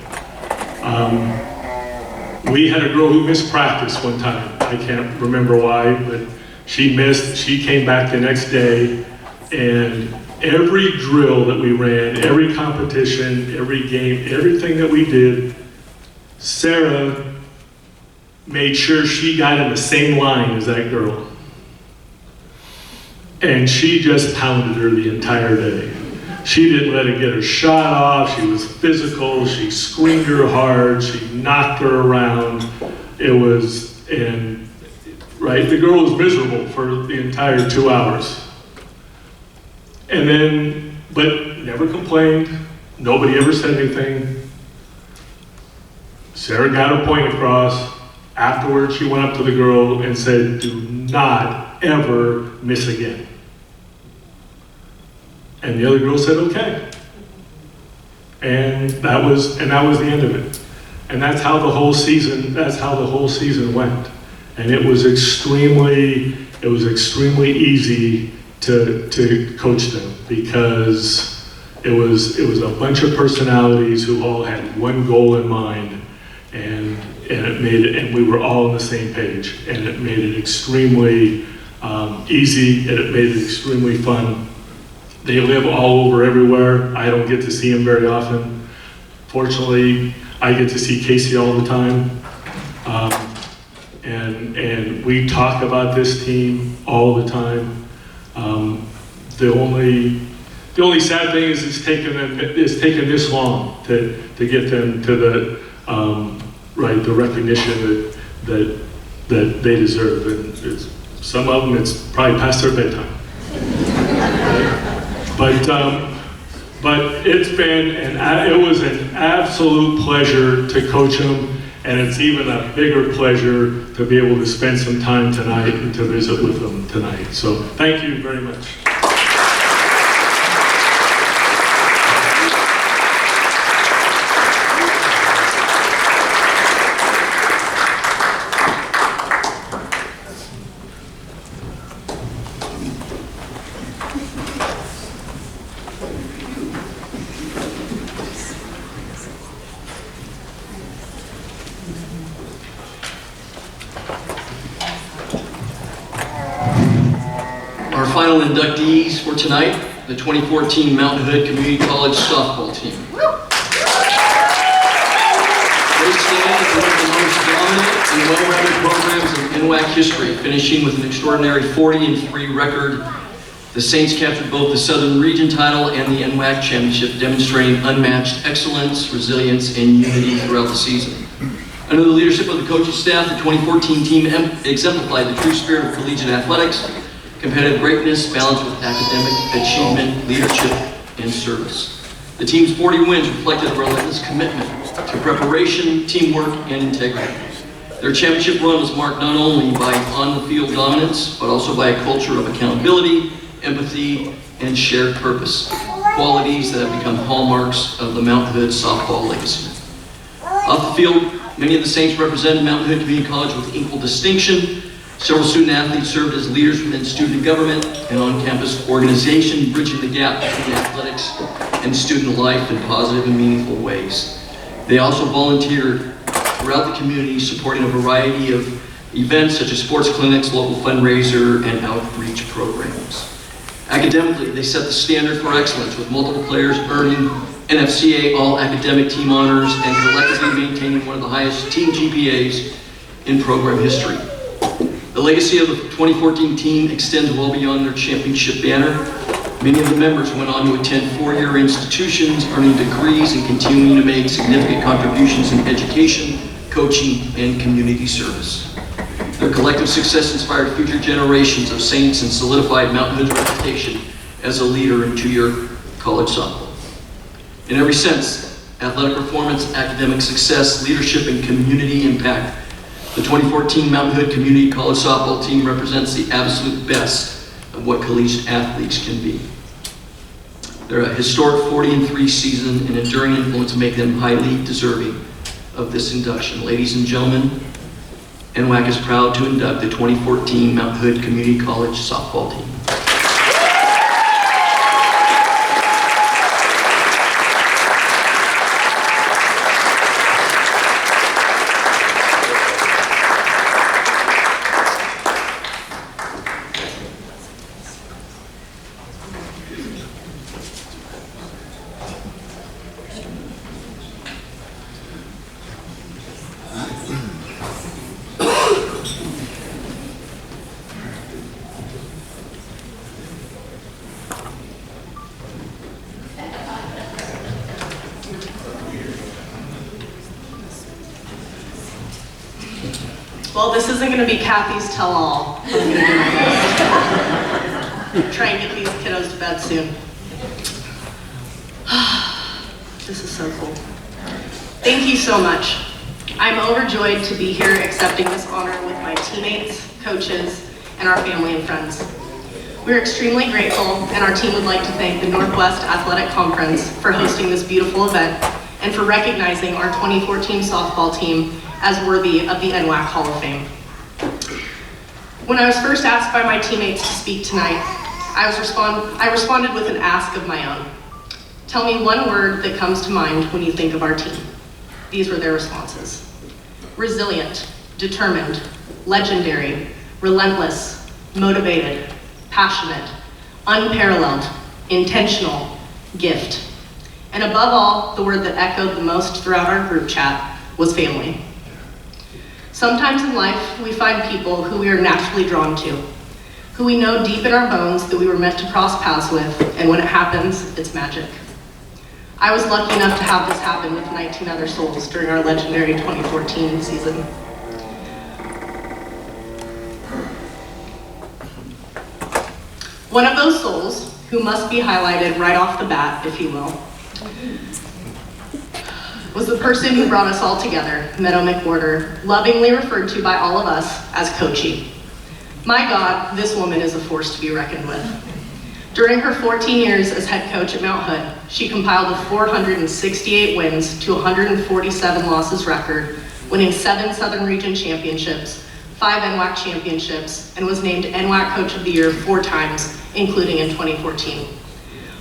We had a girl who missed practice one time. I can't remember why, but she missed. She came back the next day, and every drill that we ran, every competition, every game, everything that we did, Sarah made sure she got in the same line as that girl. And she just pounded her the entire day. She didn't let her get her shot off. She was physical. She screamed her hard. She knocked her around. Right, the girl was miserable for the entire 2 hours. And then, but never complained. Nobody ever said anything. Sarah got her point across. Afterwards, she went up to the girl and said, "Do not ever miss again." And the other girl said, "Okay." And that was the end of it. And that's how the whole season went. And it was extremely easy to coach them, because it was a bunch of personalities who all had one goal in mind, and it made it, and we were all on the same page, and it made it extremely easy, and it made it extremely fun. They live all over everywhere. I don't get to see them very often. Fortunately, I get to see Casey all the time. And we talk about this team all the time. The only sad thing is it's taken this long to get them to the recognition that they deserve. And some of them, it's probably past their bedtime. But it was an absolute pleasure to coach them, and it's even a bigger pleasure to be able to spend some time tonight and to visit with them tonight. So thank you very much. Our final inductees for tonight, the 2014 Mountain Hood Community College softball team. They stand as one of the most dominant and well-rounded programs in NWAC history, finishing with an extraordinary 40-3 record. The Saints captured both the Southern Region title and the NWAC Championship, demonstrating unmatched excellence, resilience, and unity throughout the season. Under the leadership of the coaching staff, the 2014 team exemplified the true spirit of collegiate athletics, competitive greatness balanced with academic achievement, leadership, and service. The team's 40 wins reflected a relentless commitment to preparation, teamwork, and integrity. Their championship run was marked not only by on-the-field dominance, but also by a culture of accountability, empathy, and shared purpose, qualities that have become hallmarks of the Mountain Hood softball legacy. Off the field, many of the Saints represented Mountain Hood Community College with equal distinction. Several student athletes served as leaders within student government and on-campus organization, bridging the gap between athletics and student life in positive and meaningful ways. They also volunteered throughout the community, supporting a variety of events such as sports clinics, local fundraiser, and outreach programs. Academically, they set the standard for excellence, with multiple players earning NFCA All-Academic Team honors and collectively maintaining one of the highest team GPAs in program history. The legacy of the 2014 team extends well beyond their championship banner. Many of the members went on to attend four-year institutions, earning degrees and continuing to make significant contributions in education, coaching, and community service. Their collective success inspired future generations of Saints and solidified Mountain Hood's reputation as a leader in two-year college softball. In every sense, athletic performance, academic success, leadership, and community impact, the 2014 Mountain Hood Community College softball team represents the absolute best of what collegiate athletes can be. They're a historic 40-3 season, and enduring influence make them highly deserving of this induction. Ladies and gentlemen, NWAC is proud to induct the 2014 Mountain Hood Community College softball team. Well, this isn't going to be Kathy's tell-all. Try and get these kiddos to bed soon. This is so cool. Thank you so much. I'm overjoyed to be here accepting this honor with my teammates, coaches, and our family and friends. We're extremely grateful, and our team would like to thank the Northwest Athletic Conference for hosting this beautiful event and for recognizing our 2014 softball team as worthy of the NWAC Hall of Fame. When I was first asked by my teammates to speak tonight, I responded with an ask of my own. Tell me one word that comes to mind when you think of our team. These were their responses. Resilient, determined, legendary, relentless, motivated, passionate, unparalleled, intentional, gift. And above all, the word that echoed the most throughout our group chat was family. Sometimes in life, we find people who we are naturally drawn to, who we know deep in our bones that we were meant to cross paths with, and when it happens, it's magic. I was lucky enough to have this happen with 19 other souls during our legendary 2014 season. One of those souls, who must be highlighted right off the bat, if you will, was the person who brought us all together, Meadow McWhorter, lovingly referred to by all of us as Coachy. My God, this woman is a force to be reckoned with. During her 14 years as head coach at Mount Hood, she compiled a 468 wins to 147 losses record, winning 7 Southern Region championships, 5 NWAC championships, and was named NWAC Coach of the Year 4 times, including in 2014.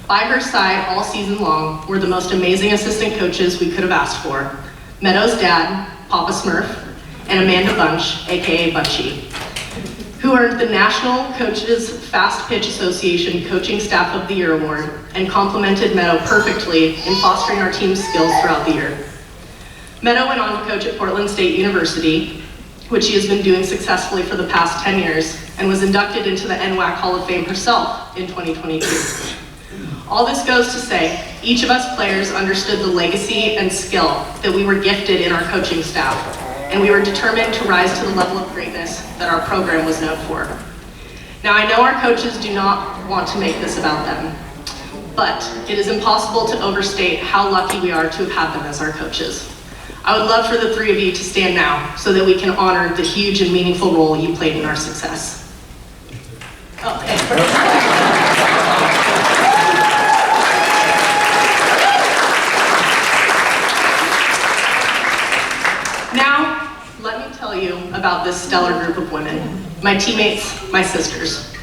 By her side all season long were the most amazing assistant coaches we could have asked for. Meadow's dad, Papa Smurf, and Amanda Bunch, AKA Bunchy, who earned the National Coaches Fast Pitch Association Coaching Staff of the Year Award and complimented Meadow perfectly in fostering our team's skills throughout the year. Meadow went on to coach at Portland State University, which she has been doing successfully for the past 10 years, and was inducted into the NWAC Hall of Fame herself in 2022. All this goes to say, each of us players understood the legacy and skill that we were gifted in our coaching staff, and we were determined to rise to the level of greatness that our program was known for. Now, I know our coaches do not want to make this about them, but it is impossible to overstate how lucky we are to have had them as our coaches. I would love for the 3 of you to stand now so that we can honor the huge and meaningful role you played in our success. Now, let me tell tell you about this stellar group of women, my teammates, my sisters.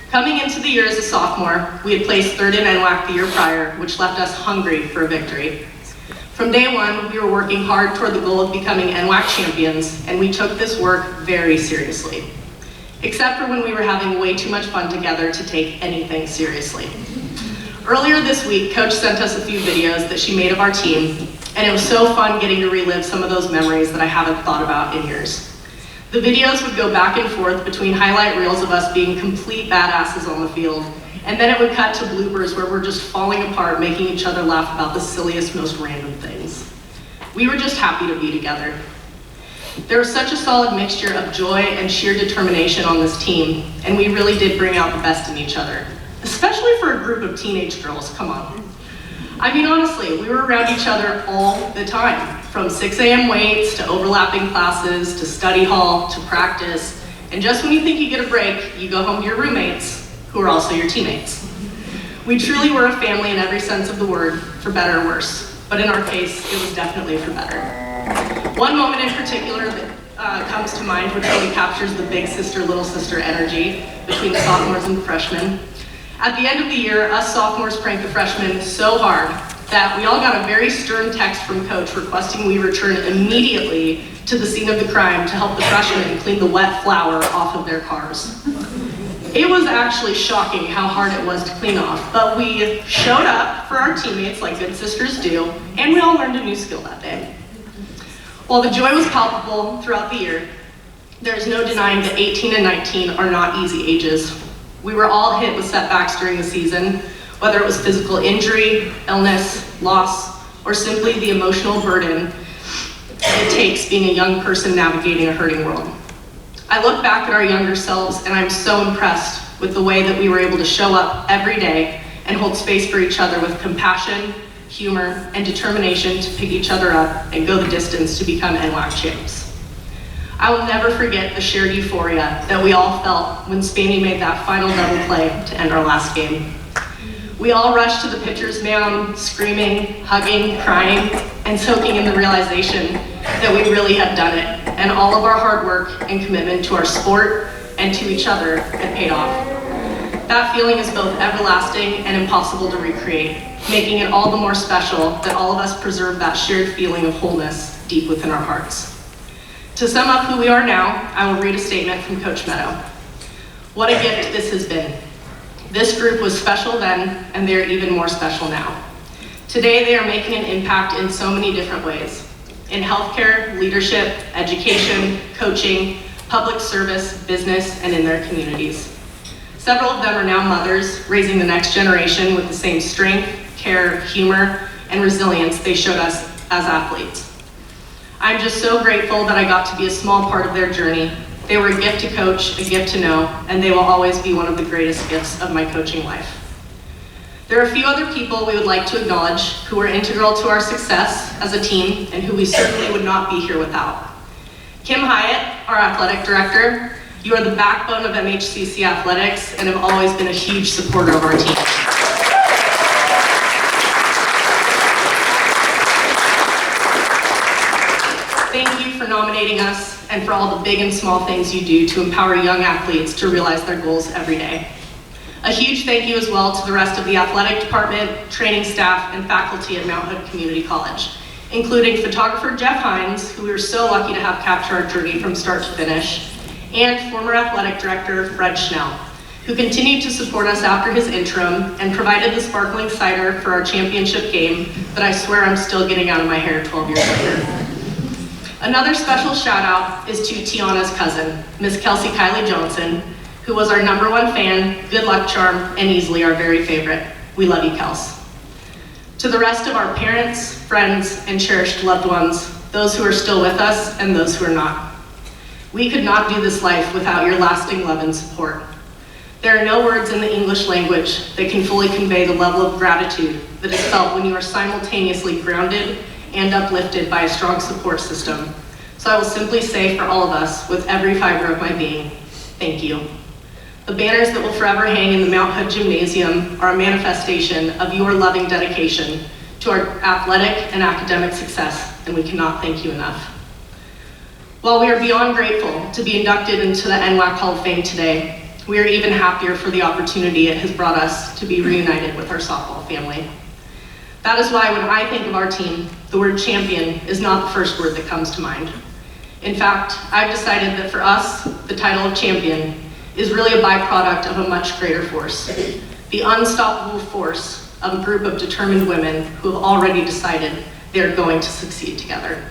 Coming into the year as a sophomore, we had placed third in NWAC the year prior, which left us hungry for a victory. From day one, we were working hard toward the goal of becoming NWAC champions, and we took this work very seriously. Except for when we were having way too much fun together to take anything seriously. Earlier this week, Coach sent us a few videos that she made of our team, and it was so fun getting to relive some of those memories that I haven't thought about in years. The videos would go back and forth between highlight reels of us being complete badasses on the field, and then it would cut to bloopers where we're just falling apart, making each other laugh about the silliest, most random things. We were just happy to be together. There was such a solid mixture of joy and sheer determination on this team, and we really did bring out the best in each other, especially for a group of teenage girls, come on. I mean, honestly, we were around each other all the time, from 6 a.m. waits to overlapping classes to study hall to practice, and just when you think you get a break, you go home to your roommates, who are also your teammates. We truly were a family in every sense of the word, for better or worse, but in our case, it was definitely for better. One moment in particular that comes to mind, which really captures the big sister, little sister energy between the sophomores and the freshmen. At the end of the year, us sophomores pranked the freshmen so hard that we all got a very stern text from Coach requesting we return immediately to the scene of the crime to help the freshmen clean the wet flour off of their cars. It was actually shocking how hard it was to clean off, but we showed up for our teammates like good sisters do, and we all learned a new skill that day. While the joy was palpable throughout the year, there's no denying that 18 and 19 are not easy ages. We were all hit with setbacks during the season, whether it was physical injury, illness, loss, or simply the emotional burden it takes being a young person navigating a hurting world. I look back at our younger selves and I'm so impressed with the way that we were able to show up every day and hold space for each other with compassion, humor, and determination to pick each other up and go the distance to become NWAC champs. I will never forget the shared euphoria that we all felt when Spaney made that final double play to end our last game. We all rushed to the pitcher's mound, screaming, hugging, crying, and soaking in the realization that we really had done it, and all of our hard work and commitment to our sport and to each other had paid off. That feeling is both everlasting and impossible to recreate, making it all the more special that all of us preserve that shared feeling of wholeness deep within our hearts. To sum up who we are now, I will read a statement from Coach Meadow. What a gift this has been. This group was special then, and they're even more special now. Today, they are making an impact in so many different ways. In healthcare, leadership, education, coaching, public service, business, and in their communities. Several of them are now mothers, raising the next generation with the same strength, care, humor, and resilience they showed us as athletes. I'm just so grateful that I got to be a small part of their journey. They were a gift to coach, a gift to know, and they will always be one of the greatest gifts of my coaching life. There are a few other people we would like to acknowledge who were integral to our success as a team and who we certainly would not be here without. Kim Hyatt, our athletic director, you are the backbone of MHCC athletics and have always been a huge supporter of our team. Thank you for nominating us and for all the big and small things you do to empower young athletes to realize their goals every day. A huge thank you as well to the rest of the athletic department, training staff, and faculty at Mount Hood Community College, including photographer Jeff Hines, who we were so lucky to have capture our journey from start to finish, and former athletic director Fred Schnell, who continued to support us after his interim and provided the sparkling cider for our championship game that I swear I'm still getting out of my hair 12 years later. Another special shout out is to Tiana's cousin, Miss Kelsey Kylie Johnson, who was our #1 fan, good luck charm, and easily our very favorite. We love you, Kels. To the rest of our parents, friends, and cherished loved ones, those who are still with us and those who are not. We could not do this life without your lasting love and support. There are no words in the English language that can fully convey the level of gratitude that is felt when you are simultaneously grounded and uplifted by a strong support system. So I will simply say for all of us, with every fiber of my being, thank you. The banners that will forever hang in the Mount Hood Gymnasium are a manifestation of your loving dedication to our athletic and academic success, and we cannot thank you enough. While we are beyond grateful to be inducted into the NWAC Hall of Fame today, we are even happier for the opportunity it has brought us to be reunited with our softball family. That is why when I think of our team, the word champion is not the first word that comes to mind. In fact, I've decided that for us, the title of champion is really a byproduct of a much greater force, the unstoppable force of a group of determined women who have already decided they're going to succeed together.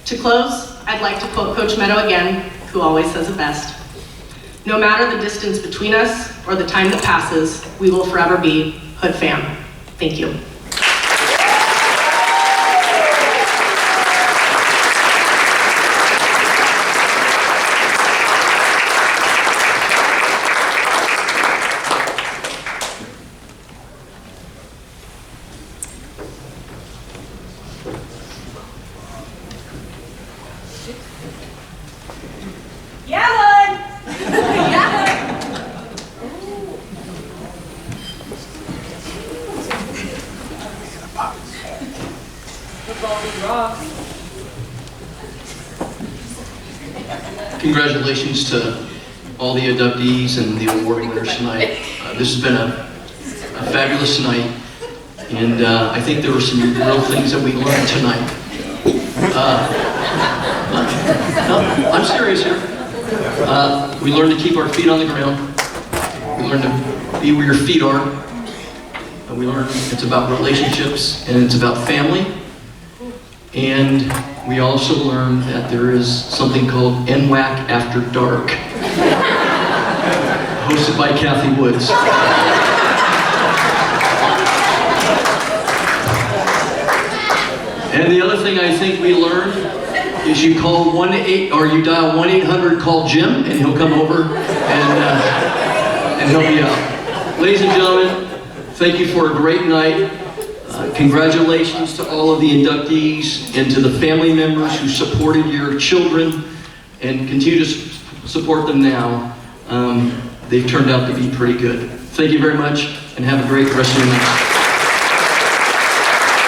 To close, I'd like to quote Coach Meadow again, who always says it best. No matter the distance between us or the time that passes, we will forever be Hood fam. Thank you. Congratulations to all the inductees and the award winners tonight. This has been a fabulous night, and I think there were some real things that we learned tonight. No, I'm serious here. We learned to keep our feet on the ground. We learned to be where your feet are. We learned it's about relationships and it's about family. And we also learned that there is something called NWAC After Dark, hosted by Kathy Woods. And the other thing I think we learned is you call you dial 1-800-CALL-JIM, and he'll come over and help you out. Ladies and gentlemen, thank you for a great night. Congratulations to all of the inductees and to the family members who supported your children and continue to support them now. They've turned out to be pretty good. Thank you very much, and have a great rest of your night.